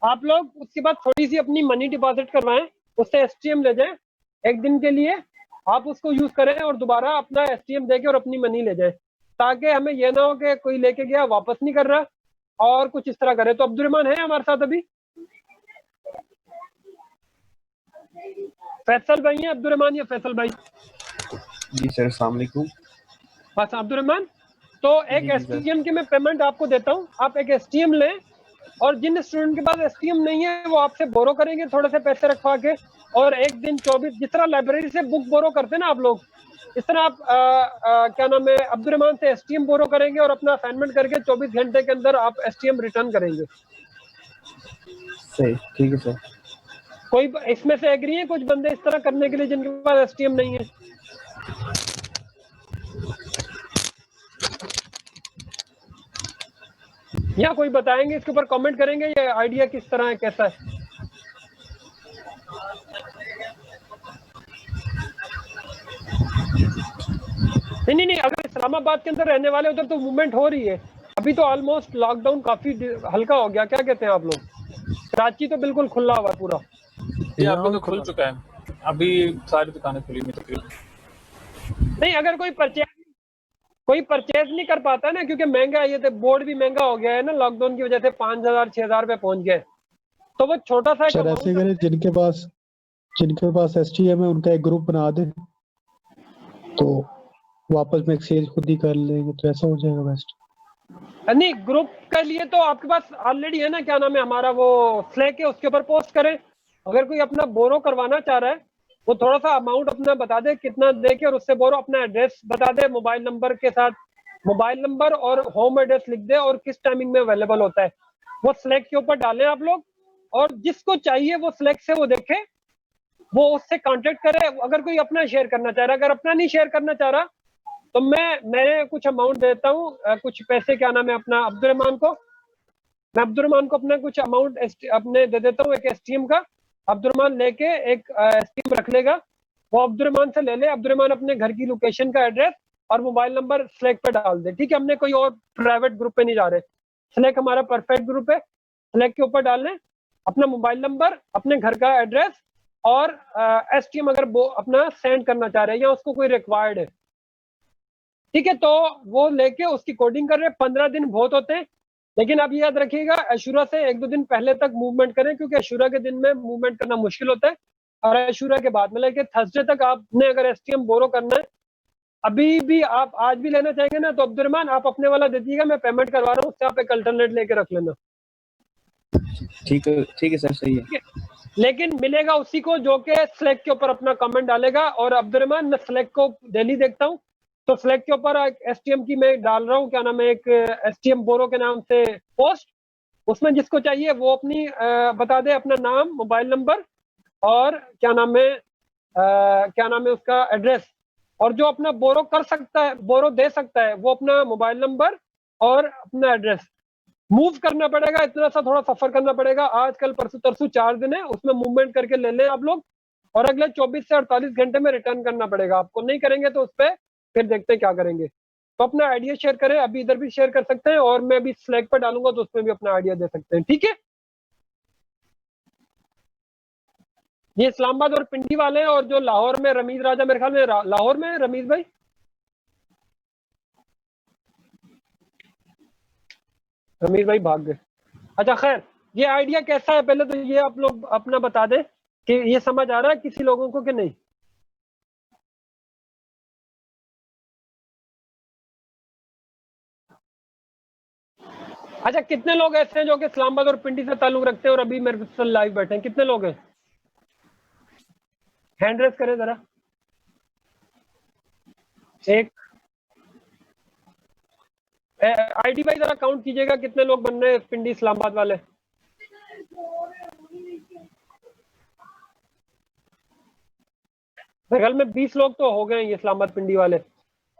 आप लोग उसके बाद थोड़ी सी अपनी मनी डिपॉजिट करवाएं, उससे एसटीएम ले जाएं एक दिन के लिए, आप उसको यूज करें और दोबारा अपना एसटीएम देके और अपनी मनी ले जाएं, ताकि हमें यह ना हो कि कोई लेके गया वापस नहीं कर रहा और कुछ इस तरह करे। तो अब्दुर्रहमान है हमारे साथ अभी? फैसल भाई है अब्दुर्रहमान या फैसल भाई? जी सर, अस्सलाम वालेकुम। बस अब्दुर्रहमान, तो एक एसटीएम की मैं पेमेंट आपको देता हूँ, आप एक एसटीएम लें और जिन स्टूडेंट के पास एसटीएम नहीं है वो आपसे बोरो करेंगे थोड़े से पैसे रखवा के, और एक दिन 24, जिस तरह लाइब्रेरी से बुक बोरो करते हैं ना आप लोग, इस तरह आप क्या नाम है अब्दुर्रहमान से एसटीएम बोरो करेंगे और अपना असाइनमेंट करके 24 घंटे के अंदर आप एसटीएम रिटर्न करेंगे। सही, ठीक है सर। कोई इसमें से एग्री है कुछ बंदे इस तरह करने के लिए जिनके पास एसटीएम नहीं है? या कोई बताएंगे इसके ऊपर कमेंट करेंगे ये आइडिया किस तरह है, कैसा है? नहीं, अगर इस्लामाबाद के अंदर रहने वाले उधर तो मूवमेंट हो रही है, अभी तो ऑलमोस्ट लॉकडाउन काफी हल्का हो गया, क्या कहते हैं आप लोग? कराची तो बिल्कुल खुला हुआ है पूरा। यहाँ पे तो खुल चुका है, अभी सारी दुकानें खुली हुई तकरीबन। नहीं, अगर कोई परचेज नहीं कर पाता ना, क्योंकि महंगा ये तो बोर्ड भी महंगा हो गया है ना लॉकडाउन की वजह से, 5,000-6,000 रुपए पहुंच गए, तो वो छोटा सा सर ऐसे करें, जिनके पास एसटीएम है उनका एक ग्रुप बना दे तो वापस में एक्सचेंज खुद ही कर लेंगे, तो ऐसा हो जाएगा बेस्ट। नहीं, ग्रुप के लिए तो आपके पास ऑलरेडी है ना, क्या नाम है हमारा वो स्लैक है, उसके ऊपर पोस्ट करें। अगर कोई अपना बोरो करवाना चाह रहा है वो थोड़ा सा अमाउंट अपना बता दे कितना दे के, और उससे बोरो अपना एड्रेस बता दे मोबाइल नंबर के साथ, मोबाइल नंबर और होम एड्रेस लिख दे और किस टाइमिंग में अवेलेबल होता है, वो स्लैक के ऊपर डालें आप लोग। और जिसको चाहिए वो स्लैक से वो देखे, वो उससे कांटेक्ट करे। अगर कोई अपना शेयर करना चाह रहा है, अगर अपना नहीं शेयर करना चाह रहा तो मैं कुछ अमाउंट देता हूँ, कुछ पैसे क्या नाम है अपना अब्दुर्रहमान को, मैं अब्दुर्रहमान को अपना कुछ अमाउंट अपने दे देता हूँ एक एसटीएम का। अब्दुर्रहमान लेके एक एसटीएम रख लेगा, वो अब्दुर्रहमान से ले ले, अब्दुर्रहमान अपने घर की लोकेशन का एड्रेस और मोबाइल नंबर स्लैक पे डाल दे, ठीक है। हमने कोई और प्राइवेट ग्रुप पे नहीं जा रहे, स्लैक हमारा परफेक्ट ग्रुप है, स्लैक के ऊपर डाल लें अपना मोबाइल नंबर, अपने घर का एड्रेस और एसटीएम अगर वो अपना सेंड करना चाह रहे हैं या उसको कोई रिक्वायर्ड है, ठीक है। तो वो लेके उसकी कोडिंग कर रहे हैं। 15 दिन बहुत होते हैं, लेकिन आप ये याद रखिएगा अशूरा से 1-2 दिन पहले तक मूवमेंट करें, क्योंकि अशूरा के दिन में मूवमेंट करना मुश्किल होता है, और अशूरा के बाद में लेके थर्सडे तक आपने अगर एसटीएम बोरो करना है, अभी भी आप आज भी लेना चाहेंगे ना, तो अब्दुर्रहमान आप अपने वाला दे दीजिएगा, मैं पेमेंट करवा रहा हूँ, उससे आप एक अल्टरनेट लेके रख लेना। ठीक है सर, सही है। लेकिन मिलेगा उसी को जो कि स्लैक के ऊपर अपना कमेंट डालेगा। और अब्दुर्रहमान, मैं स्लैक को डेली देखता हूँ, तो स्लैक के ऊपर एसटीएम की मैं डाल रहा हूँ, क्या नाम है, एक एसटीएम बोरो के नाम से पोस्ट, उसमें जिसको चाहिए वो अपनी बता दे अपना नाम, मोबाइल नंबर और क्या नाम है उसका एड्रेस, और जो अपना बोरो कर सकता है, बोरो दे सकता है, वो अपना मोबाइल नंबर और अपना एड्रेस। मूव करना पड़ेगा, इतना सा थोड़ा सफर करना पड़ेगा, आज कल परसों तरसों 4 दिन है, उसमें मूवमेंट करके ले लें आप लोग, और अगले 24 से 48 घंटे में रिटर्न करना पड़ेगा आपको। नहीं करेंगे तो उस पर फिर देखते हैं क्या करेंगे। तो अपना आइडिया शेयर करें, अभी इधर भी शेयर कर सकते हैं, और मैं भी स्लैक पर डालूंगा तो उसमें भी अपना आइडिया दे सकते हैं, ठीक है। ये इस्लामाबाद और पिंडी वाले हैं, और जो लाहौर में रमीज राजा, मेरे ख्याल में लाहौर में रमीज भाई, रमीज भाई भाग गए। अच्छा खैर, ये आइडिया कैसा है पहले तो ये आप लोग अपना बता दें कि ये समझ आ रहा है किसी लोगों को कि नहीं। अच्छा, कितने लोग ऐसे हैं जो कि इस्लामाबाद और पिंडी से ताल्लुक रखते हैं और अभी मेरे साथ लाइव बैठे हैं? कितने लोग हैं? हैंड रेस करें जरा। एक आईडी भाई जरा काउंट कीजिएगा कितने लोग बन रहे हैं पिंडी इस्लामाबाद वाले। बगल में 20 लोग तो हो गए हैं ये इस्लामाबाद पिंडी वाले,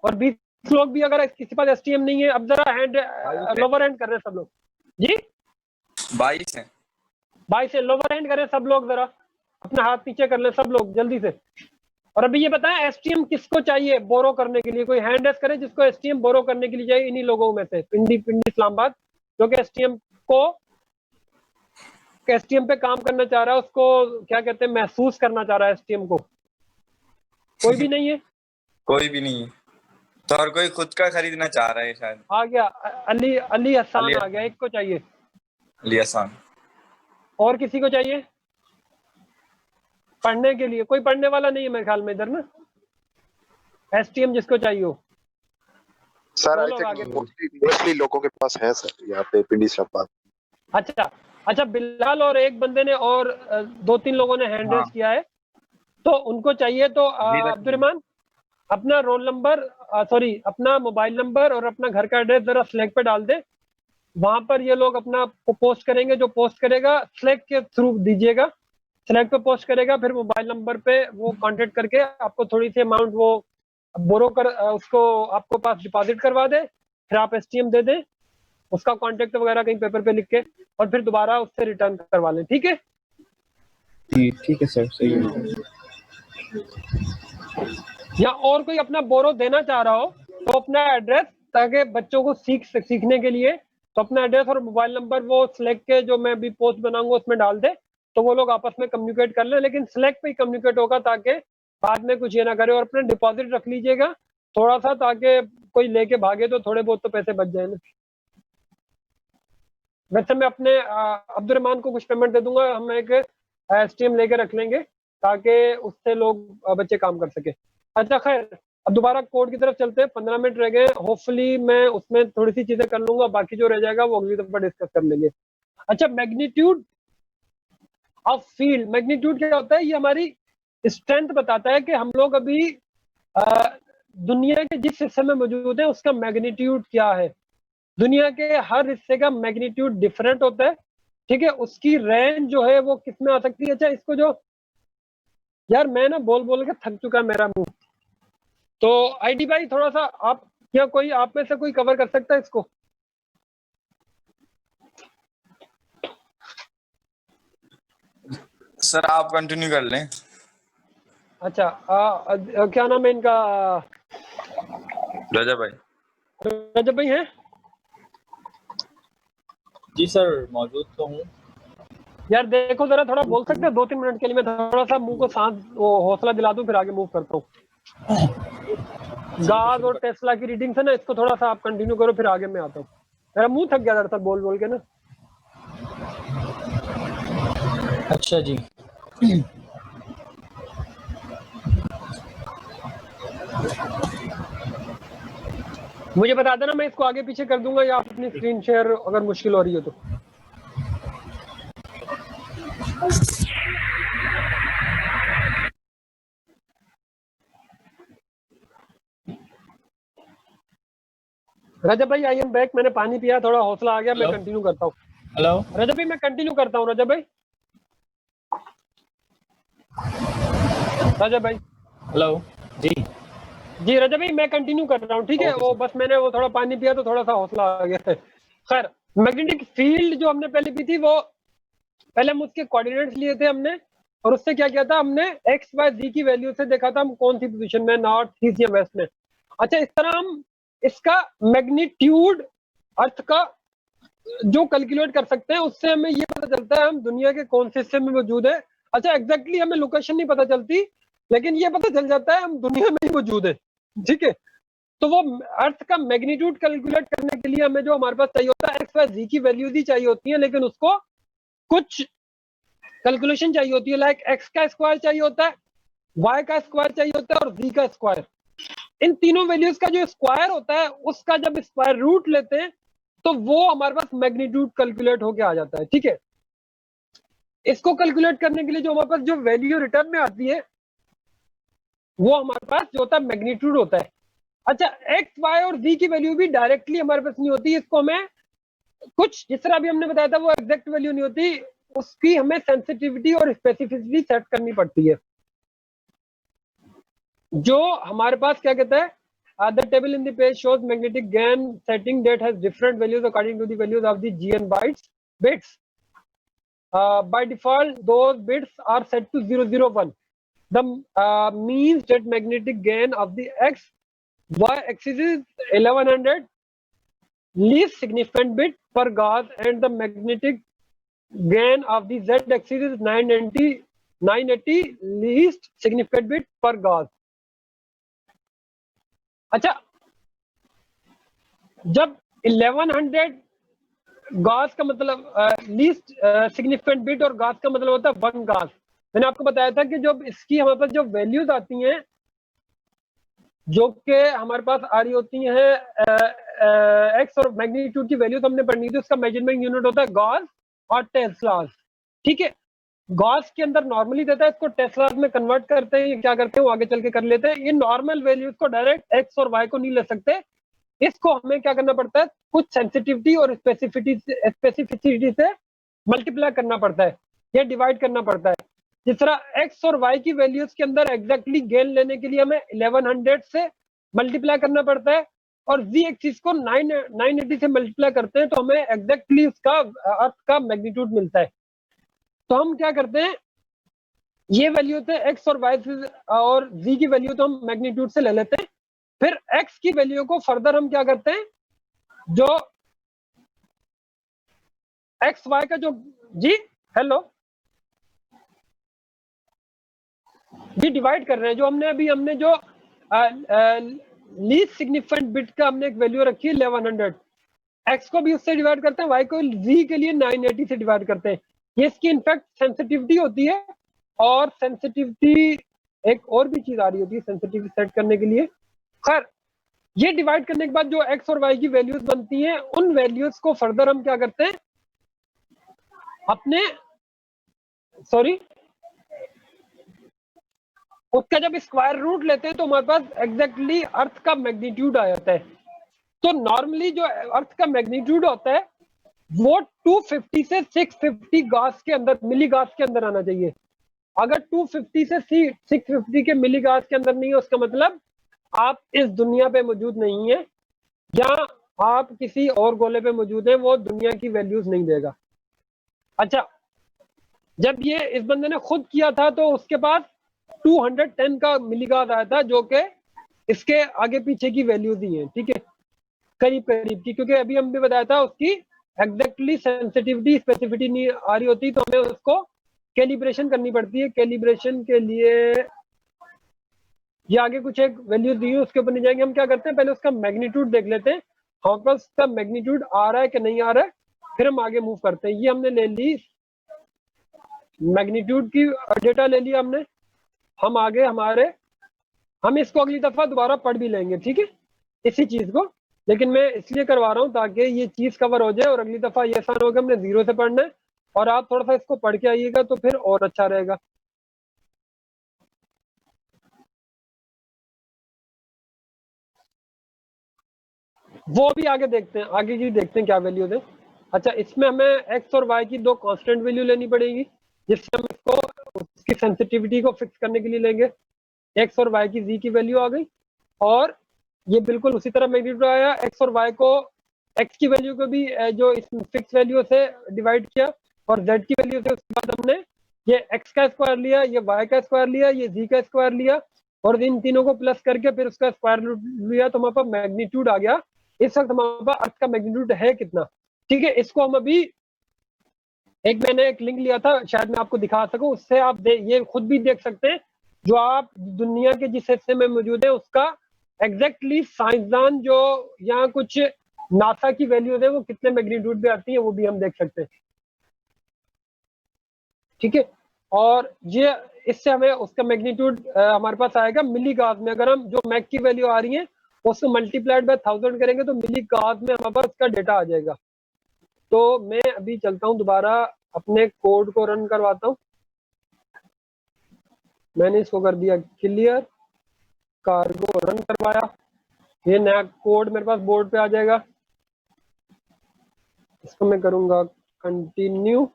और 20 लोग भी अगर किसी पास एसटीएम नहीं है, अब जरा हैंड लोअर हैंड कर रहे हैं सब लोग जी। 22 है, 22 है, लोअर हैंड करें सब लोग जरा। अपना हाथ नीचे कर ले सब लोग जल्दी से। और अभी ये बताएं एसटीएम किसको चाहिए बोरो करने के लिए, कोई हैंड रेस करे जिसको एसटीएम बोरो करने के लिए चाहिए इन्हीं लोगों में से, पिंडी इस्लामाबाद जो कि एसटीएम पे काम करना चाह रहा है, उसको क्या कहते हैं महसूस करना चाह रहा है एसटीएम को। कोई भी नहीं है? कोई भी नहीं है तो हर कोई खुद का खरीदना चाह रहा है शायद। आ गया अली हसान आ गया, एक को चाहिए। अली हसान। और किसी को चाहिए पढ़ने के लिए? कोई पढ़ने वाला नहीं है मेरे ख्याल में इधर ना, एसटीएम जिसको चाहिए हो। सर आई लोग आगे थिंक मोस्टली लोगों के पास है सर यहाँ पे पिंडी इस्लामाबाद। अच्छा बिलाल और एक बंदे ने और 2-3 लोगों ने हैंड रेस किया है तो उनको चाहिए। तो अब्दुर्रहमान अपना रोल नंबर अपना मोबाइल नंबर और अपना घर का एड्रेस जरा स्लैक पे डाल दे, वहां पर ये लोग अपना पोस्ट करेंगे। जो पोस्ट करेगा स्लैक के थ्रू दीजिएगा, स्लैक पे पोस्ट करेगा, फिर मोबाइल नंबर पे वो कांटेक्ट करके आपको थोड़ी सी अमाउंट वो बोरो कर उसको आपको पास डिपॉजिट करवा दे, फिर आप एसटीएम दे दें, उसका कांटेक्ट वगैरह कहीं पेपर पे लिख के, और फिर दोबारा उससे रिटर्न करवा लें। ठीक है? ठीक है सर, सही है। या और कोई अपना बोरो देना चाह रहा हो तो अपना एड्रेस, ताकि बच्चों को सीखने के लिए, तो अपना एड्रेस और मोबाइल नंबर वो स्लैक के जो मैं भी पोस्ट बनाऊंगा उसमें डाल दे, तो वो लोग आपस में कम्युनिकेट कर लें। लेकिन स्लैक पे ही कम्युनिकेट होगा ताकि बाद में कुछ ये ना करे। और अपना डिपॉजिट रख लीजिएगा थोड़ा सा, ताकि कोई लेके भागे तो थोड़े बहुत तो पैसे बच जाए ना। वैसे मैं अपने अब्दुर्रहमान को कुछ पेमेंट दे दूंगा, हम एक एसटीएम लेके रख लेंगे ताकि उससे लोग बच्चे काम कर सके। अच्छा खैर, अब दोबारा कोड की तरफ चलते हैं। 15 मिनट रह गए, होपफुली मैं उसमें थोड़ी सी चीजें कर लूंगा, बाकी जो रह जाएगा वो अगली दफा डिस्कस कर लेंगे। अच्छा, मैग्नीट्यूड ऑफ फील्ड, मैग्नीट्यूड क्या होता है? ये हमारी स्ट्रेंथ बताता है कि हम लोग अभी दुनिया के जिस हिस्से में मौजूद है उसका मैग्नीट्यूड क्या है। दुनिया के हर हिस्से का मैग्नीट्यूड डिफरेंट होता है, ठीक है? उसकी रेंज जो है वो किस में आ सकती है। अच्छा, इसको जो यार मैं ना बोल बोल के थक चुका मेरा मुंह, तो आईडी भाई थोड़ा सा आप या कोई आप में से कोई कवर कर सकता है इसको? सर आप कंटिन्यू कर लें। अच्छा क्या नाम है इनका? रजब भाई हैं? जी सर, मौजूद तो हूँ। यार देखो जरा थोड़ा बोल सकते हैं 2-3 मिनट के लिए? मैं थोड़ा सा मुंह को सांस वो हौसला दिला दूं, फिर आगे मूव करता हूँ। गाज और टेस्ला की रीडिंग से ना, इसको थोड़ा सा आप कंटिन्यू करो, फिर आगे मैं आता हूँ। मेरा मुंह थक गया दरअसल बोल बोल के ना। अच्छा जी। मुझे बता देना, मैं इसको आगे पीछे कर दूंगा या आप अपनी स्क्रीन शेयर अगर मुश्किल हो रही हो तो। रजब भाई आई एम बैक, मैंने पानी पिया, थोड़ा हौसला आ गया, मैं कंटिन्यू करता हूँ। हेलो रजब भाई मैं कंटिन्यू करता हूँ। रजब भाई हेलो जी रजब भाई मैं कंटिन्यू कर रहा हूँ, ठीक है? वो बस मैंने वो थोड़ा पानी पिया तो थोड़ा सा हौसला आ गया है। खैर, मैग्नेटिक फील्ड जो हमने पहले पी थी, वो पहले हम उसके कोऑर्डिनेट्स लिए थे हमने, और उससे क्या किया था हमने एक्स वाई जी की वैल्यू से देखा था हम कौन सी पोजीशन में, नॉर्थ ईस्ट या वेस्ट में। अच्छा, इस तरह हम इसका मैग्नीट्यूड अर्थ का जो कैलकुलेट कर सकते हैं, उससे हमें ये पता चलता है हम दुनिया के कौन से हिस्से में मौजूद है। अच्छा, एग्जैक्टली हमें लोकेशन नहीं पता चलती, लेकिन ये पता चल जाता है हम दुनिया में ही मौजूद है, ठीक है? तो वो अर्थ का मैग्नीट्यूड कैलकुलेट करने के लिए हमें जो हमारे पास चाहिए होता है, एक्स वाई जी की वैल्यूज ही चाहिए होती है, लेकिन उसको कुछ कैलकुलेशन चाहिए होती है। लाइक एक्स का स्क्वायर चाहिए होता है, वाई का स्क्वायर चाहिए होता है और जी का स्क्वायर। इन तीनों वैल्यूज का जो स्क्वायर होता है, उसका जब स्क्वायर रूट लेते हैं तो वो हमारे पास मैग्नीट्यूड कैलकुलेट होके आ जाता है, ठीक है? इसको कैलकुलेट करने के लिए जो हमारे पास जो वैल्यू रिटर्न में आती है, वो हमारे पास जो होता है मैग्नीट्यूड होता है। अच्छा, एक्स वाई और जी की वैल्यू भी डायरेक्टली हमारे पास नहीं होती, इसको हमें कुछ जिस तरह अभी हमने बताया था वो एग्जैक्ट वैल्यू नहीं होती, उसकी हमें सेंसिटिविटी और स्पेसिफिसिटी सेट करनी पड़ती है। जो हमारे पास क्या कहता है, the table in the page shows magnetic GaN setting that has different values according to the values of the GN bits. by default those bits are set to 001. The means that magnetic gain of the x y axis is 1100 least significant bit per Gauss, and the magnetic gain of the z axis is 980 least significant bit per Gauss. अच्छा, जब 1100 Gauss का मतलब least significant bit और Gauss का मतलब होता है 1 Gauss. मैंने आपको बताया था कि जब इसकी हमारे पास जो वैल्यूज आती हैं जो कि हमारे पास आ रही होती हैं एक्स और मैग्नीट्यूड की वैल्यूज हमने पढ़नी थी, उसका मेजरमेंट यूनिट होता है गॉस और टेस्लास। ठीक है, गॉस के अंदर नॉर्मली देता है, इसको टेस्लास में कन्वर्ट करते हैं। ये क्या करते हैं वो आगे चल के कर लेते हैं। ये नॉर्मल वैल्यूज को डायरेक्ट एक्स और वाई को नहीं ले सकते, इसको हमें क्या करना पड़ता है, कुछ सेंसिटिविटी और स्पेसिफिसिटी से मल्टीप्लाई करना पड़ता है या डिवाइड करना पड़ता है। जिस तरह एक्स और वाई की वैल्यूज के अंदर एग्जैक्टली गेन लेने के लिए हमें 1100 से मल्टीप्लाई करना पड़ता है और जी एक्सिस को 980 से मल्टीप्लाई करते हैं तो हमें एग्जैक्टली उसका अर्थ का मैग्नीट्यूड मिलता है। तो हम क्या करते हैं, ये वैल्यू होते हैं एक्स और वाई और जी की वैल्यू तो हम मैग्नीट्यूड से ले लेते हैं। फिर x की वैल्यू को फर्दर हम क्या करते हैं, जो एक्स वाई का जो जी हेलो जी डिवाइड कर रहे हैं, जो हमने जो लीस्ट सिग्निफिकेंट बिट का हमने एक वैल्यू रखी है 1100, x को भी उससे डिवाइड करते हैं, y को z के लिए 980 से डिवाइड करते हैं। ये इसकी इनफैक्ट सेंसिटिविटी होती है। और सेंसिटिविटी एक और भी चीज आ रही होती है सेंसिटिविटी सेट करने के लिए। खैर, ये डिवाइड करने के बाद जो x और y की वैल्यूज बनती हैं, उन वैल्यूज को फर्दर हम क्या करते हैं, अपने उसका जब स्क्वायर रूट लेते हैं तो हमारे पास एग्जैक्टली अर्थ का मैग्नीट्यूड आ जाता है। तो नॉर्मली जो अर्थ का मैग्नीट्यूड होता है वो 250 से 650 गॉस के अंदर, मिली गॉस के अंदर आना चाहिए। अगर 250 से 650 के मिली गॉस के अंदर नहीं है, उसका मतलब आप इस दुनिया पे मौजूद नहीं है, या आप किसी और गोले पे मौजूद है, वो दुनिया की वैल्यूज नहीं देगा। अच्छा, जब ये इस बंदे ने खुद किया था तो उसके पास 210 का मिलीगॉस आया था, जो कि इसके आगे पीछे की वैल्यूज ही हैं। ठीक है, करीब करीब की, क्योंकि अभी हम भी बताया था उसकी एग्जैक्टली सेंसिटिविटी स्पेसिफिटी नहीं आ रही होती, तो हमें उसको कैलिब्रेशन करनी पड़ती है। कैलिब्रेशन के लिए ये आगे कुछ एक वैल्यू दी है, उसके ऊपर नहीं जाएंगे। हम क्या करते हैं, पहले उसका मैग्नीट्यूड देख लेते हैं, हमारे पास उसका मैग्नीट्यूड आ रहा है कि नहीं आ रहा है, फिर हम आगे मूव करते हैं। ये हमने ले ली मैग्नीट्यूड की डेटा ले लिया हमने, हम आगे हम इसको अगली दफा दोबारा पढ़ भी लेंगे। ठीक है, इसी चीज को, लेकिन मैं इसलिए करवा रहा हूँ ताकि ये चीज कवर हो जाए और अगली दफा ये आसान होगा, हमने 0 से पढ़ना है और आप थोड़ा सा इसको पढ़ के आइएगा तो फिर और अच्छा रहेगा। वो भी आगे देखते हैं, आगे की देखते हैं क्या वैल्यूज है। अच्छा, इसमें हमें एक्स और वाई की दो कांस्टेंट वैल्यू लेनी पड़ेगी, जिससे हम इसको उसकी सेंसिटिविटी को फिक्स करने के लिए लेंगे। एक्स और वाई की जी की वैल्यू आ गई और ये बिल्कुल उसी तरह मैग्नीट्यूड आया। एक्स और वाई को, एक्स की वैल्यू को भी जो इस फिक्स वैल्यू से डिवाइड किया और जेड की वैल्यू से, उसके बाद हमने ये एक्स का स्क्वायर लिया, ये वाई का स्क्वायर लिया, ये जी का स्क्वायर लिया और इन तीनों को प्लस करके फिर उसका स्क्वायर रूट लिया, तो हमारे पास मैग्नीट्यूड आ गया। इस वक्त हमारे पास अर्थ का मैग्नीट्यूड है कितना। ठीक है, इसको हम अभी मैंने एक लिंक लिया था, शायद मैं आपको दिखा सकूं, उससे आप ये खुद भी देख सकते हैं, जो आप दुनिया के जिस हिस्से में मौजूद है उसका एग्जैक्टली साइंसदान जो यहाँ कुछ नासा की वैल्यूज है वो कितने मैग्नीट्यूड पे आती है वो भी हम देख सकते हैं। ठीक है, और ये इससे हमें उसका मैग्नीट्यूड हमारे पास आएगा मिली गॉस में। अगर हम जो मैग की वैल्यू आ रही है उसको मल्टीप्लाइड बाय 1000 करेंगे तो मिली गॉस में हमारे पास उसका डेटा आ जाएगा। तो मैं अभी चलता हूँ, दोबारा अपने कोड को रन करवाता हूँ। मैंने इसको कर दिया क्लियर, कार्गो रन करवाया, ये नया कोड मेरे पास बोर्ड पे आ जाएगा। इसको मैं करूंगा कंटिन्यू।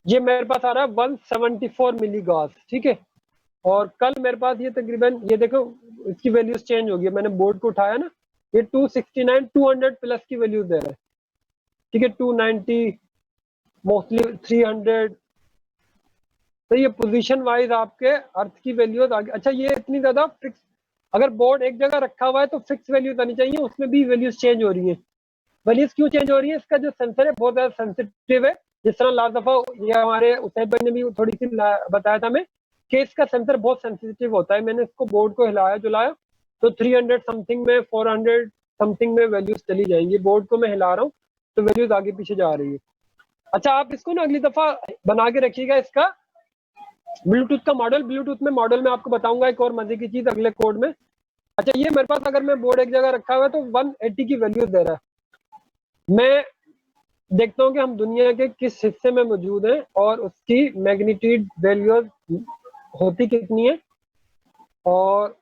ये मेरे पास आ रहा है 174 मिली गॉस। ठीक है, और कल मेरे पास ये तकरीबन, ये देखो इसकी वैल्यूज चेंज हो गई, मैंने बोर्ड को उठाया ना, ये 269 200 प्लस की वैल्यूज दे रहा है। ठीक है, 290 मोस्टली 300। तो ये पोजीशन वाइज आपके अर्थ की वैल्यूज आगे। अच्छा ये इतनी ज्यादा फिक्स, अगर बोर्ड एक जगह रखा हुआ है तो फिक्स वैल्यूज आनी चाहिए, उसमें भी वैल्यूज चेंज हो रही है। वैल्यूज क्यों चेंज हो रही है? इसका जो सेंसर है बहुत ज्यादा सेंसिटिव है। जिस तरह लास्ट दफा ये हमारे उसैद भाई ने भी थोड़ी सी बताया था हमें कि इसका सेंसर बहुत सेंसिटिव होता है। मैंने इसको बोर्ड को हिलाया जुलाया तो 300 समथिंग में 400 समथिंग में वैल्यूज चली जाएंगी। बोर्ड को मैं हिला रहा हूँ तो वैल्यूज आगे पीछे जा रही है। अच्छा आप इसको ना अगली दफा बना के रखिएगा इसका ब्लूटूथ का मॉडल। ब्लूटूथ में मॉडल में आपको बताऊंगा एक और मजे की चीज अगले कोड में। अच्छा ये मेरे पास अगर मैं बोर्ड एक जगह रखा हुआ है तो 180 की वैल्यूज दे रहा है। मैं देखता हूँ कि हम दुनिया के किस हिस्से में मौजूद हैं और उसकी मैग्नीट्यूड वैल्यूज होती कितनी है, और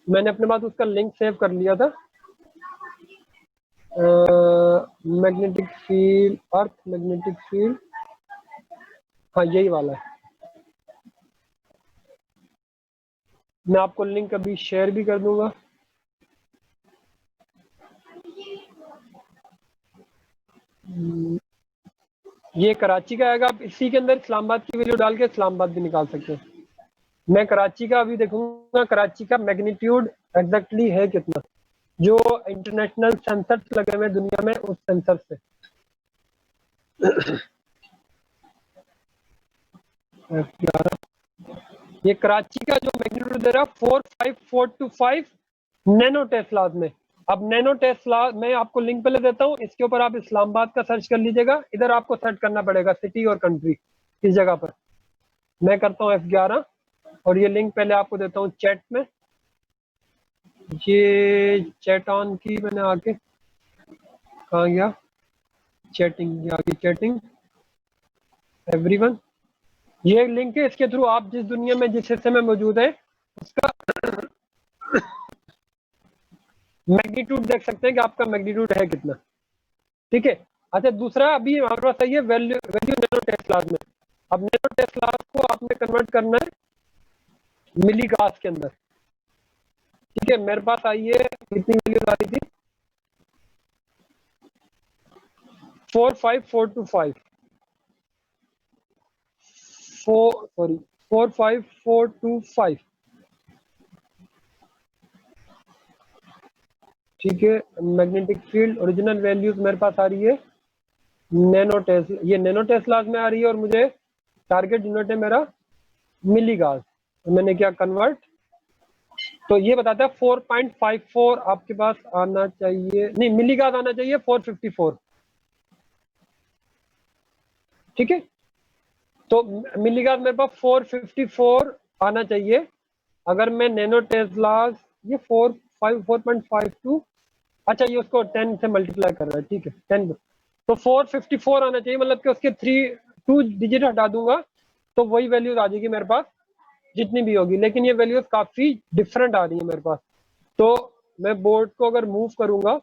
मैंने अपने पास उसका लिंक सेव कर लिया था। Magnetic field, earth magnetic field, हाँ यही वाला है। मैं आपको लिंक अभी शेयर भी कर दूंगा। ये कराची का आएगा। आप इसी के अंदर इस्लामाबाद की वैल्यू डाल के इस्लामाबाद भी निकाल सकते हैं। मैं कराची का अभी देखूंगा कराची का मैग्नीट्यूड एग्जैक्टली है कितना, जो इंटरनेशनल सेंसर्स लगे हुए दुनिया में उस सेंसर से। ये कराची का जो मैग्नीट्यूड दे रहा है 45425 नैनो टेस्लाज में। अब नैनो टेस्ला मैं आपको लिंक पहले देता हूँ, इसके ऊपर आप इस्लामाबाद का सर्च कर लीजिएगा। इधर आपको सर्च करना पड़ेगा सिटी और कंट्री इस जगह पर। मैं करता हूँ F11 और ये लिंक पहले आपको देता हूँ चैट में। ये चैट ऑन की मैंने आके, कहाँ गया चैटिंग, आगे चैटिंग एवरीवन। ये लिंक है, इसके थ्रू आप जिस दुनिया में जिस हिस्से में मौजूद है उसका मैग्नीट्यूड देख सकते हैं कि आपका मैग्नीट्यूड है कितना। ठीक है। अच्छा दूसरा अभी हमारे पास है ये वैल्यू नैनो टेस्लाज में। अब नैनो टेस्लाज को आपने कन्वर्ट करना है मिली गास के अंदर। ठीक है, मेरे पास आई है कितनी वैल्यू आ रही थी 45425 45425। ठीक है, मैग्नेटिक फील्ड ओरिजिनल वैल्यूज मेरे पास आ रही है नैनो टेस्ला, ये नैनो टेस्लाज में आ रही है और मुझे टारगेट यूनिट है मेरा मिली गास। मैंने क्या कन्वर्ट, तो ये बताता है 4.54 आपके पास आना चाहिए, नहीं मिली गास आना चाहिए 454। ठीक है, तो मिली गास मेरे पास 454 आना चाहिए। अगर मैं नैनो टेस्लाज ये 4.52, अच्छा ये उसको 10 से मल्टीप्लाई कर रहा है। ठीक है 10, तो 454 आना चाहिए, मतलब कि उसके 2 डिजिट हटा दूंगा तो वही वैल्यूज आ जाएगी मेरे पास जितनी भी होगी। लेकिन ये वैल्यूज काफी डिफरेंट आ रही है मेरे पास। तो मैं बोर्ड को अगर मूव करूंगा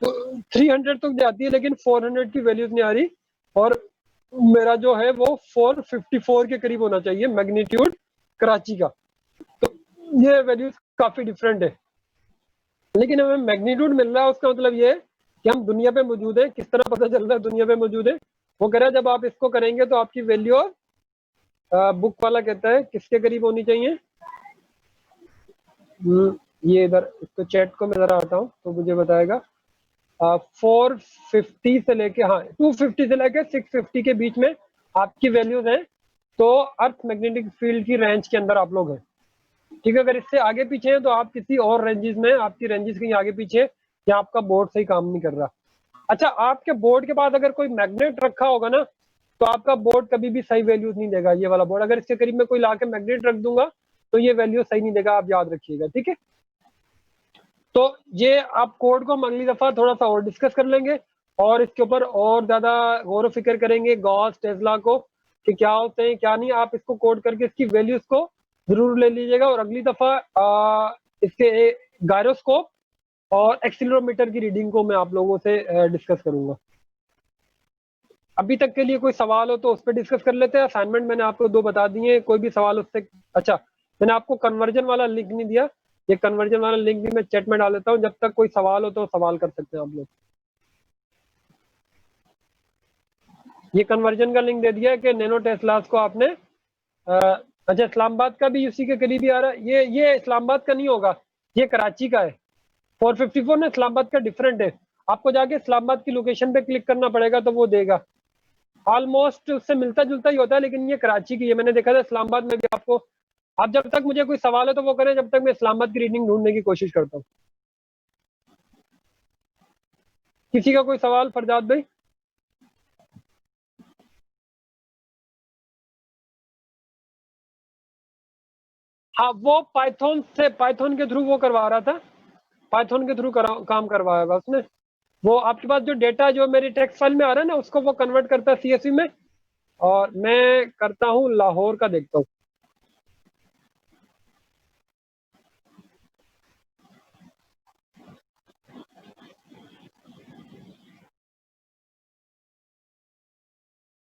तो 300 तक जाती है लेकिन 400 की वैल्यूज नहीं आ रही, और मेरा जो है वो 454 के करीब होना चाहिए मैग्नीट्यूड कराची का। तो ये वैल्यूज काफी डिफरेंट है, लेकिन हमें मैग्नीट्यूड मिल रहा है। उसका मतलब ये है कि हम दुनिया पे मौजूद है। किस तरह पता चल रहा है दुनिया पे मौजूद है? वो कह रहा है जब आप इसको करेंगे तो आपकी वैल्यू बुक वाला कहता है किसके करीब होनी चाहिए। ये इधर इसको चैट को मैं जरा हटाऊं तो मुझे बताएगा 450 से लेके, हाँ 250 से लेके 650 के बीच में आपकी वैल्यूज हैं। तो अर्थ मैग्नेटिक फील्ड की रेंज के अंदर आप लोग हैं। ठीक है, अगर इससे आगे पीछे हैं तो आप किसी और रेंजेस में, आपकी रेंजेस कहीं आगे पीछे या आपका बोर्ड सही काम नहीं कर रहा। अच्छा आपके बोर्ड के पास अगर कोई मैग्नेट रखा होगा ना तो आपका बोर्ड कभी भी सही वैल्यूज नहीं देगा। ये वाला बोर्ड अगर इसके करीब में कोई लाके मैग्नेट रख दूंगा तो ये वैल्यू सही नहीं देगा, आप याद रखिएगा। ठीक है, तो ये आप कोड को हम अगली दफा थोड़ा सा और डिस्कस कर लेंगे और इसके ऊपर और ज्यादा गौर फिक्र करेंगे गॉस टेस्ला को कि क्या होते हैं क्या नहीं। आप इसको कोड करके इसकी वैल्यूज को जरूर ले लीजिएगा और अगली दफा इसके गायरोस्कोप और एक्सीलरोमीटर की रीडिंग को मैं आप लोगों से डिस्कस करूंगा। अभी तक के लिए कोई सवाल हो तो उस पर डिस्कस कर लेते हैं। असाइनमेंट मैंने आपको 2 बता दिए, कोई भी सवाल उससे। अच्छा मैंने आपको कन्वर्जन वाला लिंक नहीं दिया, ये कन्वर्जन वाला लिंक भी मैं चैट में डाल देता हूँ। जब तक कोई सवाल हो तो सवाल कर सकते हैं आप लोग। ये कन्वर्जन का लिंक दे दिया है कि नैनो टेस्लास को आपने अच्छा इस्लामाबाद का भी उसी के करीब ही आ रहा है। ये इस्लामाबाद का नहीं होगा, ये कराची का है। 454 ना इस्लामाबाद का डिफरेंट है, आपको जाके इस्लामाबाद की लोकेशन पे क्लिक करना पड़ेगा तो वो देगा। ऑलमोस्ट उससे मिलता जुलता ही होता है, लेकिन ये कराची की है। मैंने देखा था इस्लामाबाद में भी आपको। आप जब तक मुझे कोई सवाल है तो वो करें, जब तक मैं इस्लामाबाद की रीडिंग ढूंढने की कोशिश करता हूँ। किसी का कोई सवाल फरजाद भाई? हाँ, वो पाइथन के थ्रू वो करवा रहा था, पाइथन के थ्रू काम करवाया हुआ उसने। वो आपके पास जो डेटा जो मेरी टेक्स्ट फाइल में आ रहा है ना, उसको वो कन्वर्ट करता है CSV में, और मैं करता हूँ लाहौर का, देखता हूँ।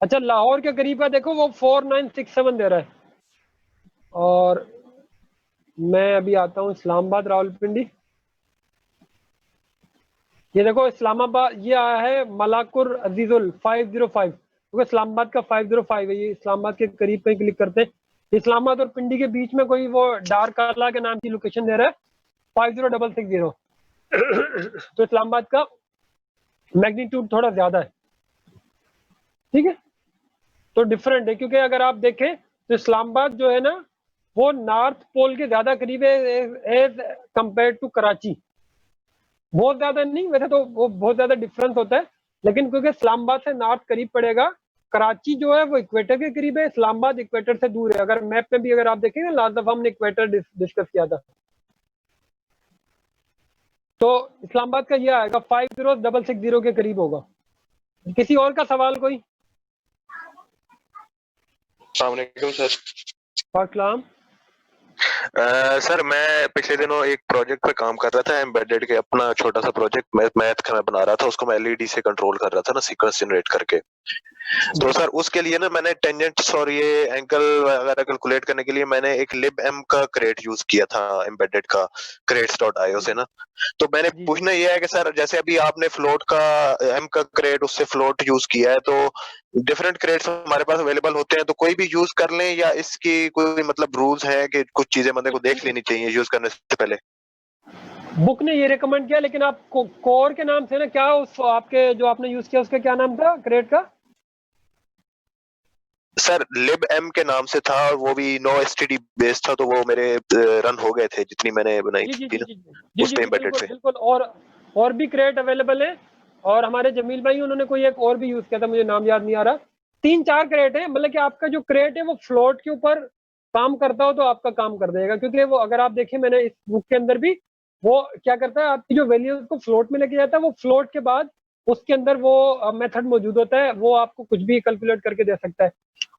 अच्छा, लाहौर के करीब का देखो, वो 4967 दे रहा है। और मैं अभी आता हूँ इस्लामाबाद रावलपिंडी। ये देखो इस्लामाबाद, ये आया है मलाकुर अजीजुल 505, क्योंकि इस्लामाबाद का 505 है। ये इस्लामाबाद के करीब कहीं क्लिक करते हैं, इस्लामाबाद और पिंडी के बीच में कोई वो डार्क काला के नाम की लोकेशन दे रहा है 50660। तो इस्लामाबाद का मैग्नीट्यूड थोड़ा ज्यादा है, ठीक है, तो डिफरेंट है। क्योंकि अगर आप देखें तो इस्लामाबाद जो है ना, वो नॉर्थ पोल के ज्यादा करीब है एज कंपेयर टू कराची। बहुत ज्यादा नहीं, वैसे तो वो बहुत ज्यादा डिफरेंस होता है, लेकिन क्योंकि इस्लामाबाद से नॉर्थ करीब पड़ेगा, कराची जो है वो इक्वेटर के करीब है, इस्लामाबाद इक्वेटर से दूर है। अगर मैप में भी अगर आप देखेंगे, लास्ट दफा हमने इक्वेटर डिस्कस किया था, तो इस्लामाबाद का ये आएगा 50660 के करीब होगा। किसी और का सवाल कोई? अस्सलाम वालेकुम सर। वालेकुम। सर मैं पिछले दिनों एक प्रोजेक्ट पे काम कर रहा था, एम्बेडेड के, अपना छोटा सा प्रोजेक्ट मैथ का मैं बना रहा था। उसको मैं एलईडी से कंट्रोल कर रहा था ना, सीक्वेंस जनरेट करके। तो सर उसके लिए ना मैंने टेंजेंट्स और ये एंगल वगैरह कैलकुलेट करने के लिए मैंने एक libm का क्रेट यूज किया था, एम्बेडेड का crates.io से ना। तो मैंने पूछना ये है कि सर जैसे अभी आपने फ्लोट का m का क्रेट, उससे फ्लोट यूज किया है, तो डिफरेंट क्रेट्स हमारे पास अवेलेबल होते हैं, तो कोई भी यूज कर लें या इसकी कोई मतलब रूल्स है कि कुछ चीजें बंदे को देख लेनी चाहिए यूज करने से पहले? बुक ने ये रिकमेंड किया, लेकिन आप कोर के नाम से ना, क्या उस आपके जो आपने यूज किया उसका क्या नाम था क्रेट का? सर libm के नाम से था, और वो भी नो एसटीडी बेस्ड था, तो वो मेरे रन हो गए थे जितनी मैंने बनाई थी ना उस पे एम्बेडेड से। बिल्कुल। और भी क्रेट अवेलेबल है, और हमारे जमील भाई उन्होंने कोई एक और भी यूज किया था, मुझे नाम याद नहीं आ रहा। 3-4 क्रेट है, मतलब कि आपका जो क्रेट है वो फ्लोट के ऊपर काम करता हो तो आपका काम कर देगा। क्योंकि वो अगर आप देखें, मैंने इस बुक के अंदर भी, वो क्या करता है, आपकी जो वैल्यू को फ्लोट में लेके जाता है, वो फ्लोट के बाद उसके अंदर वो मेथड मौजूद होता है, वो आपको कुछ भी कैलकुलेट करके दे सकता है।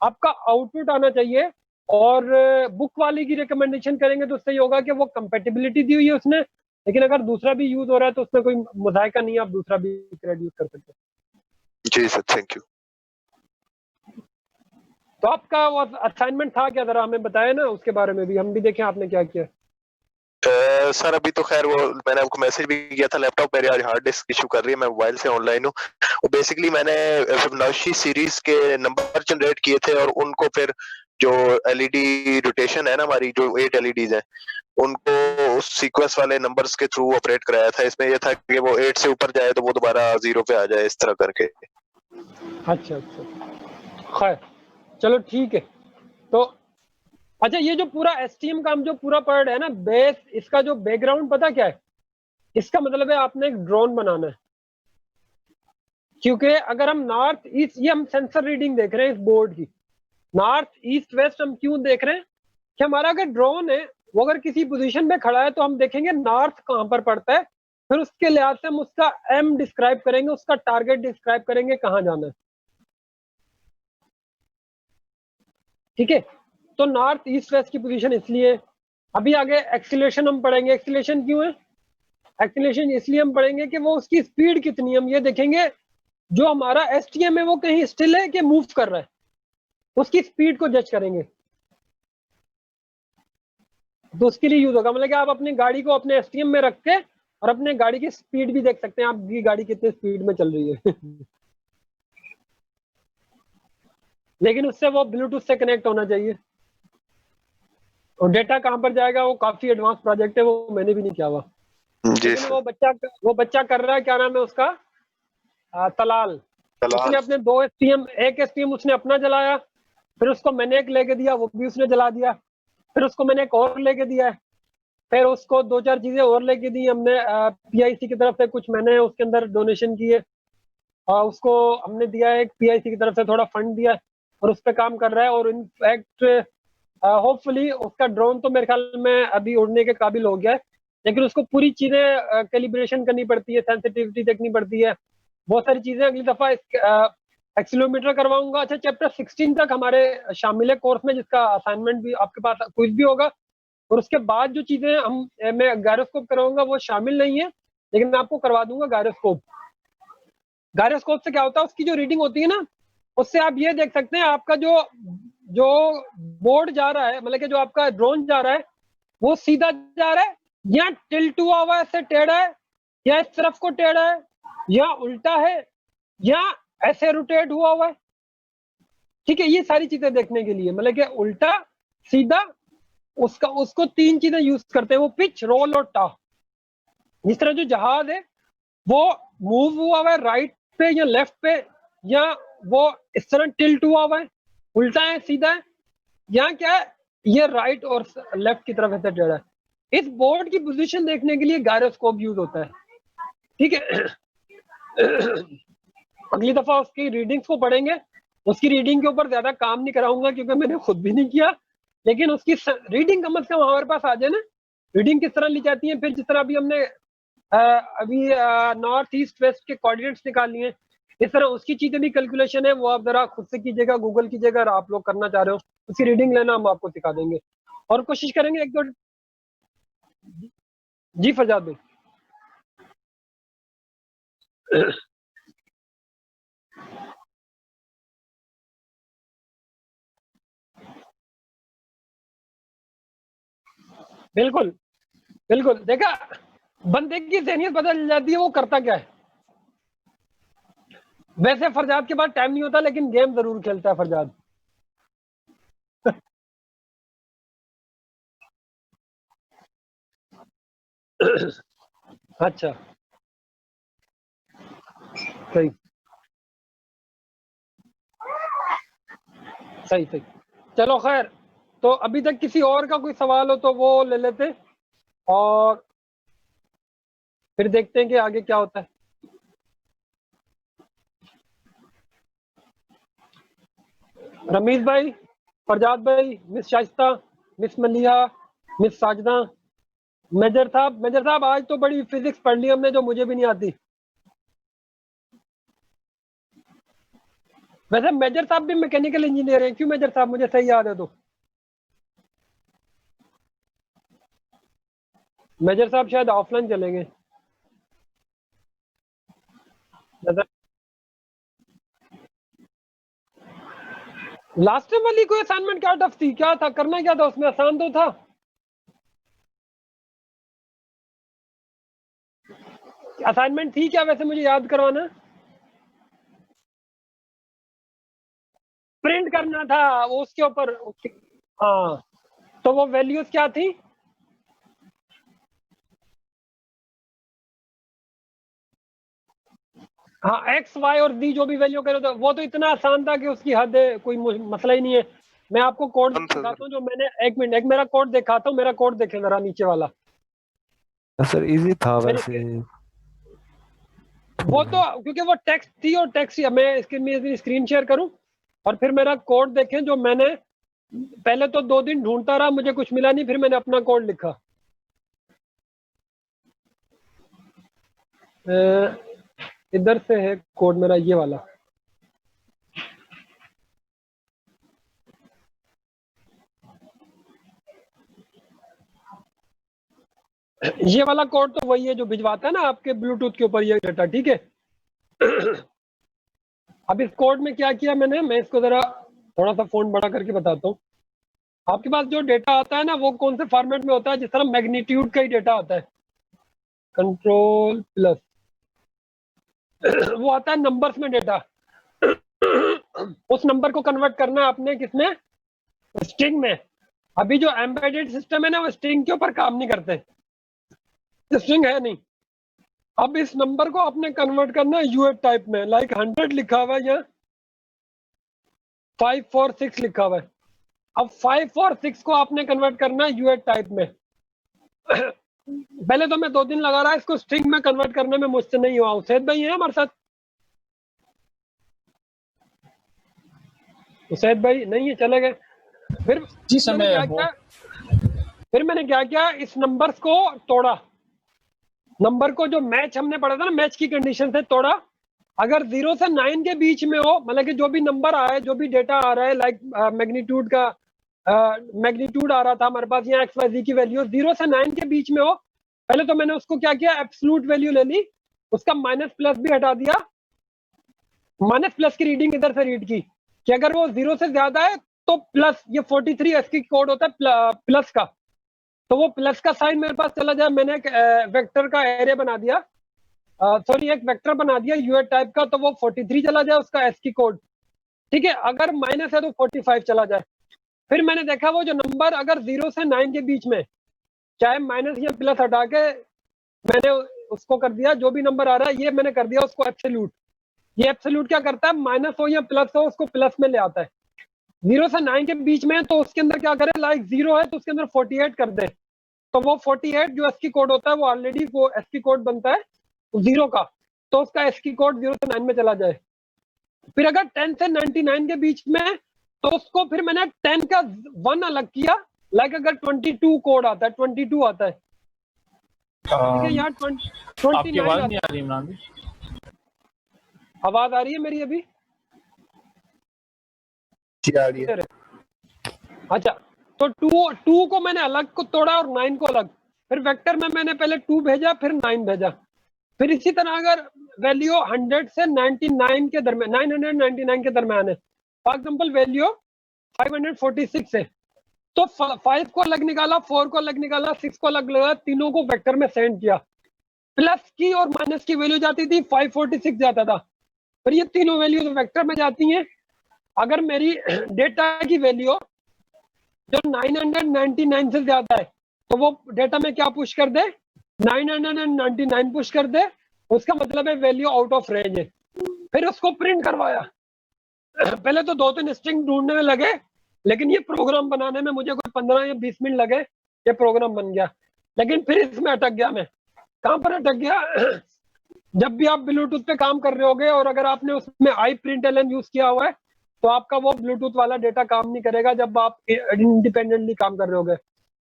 आपका आउटपुट आना चाहिए। और बुक वाले की रिकमेंडेशन करेंगे तो उससे ये होगा कि वो कंपेटिबिलिटी दी हुई है उसने, लेकिन अगर दूसरा भी यूज हो रहा है तो उसमें कोई मुज़ायका नहीं है, आप दूसरा भी क्रेड यूज कर सकते हैं। जी सर, थैंक यू। तो आपका वो असाइनमेंट था क्या, जरा हमें बताया ना उसके बारे में भी, हम भी देखें आपने क्या किया। सर अभी तो खैर वो मैंने आपको मैसेज भी किया था, लैपटॉप मेरे आज हार्ड डिस्क इशू कर रही है, मैं मोबाइल से ऑनलाइन हूँ। वो बेसिकली मैंने फिबोनाची सीरीज के नंबर जनरेट किए थे, और उनको फिर जो एलईडी रोटेशन है ना हमारी, जो 8 एलईडीज हैं, उनको उस सीक्वेंस वाले नंबर्स के थ्रू ऑपरेट कराया था। इसमें यह था कि वो 8 से ऊपर जाए तो वो दोबारा 0 पे आ जाए, इस तरह करके। अच्छा, खैर चलो ठीक है। तो अच्छा, ये जो पूरा एसटीएम का हम जो पूरा पढ़ है ना, बेस, इसका जो बैकग्राउंड पता क्या है? इसका मतलब है आपने एक ड्रोन बनाना है। क्योंकि अगर हम नॉर्थ ईस्ट, ये हम सेंसर रीडिंग देख रहे हैं इस बोर्ड की, नॉर्थ ईस्ट वेस्ट हम क्यों देख रहे हैं कि हमारा अगर ड्रोन है वो अगर किसी पोजीशन में खड़ा है तो हम देखेंगे नॉर्थ कहां पर पड़ता है, फिर उसके लिहाज से हम उसका एम डिस्क्राइब करेंगे, उसका टारगेट डिस्क्राइब करेंगे कहां जाना है। ठीक है, तो नॉर्थ ईस्ट वेस्ट की पोजीशन इसलिए। अभी आगे एक्सीलरेशन हम पढ़ेंगे। एक्सीलरेशन क्यों है? एक्सीलरेशन इसलिए हम पढ़ेंगे कि वो उसकी स्पीड कितनी है, हम ये देखेंगे जो हमारा एसटीएम है वो कहीं स्टिल है कि मूव कर रहा है, उसकी स्पीड को जज करेंगे। तो उसके लिए यूज होगा, मतलब कि आप अपनी गाड़ी को अपने एसटीएम में रख के और अपने गाड़ी की स्पीड भी देख सकते हैं, आपकी गाड़ी कितनी स्पीड में चल रही है। लेकिन उससे वो ब्लूटूथ से कनेक्ट होना चाहिए। और डेटा कहाँ पर जाएगा, वो काफी एडवांस प्रोजेक्ट है, वो मैंने भी नहीं किया हुआ। जी लेकिन सर। वो बच्चा कर रहा है, क्या नाम है उसका, तलाल। उसने अपने 2 STM, एक STM उसने अपना जलाया, फिर उसको मैंने एक लेके दिया, वो भी उसने जला दिया, फिर उसको मैंने एक और लेके दिया है, फिर उसको 2-4 चीजें और लेके दी हमने PIC की तरफ से, कुछ मैंने उसके अंदर डोनेशन किए, उसको हमने दिया है, PIC की तरफ से थोड़ा फंड दिया और उस पर काम कर रहा है। और इनफैक्ट होपफुली उसका ड्रोन तो मेरे ख्याल में अभी उड़ने के काबिल हो गया है, लेकिन उसको पूरी चीजें कैलिब्रेशन करनी पड़ती है, सेंसिटिविटी देखनी पड़ती है, बहुत सारी चीजें। अगली दफा एक्सीलोमीटर करवाऊंगा। अच्छा, चैप्टर 16 तक हमारे शामिल है कोर्स में, जिसका असाइनमेंट भी आपके पास, क्विज भी होगा, और उसके बाद जो चीजें मैं गायरोस्कोप करवाऊंगा वो शामिल नहीं है, लेकिन मैं आपको करवा दूंगा गायरोस्कोप। गायरोस्कोप से क्या होता है, उसकी जो रीडिंग होती है ना, उससे आप ये देख सकते हैं आपका जो जो बोर्ड जा रहा है, मतलब कि जो आपका ड्रोन जा रहा है, वो सीधा जा रहा है या टिल्ट हुआ हुआ है, ऐसे टेढ़ा है, या इस तरफ को टेढ़ा है, या उल्टा है, या ऐसे रोटेट हुआ हुआ है। ठीक है, ये सारी चीजें देखने के लिए, मतलब कि उल्टा, सीधा, उसको 3 चीजें यूज करते हैं वो, पिच, रोल और टा। जिस तरह जो जहाज है वो मूव हुआ हुआ है राइट पे या लेफ्ट पे, या वो इस तरह टिल्ट हुआ हुआ है, उल्टा है, सीधा है, या क्या है, ये राइट और लेफ्ट की तरफ ऐसे टेढ़ा है। इस बोर्ड की पोजीशन देखने के लिए गायरोस्कोप यूज होता है। ठीक है। अगली दफा उसकी रीडिंग्स को पढ़ेंगे, उसकी रीडिंग के ऊपर ज्यादा काम नहीं कराऊंगा क्योंकि मैंने खुद भी नहीं किया, लेकिन उसकी रीडिंग कम से कम हमारे पास आ जाए ना, रीडिंग किस तरह ली जाती है। फिर जिस तरह अभी हमने अभी नॉर्थ ईस्ट वेस्ट के कोऑर्डिनेट्स निकाल लिए, इस तरह उसकी चीजें भी कैलकुलेशन है, वो आप जरा खुद से कीजिएगा, गूगल कीजिएगा, अगर आप लोग करना चाह रहे हो उसकी रीडिंग लेना, हम आपको सिखा देंगे और कोशिश करेंगे 1-2। जी फरजाद भाई। बिल्कुल बिल्कुल, देखा, बंदे की ज़हनियत बदल जाती है, वो करता क्या है। वैसे फरजाद के पास टाइम नहीं होता, लेकिन गेम जरूर खेलता है फरजाद। अच्छा, सही सही सही। चलो खैर, तो अभी तक किसी और का कोई सवाल हो तो वो ले लेते, और फिर देखते हैं कि आगे क्या होता है। रमीज भाई, फरजाद भाई, miss Shaista, miss Maliha, miss Sajida, major साहब आज तो बड़ी फिजिक्स पढ़ ली हमने जो मुझे भी नहीं आती। वैसे मेजर साहब भी मैकेनिकल इंजीनियर हैं, क्यों मेजर साहब, मुझे सही याद है तो मेजर साहब शायद ऑफलाइन चलेंगे। लास्ट टाइम वाली कोई असाइनमेंट क्या टफ थी, क्या था, करना क्या था उसमें, आसान तो था। असाइनमेंट थी क्या वैसे, मुझे याद करवाना। प्रिंट करना था वो उसके ऊपर, हाँ, तो वो वैल्यूज क्या थी। हाँ, एक्स वाई और डी जो भी वैल्यू करे तो वो तो इतना आसान था कि उसकी हद है, कोई मसला ही नहीं है। मैं आपको कोड दिखाता हूँ जो मैंने, एक मिनट, एक मेरा कोड दिखाता हूँ, मेरा कोड देखे जरा नीचे वाला। सर इजी था वैसे। वो तो क्योंकि वो टेक्स्ट थी, और टेक्स्ट मैं इसकी स्क्रीन शेयर करूं और फिर मेरा कोड देखें जो मैंने पहले तो 2 दिन ढूंढता रहा, मुझे कुछ मिला नहीं, फिर मैंने अपना कोड लिखा। इधर से है कोड मेरा, ये वाला। ये वाला कोड तो वही है जो भिजवाता है ना आपके ब्लूटूथ के ऊपर ये डेटा, ठीक है। अब इस कोड में क्या किया मैंने, मैं इसको जरा थोड़ा सा फोन बड़ा करके बताता हूँ। आपके पास जो डेटा आता है ना, वो कौन से फॉर्मेट में होता है, जिस तरह मैग्नीट्यूड का ही डेटा आता है, कंट्रोल प्लस, वो आता है नंबर्स में डेटा। उस नंबर को कन्वर्ट करना है आपने किसमें, स्ट्रिंग में। अभी जो एम्बेडेड सिस्टम है ना वो स्ट्रिंग के ऊपर काम नहीं करते, स्ट्रिंग है नहीं। अब इस नंबर को आपने कन्वर्ट करना है यूएट टाइप में, लाइक 100 लिखा हुआ है या 546 लिखा हुआ है। अब 5 और 6 को आपने कन्वर्ट करना है यूएट टाइप में। पहले तो मैं 2 दिन लगा रहा, इसको स्ट्रिंग में कन्वर्ट करने में मुझसे नहीं हुआ। उसैद भाई है हमारे साथ? उसैद भाई नहीं है, चले गए। फिर जी सर, मैंने क्या किया, फिर मैंने क्या किया, इस नंबर्स को तोड़ा। नंबर को जो मैच हमने पढ़ा था ना, मैच की कंडीशन से तोड़ा। अगर 0 से 9 के बीच में हो, मतलब कि जो भी नंबर आया है, जो भी डेटा आ रहा है, लाइक मैग्नीट्यूड का मैग्नीट्यूड आ रहा था हमारे पास, यहाँ एक्स वाई जी की वैल्यू 0 से 9 के बीच में हो, पहले तो मैंने उसको क्या किया, एब्सोल्यूट वैल्यू ले ली, उसका माइनस प्लस भी हटा दिया। माइनस प्लस की रीडिंग इधर से रीड की कि अगर वो 0 से ज्यादा है तो प्लस, ये 43 एसकी कोड होता है प्लस का, तो वो प्लस का साइन मेरे पास चला जाए। मैंने एक वेक्टर का एरे बना दिया, सॉरी एक वेक्टर बना दिया यूएट टाइप का, तो वो 43 चला जाए उसका एसकी कोड, ठीक है। अगर माइनस है तो 45 चला जाए। फिर मैंने देखा वो जो नंबर अगर 0 से 9 के बीच में, चाहे माइनस या प्लस हटा के मैंने उसको कर दिया, जो भी नंबर आ रहा है ये मैंने कर दिया उसको एब्सोल्यूट। ये एब्सोल्यूट क्या करता है, माइनस हो या प्लस हो उसको प्लस में ले आता है। 0 से 9 के बीच में तो उसके अंदर क्या करे, लाइक 0 है तो उसके अंदर 48 कर दे, तो वो 48 जो एसकी कोड होता है वो ऑलरेडी वो एसकी कोड बनता है 0 का, तो उसका एसकी कोड 0 से 9 में चला जाए। फिर अगर 10 से 99 के बीच में, तो उसको फिर मैंने 10 का 1 अलग किया, लाइक अगर 22 कोड आता है, 22 आता है, ठीक है। यहाँ 29 आपकी आवाज नहीं आ रही इमरान भाई। आवाज आ रही है मेरी अभी? जी आ रही है। अच्छा, तो 2 को मैंने अलग को तोड़ा और 9 को अलग। फिर वेक्टर में मैंने पहले 2 भेजा, फिर 9 भेजा। फिर इसी तरह अगर वैल्यू 100 से 99 के दरमियान, 999 के दरमियान है, फॉर एग्जांपल वैल्यू 546 है, तो 5 को अलग निकाला, 4 को अलग निकाला, 6 को अलग लगा, तीनों को वेक्टर में सेंड किया। प्लस की और माइनस की वैल्यू जाती थी, 546 जाता था। फिर ये तीनों वैल्यू वेक्टर में जाती हैं। अगर मेरी डेटा की वैल्यू जो 999 से ज्यादा है, तो वो डेटा में क्या पुश कर दे, 999 पुश कर दे, उसका मतलब है वैल्यू आउट ऑफ रेंज है। फिर उसको प्रिंट करवाया। पहले तो 2-3 स्ट्रिंग ढूंढने में लगे, लेकिन ये प्रोग्राम बनाने में मुझे कोई 15 या 20 मिनट लगे, ये प्रोग्राम बन गया। लेकिन फिर इसमें अटक गया मैं। कहाँ पर अटक गया? जब भी आप ब्लूटूथ पे काम कर रहे होगे और अगर आपने उसमें iPrintln यूज किया हुआ है, तो आपका वो ब्लूटूथ वाला डेटा काम नहीं करेगा जब आप इंडिपेंडेंटली काम कर रहे होगे।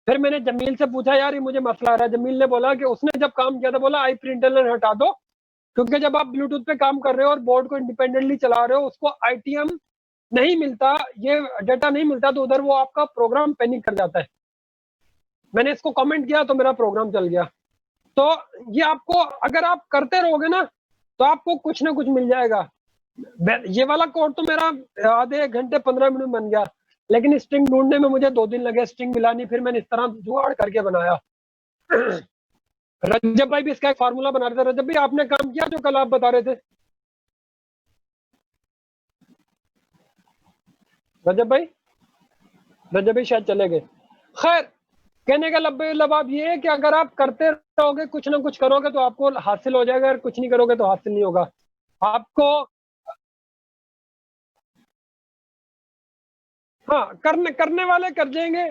फिर मैंने जमील से पूछा, यार ये मुझे मसला आ रहा है। जमील ने बोला कि उसने जब काम किया था, बोला iPrintln हटा दो, क्योंकि जब आप ब्लूटूथ पे काम कर रहे हो और बोर्ड को इंडिपेंडेंटली चला रहे हो, उसको ITM नहीं मिलता, ये डेटा नहीं मिलता, तो उधर वो आपका प्रोग्राम पैनिक कर जाता है। मैंने इसको कमेंट किया तो मेरा प्रोग्राम चल गया। तो ये आपको अगर आप करते रहोगे ना, तो आपको कुछ ना कुछ मिल जाएगा। ये वाला कोड तो मेरा आधे घंटे 15 मिनट बन गया, लेकिन स्ट्रिंग ढूंढने में मुझे 2 दिन लगे, स्ट्रिंग मिलानी। फिर मैंने इस तरह जुगाड़ करके बनाया। रजब भाई भी इसका एक फार्मूला बना रहे थे। रजब भाई आपने काम किया जो कल आप बता रहे थे? रजब भाई शायद चले गए। खैर, कहने का लबाब ये है कि अगर आप करते रहोगे, कुछ ना कुछ करोगे, तो आपको हासिल हो जाएगा। अगर कुछ नहीं करोगे तो हासिल नहीं होगा आपको। हाँ, करने वाले कर जाएंगे,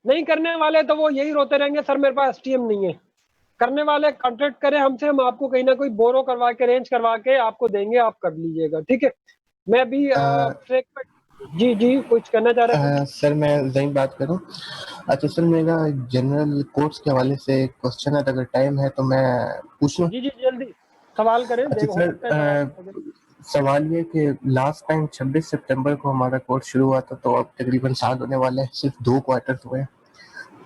नहीं करने वाले तो वो यही रोते रहेंगे, सर मेरे पास STM नहीं है। करने वाले कॉन्टेक्ट करें हमसे, हम आपको कहीं ना कोई बोरो करवा के, अरेंज करवा के आपको देंगे, आप कर लीजिएगा, ठीक है। मैं अभी ट्रैक पे। जी कुछ कहना चाह रहे हैं? सर मैं जहीन बात करूं। अच्छा सर, मेरा जनरल कोर्स के हवाले से क्वेश्चन है, तो अगर टाइम है तो मैं पूछ लूं? जी जल्दी सवाल करें। अच्छा देखो सर, सवाल ये कि लास्ट टाइम 26 सितंबर को हमारा कोर्स शुरू हुआ था, तो अब तकरीबन साल होने वाले हैं, सिर्फ 2 क्वार्टर्स हुए हैं,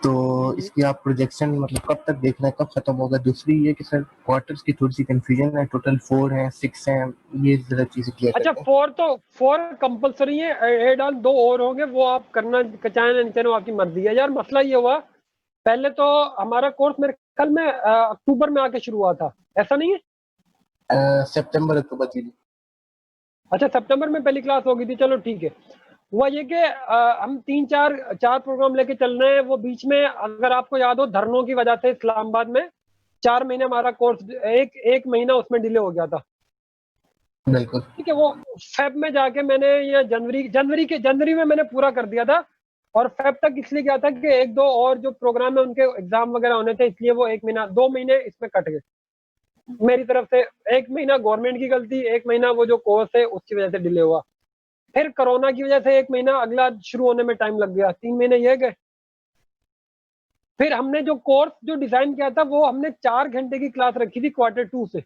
तो इसकी आप प्रोजेक्शन मतलब कब तक देख रहे हैं, कब खत्म होगा? दूसरी ये कि सर क्वार्टर्स की थोड़ी सी कंफ्यूजन है, टोटल 4 हैं 6 हैं, ये जरा चीजें क्लियर अच्छा, करते हैं। 4 तो 4 कंपलसरी है, एड ऑन 2 और होंगे, वो आप करना चाहें नहीं चाहें आपकी मर्जी है। यार मसला ये हुआ, पहले तो हमारा कोर्स मेरे ख्याल में अक्टूबर में आके शुरू हुआ था, ऐसा नहीं है? सितंबर अक्टूबर जी। अच्छा सितंबर में पहली क्लास होगी थी, चलो ठीक है। हुआ ये कि हम चार प्रोग्राम लेके चल रहे हैं। वो बीच में अगर आपको याद हो धरनों की वजह से इस्लामाबाद में 4 महीने हमारा कोर्स एक महीना उसमें डिले हो गया था। बिल्कुल ठीक है, वो फेब में जाके मैंने ये जनवरी में मैंने पूरा कर दिया था, और फेब तक इसलिए गया था कि एक दो और जो प्रोग्राम है उनके एग्जाम वगैरह होने थे, इसलिए वो 1 महीना 2 महीने इसमें कट गए मेरी तरफ से। 1 महीना गवर्नमेंट की गलती, 1 महीना वो जो कोर्स है उसकी वजह से डिले हुआ। फिर कोरोना की वजह से 1 महीना अगला शुरू होने में टाइम लग गया, 3 महीने ये गए। फिर हमने जो कोर्स जो डिजाइन किया था वो हमने 4 घंटे की क्लास रखी थी Q2 से,